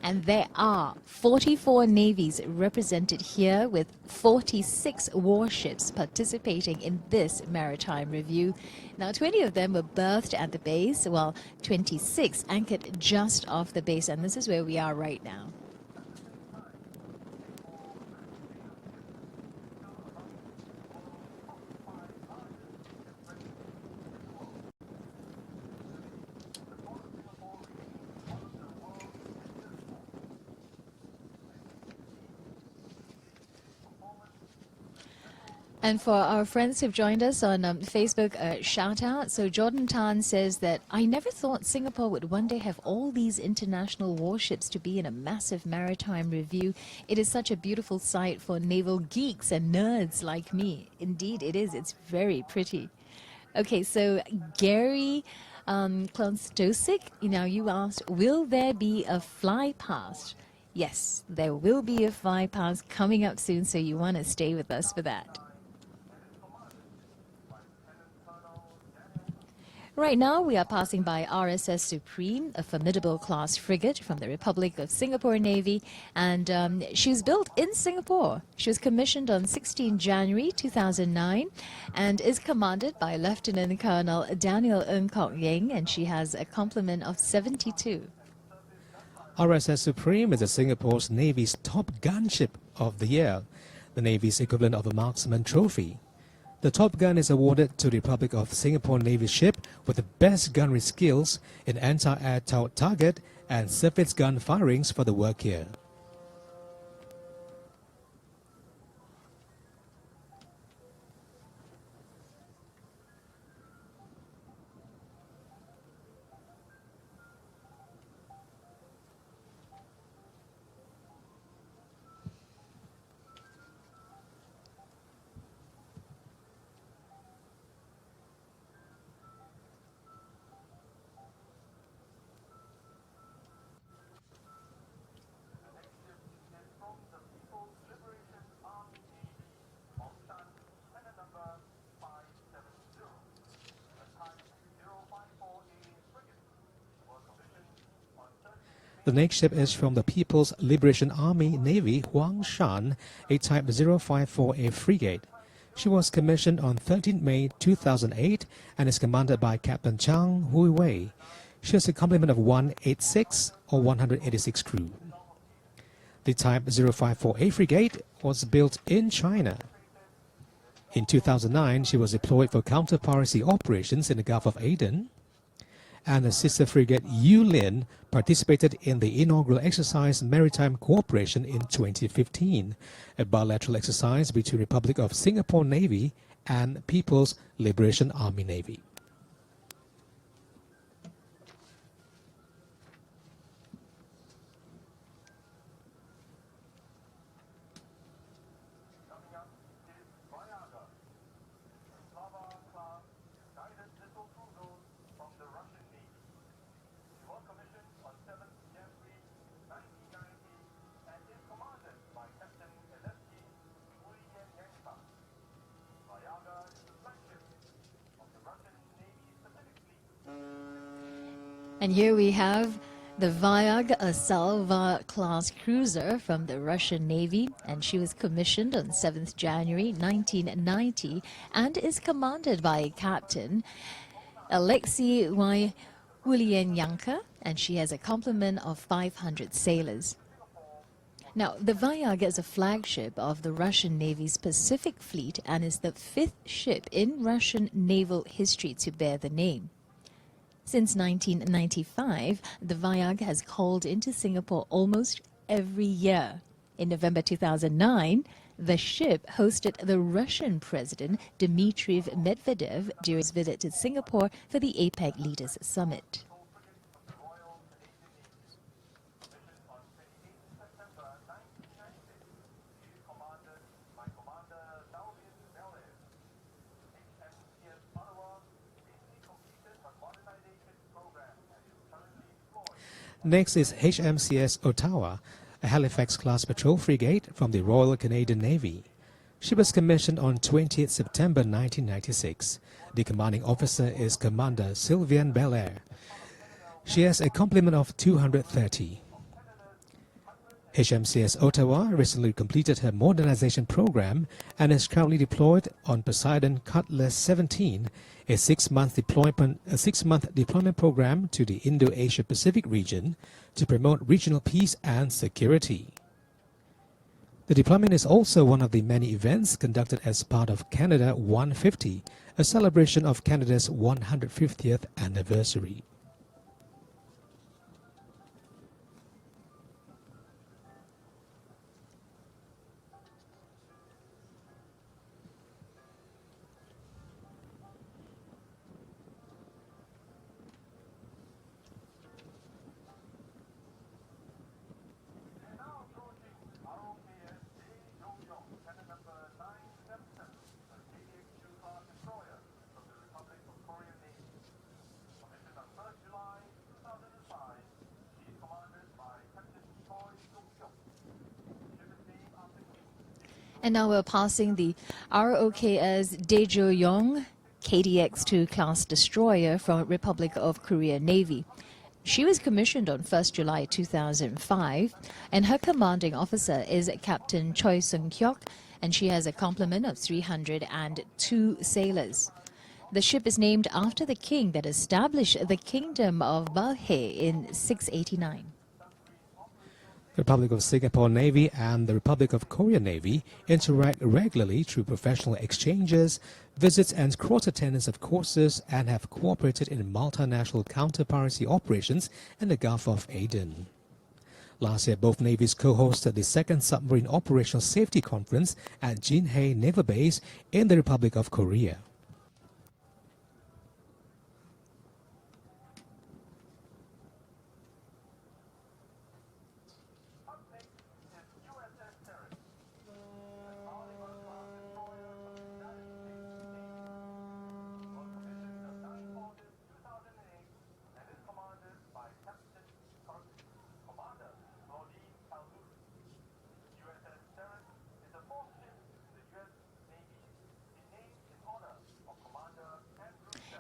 And there are 44 navies represented here with 46 warships participating in this maritime review. Now, 20 of them were berthed at the base, while 26 anchored just off the base, and this is where we are right now. And for our friends who've joined us on Facebook, shout out. So Jordan Tan says that I never thought Singapore would one day have all these international warships to be in a massive maritime review. It is such a beautiful sight for naval geeks and nerds like me. Indeed, it is. It's very pretty. Okay, so Gary Klonstosik, now you asked, will there be a fly past? Yes, there will be a fly past coming up soon, so you want to stay with us for that. Right now, we are passing by RSS Supreme, a formidable class frigate from the Republic of Singapore Navy, and she was built in Singapore. She was commissioned on 16 January 2009 and is commanded by Lieutenant Colonel Daniel Ng Kok Yeng, and she has a complement of 72. RSS Supreme is Singapore's Navy's top gunship of the year, the Navy's equivalent of a marksman trophy. The Top Gun is awarded to the Republic of Singapore Navy ship with the best gunnery skills in anti-air target and surface gun firings for the work year. The next ship is from the People's Liberation Army Navy Huang Shan, a Type 054A frigate. She was commissioned on 13 May 2008 and is commanded by Captain Chang Hui Wei. She has a complement of 186 or 186 crew. The Type 054A frigate was built in China. In 2009, she was deployed for counter-piracy operations in the Gulf of Aden, and the sister frigate Yulin participated in the inaugural exercise Maritime Cooperation in 2015, a bilateral exercise between Republic of Singapore Navy and People's Liberation Army Navy. And here we have the Vyag, a Salva-class cruiser from the Russian Navy, and she was commissioned on 7th January 1990 and is commanded by Captain Alexei Ulyanyanka, and she has a complement of 500 sailors. Now, the Vyag is a flagship of the Russian Navy's Pacific Fleet and is the 5th ship in Russian naval history to bear the name. Since 1995, the Vyag has called into Singapore almost every year. In November 2009, the ship hosted the Russian President Dmitry Medvedev during his visit to Singapore for the APEC Leaders Summit. Next is HMCS Ottawa, a Halifax-class patrol frigate from the Royal Canadian Navy. She was commissioned on 20th September 1996. The commanding officer is Commander Sylvain Belair. She has a complement of 230. HMCS Ottawa recently completed her modernization program and is currently deployed on Poseidon Cutlass 17, a six-month deployment program to the Indo-Asia Pacific region to promote regional peace and security. The deployment is also one of the many events conducted as part of Canada 150, a celebration of Canada's 150th anniversary. And now we're passing the ROKS Daejo Yong KDX-2 class destroyer from Republic of Korea Navy. She was commissioned on 1st July 2005, and her commanding officer is Captain Choi Sung-hyuk, and she has a complement of 302 sailors. The ship is named after the king that established the Kingdom of Balhae in 689. The Republic of Singapore Navy and the Republic of Korea Navy interact regularly through professional exchanges, visits and cross-attendance of courses, and have cooperated in multinational counter-piracy operations in the Gulf of Aden. Last year, both navies co-hosted the second Submarine Operational Safety Conference at Jinhae Naval Base in the Republic of Korea.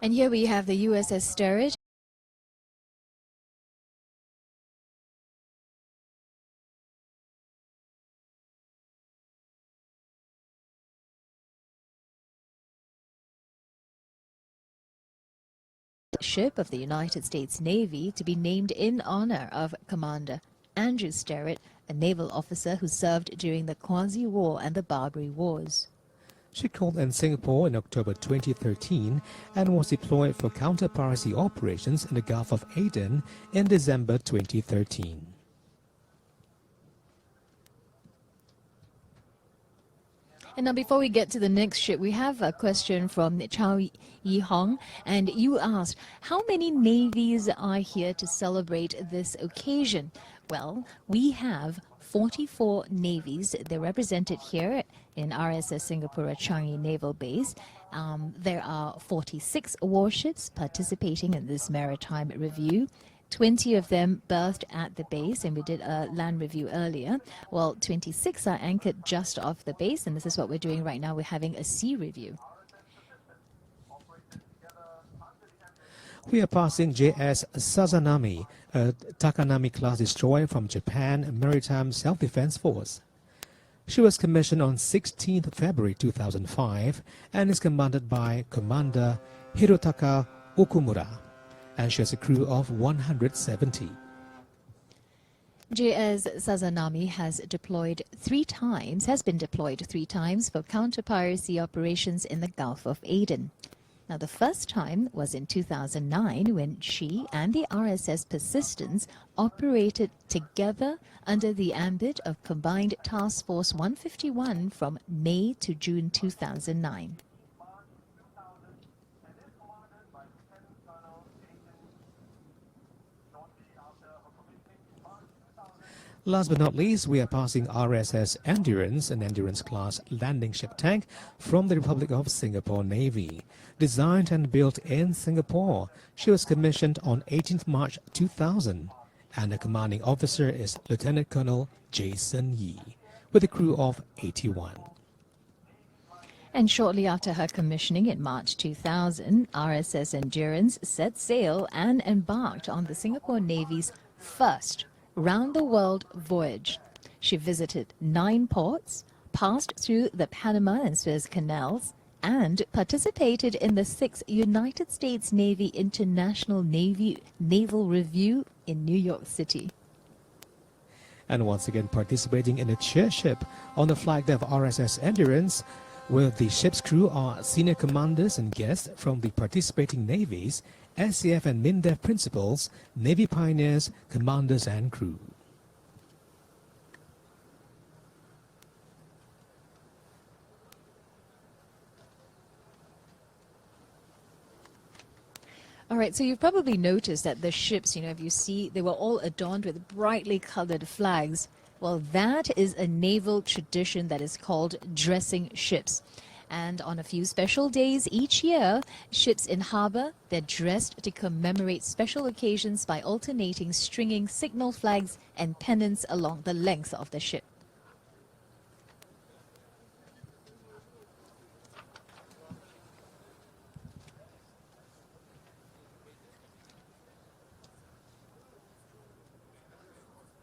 And here we have the USS Sterret. Ship of the United States Navy to be named in honor of Commander Andrew Sterret, a naval officer who served during the Quasi War and the Barbary Wars. She called in Singapore in October 2013 and was deployed for counter-piracy operations in the Gulf of Aden in December 2013. And now before we get to the next ship, we have a question from Chow Yi Hong, and you asked, how many navies are here to celebrate this occasion? Well, we have 44 navies. They're represented here in RSS Singapore Changi Naval Base. There are 46 warships participating in this maritime review. 20 of them berthed at the base, and we did a land review earlier. Well, 26 are anchored just off the base, and this is what we're doing right now. We're having a sea review. We are passing JS Sazanami, a Takanami-class destroyer from Japan Maritime Self-Defense Force. She was commissioned on 16th February 2005 and is commanded by Commander Hirotaka Okumura, and she has a crew of 170. JS Sazanami has been deployed three times for counter-piracy operations in the Gulf of Aden. Now, the first time was in 2009 when she and the RSS Persistence operated together under the ambit of Combined Task Force 151 from May to June 2009. Last but not least, we are passing RSS Endurance, an Endurance-class landing ship tank from the Republic of Singapore Navy. Designed and built in Singapore, she was commissioned on 18th March 2000 and the commanding officer is Lieutenant Colonel Jason Yee, with a crew of 81. And shortly after her commissioning in March 2000, RSS Endurance set sail and embarked on the Singapore Navy's first round-the-world voyage. She visited 9 ports, passed through the Panama and Suez Canals, and participated in the 6th United States Navy International Naval Review in New York City. And once again participating in a chairship on the flag of RSS Endurance, where the ship's crew are senior commanders and guests from the participating navies, SCF and MINDEF principals, Navy pioneers, commanders and crew. All right, so you've probably noticed that the ships, if you see, they were all adorned with brightly colored flags. Well, that is a naval tradition that is called dressing ships. And on a few special days each year, ships in harbor, they're dressed to commemorate special occasions by alternating stringing signal flags and pennants along the length of the ship.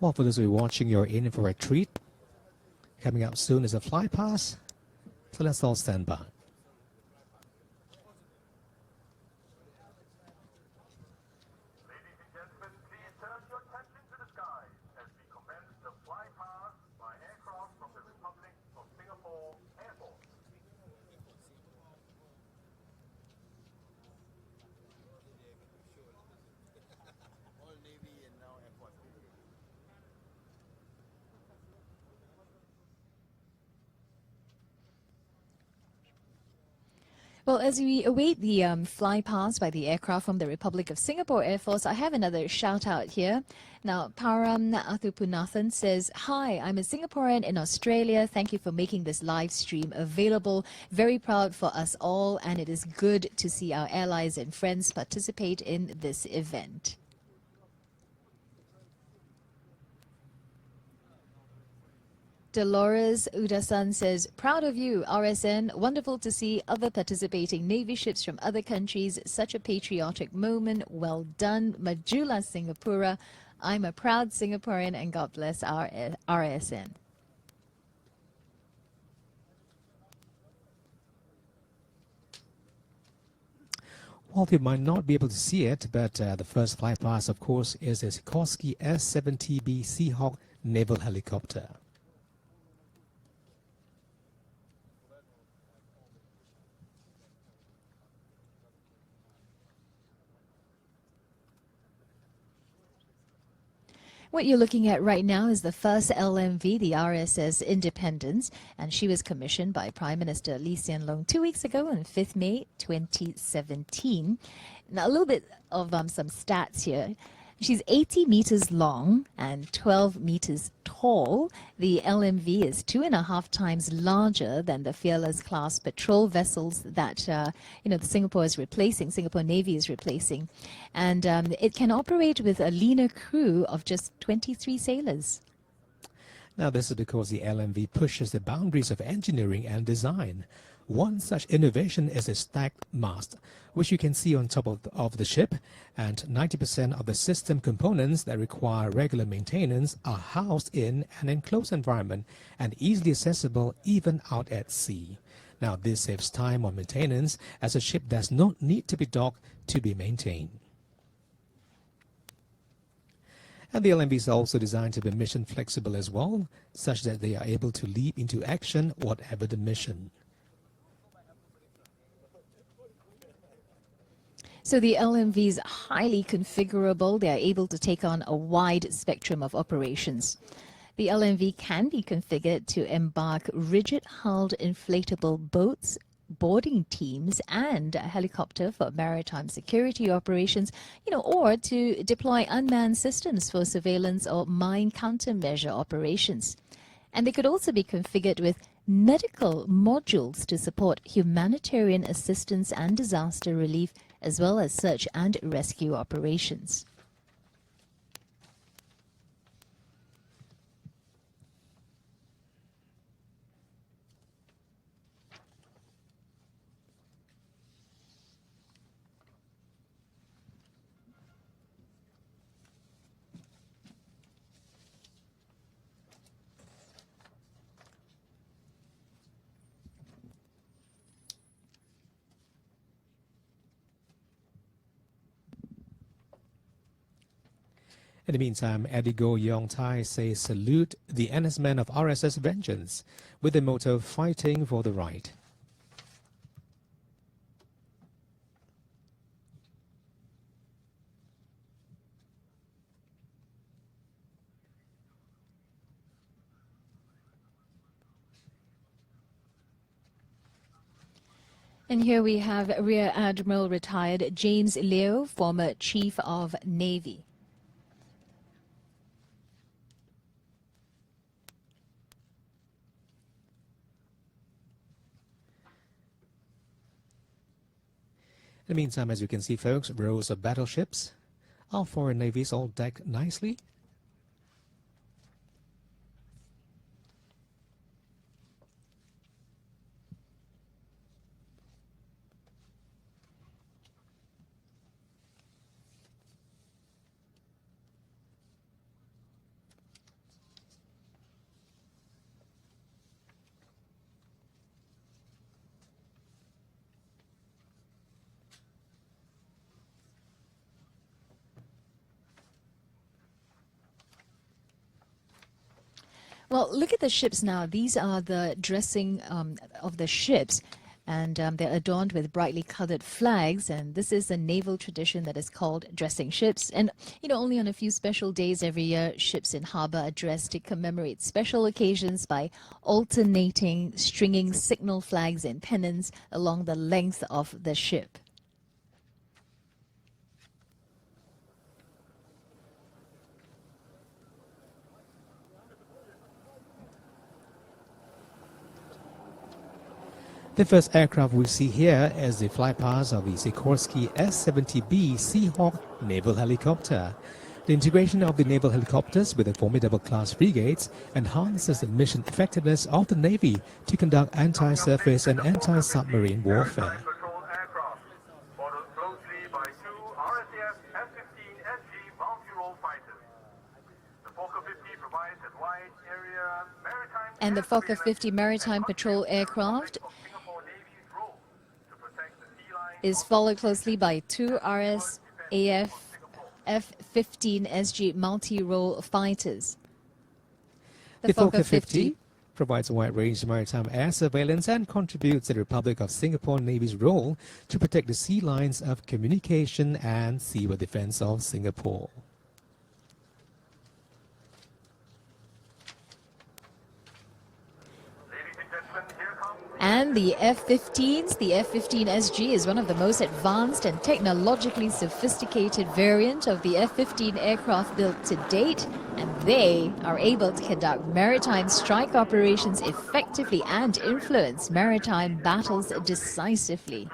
Well, for those of you watching, you're in for a treat. Coming up soon is a fly pass, so let's all stand by. Ladies and gentlemen, please turn your attention to the skies as we commence the fly past by aircraft from the Republic of Singapore Air Force. Well, as we await the fly past by the aircraft from the Republic of Singapore Air Force, I have another shout out here. Now, Param Athupunathan says, "Hi, I'm a Singaporean in Australia. Thank you for making this live stream available. Very proud for us all, and it is good to see our allies and friends participate in this event." Dolores Udasan says, "Proud of you, RSN. Wonderful to see other participating Navy ships from other countries. Such a patriotic moment. Well done. Majula Singapura. I'm a proud Singaporean, and God bless our RSN." Well, you might not be able to see it, but the first fly past, of course, is a Sikorsky S-70B Seahawk naval helicopter. What you're looking at right now is the first LMV, the RSS Independence, and she was commissioned by Prime Minister Lee Hsien Loong 2 weeks ago on 5th May 2017. Now, a little bit of some stats here. She's 80 meters long and 12 meters tall. The LMV is 2.5 times larger than the Fearless class patrol vessels that the Singapore Navy is replacing, and it can operate with a leaner crew of just 23 sailors. Now, this is because the LMV pushes the boundaries of engineering and design. One such innovation is a stacked mast, which you can see on top of the ship, and 90% of the system components that require regular maintenance are housed in an enclosed environment and easily accessible even out at sea. Now, this saves time on maintenance, as a ship does not need to be docked to be maintained. And the LMV is also designed to be mission flexible as well, such that they are able to leap into action whatever the mission. So the LMV is highly configurable. They are able to take on a wide spectrum of operations. The LMV can be configured to embark rigid-hulled inflatable boats, boarding teams, and a helicopter for maritime security operations, or to deploy unmanned systems for surveillance or mine countermeasure operations. And they could also be configured with medical modules to support humanitarian assistance and disaster relief, as well as search and rescue operations. In the meantime, Eddie Goh Yong Tai says salute the NS-men of RSS Vengeance with the motto fighting for the right. And here we have Rear Admiral retired James Leo, former Chief of Navy. In the meantime, as you can see, folks, rows of battleships, our foreign navies all decked nicely. Well, look at the ships now. These are the dressing of the ships, and they're adorned with brightly colored flags. And this is a naval tradition that is called dressing ships. And, you know, only on a few special days every year, ships in harbor are dressed to commemorate special occasions by alternating, stringing signal flags and pennants along the length of the ship. The first aircraft we see here is the flypast of the Sikorsky S-70B Seahawk naval helicopter. The integration of the naval helicopters with the formidable class frigates enhances the mission effectiveness of the Navy to conduct anti-surface and anti-submarine warfare. Patrol aircraft, followed closely by two RSAF F-15SG multi-role fighters. The Fokker 50 provides a wide area maritime And the Fokker 50 maritime patrol aircraft is followed closely by two RSAF F-15SG multi-role fighters. The Fokker 50 provides a wide-range maritime air surveillance and contributes to the Republic of Singapore Navy's role to protect the sea lines of communication and seaward defense of Singapore. And the F-15s, the F-15SG is one of the most advanced and technologically sophisticated variant of the F-15 aircraft built to date, and they are able to conduct maritime strike operations effectively and influence maritime battles decisively.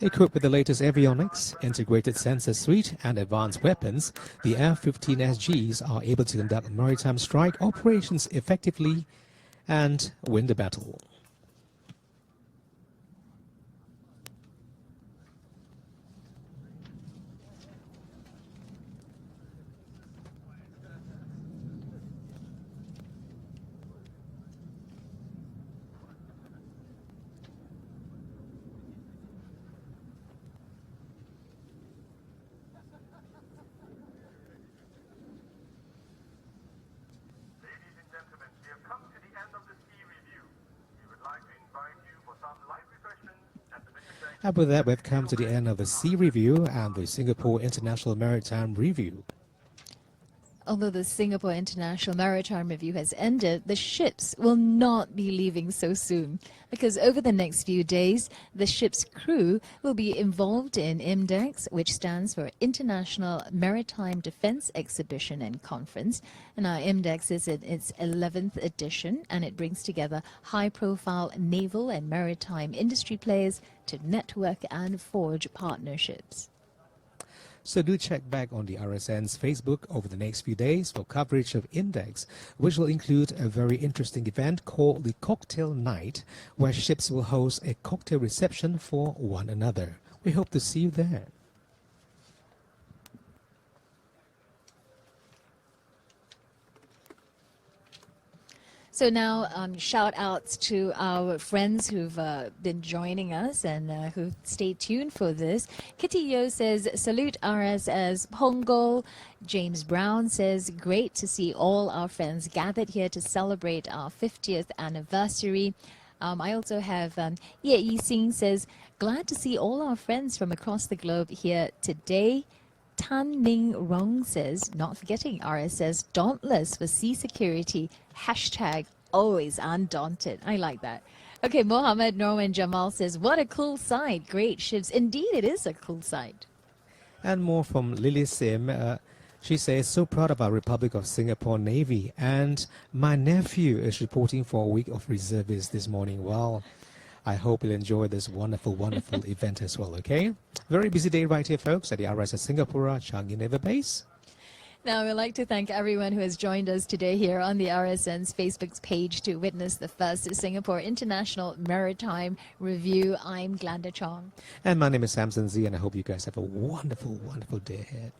Equipped with the latest avionics, integrated sensor suite, and advanced weapons, the F-15SGs are able to conduct maritime strike operations effectively and win the battle. And with that, we've come to the end of the Sea Review and the Singapore International Maritime Review. Although the Singapore International Maritime Review has ended, the ships will not be leaving so soon, because over the next few days, the ship's crew will be involved in IMDEX, which stands for International Maritime Defense Exhibition and Conference. And our IMDEX is in its 11th edition, and it brings together high-profile naval and maritime industry players to network and forge partnerships. So do check back on the RSN's Facebook over the next few days for coverage of IMDEX, which will include a very interesting event called the Cocktail Night, where ships will host a cocktail reception for one another. We hope to see you there. So now, shout outs to our friends who've been joining us and who stayed tuned for this. Kitty Yo says, salute RSS Pongal. James Brown says, great to see all our friends gathered here to celebrate our 50th anniversary. I also have Ye Yi-Sing says, glad to see all our friends from across the globe here today. Tan Ming Rong says, not forgetting RSS Dauntless for sea security. Hashtag always undaunted. I like that. Okay, Mohammed Norman Jamal says, what a cool sight. Great ships. Indeed, it is a cool sight. And more from Lily Sim. She says, so proud of our Republic of Singapore Navy. And my nephew is reporting for a week of reservists this morning. Well, I hope you'll enjoy this wonderful, wonderful event as well, okay? Very busy day right here, folks, at the RSS Singapore Changi Naval Base. Now, we'd like to thank everyone who has joined us today here on the RSN's Facebook page to witness the first Singapore International Maritime Review. I'm Glenda Chong. And my name is Samson Z, and I hope you guys have a wonderful, wonderful day ahead.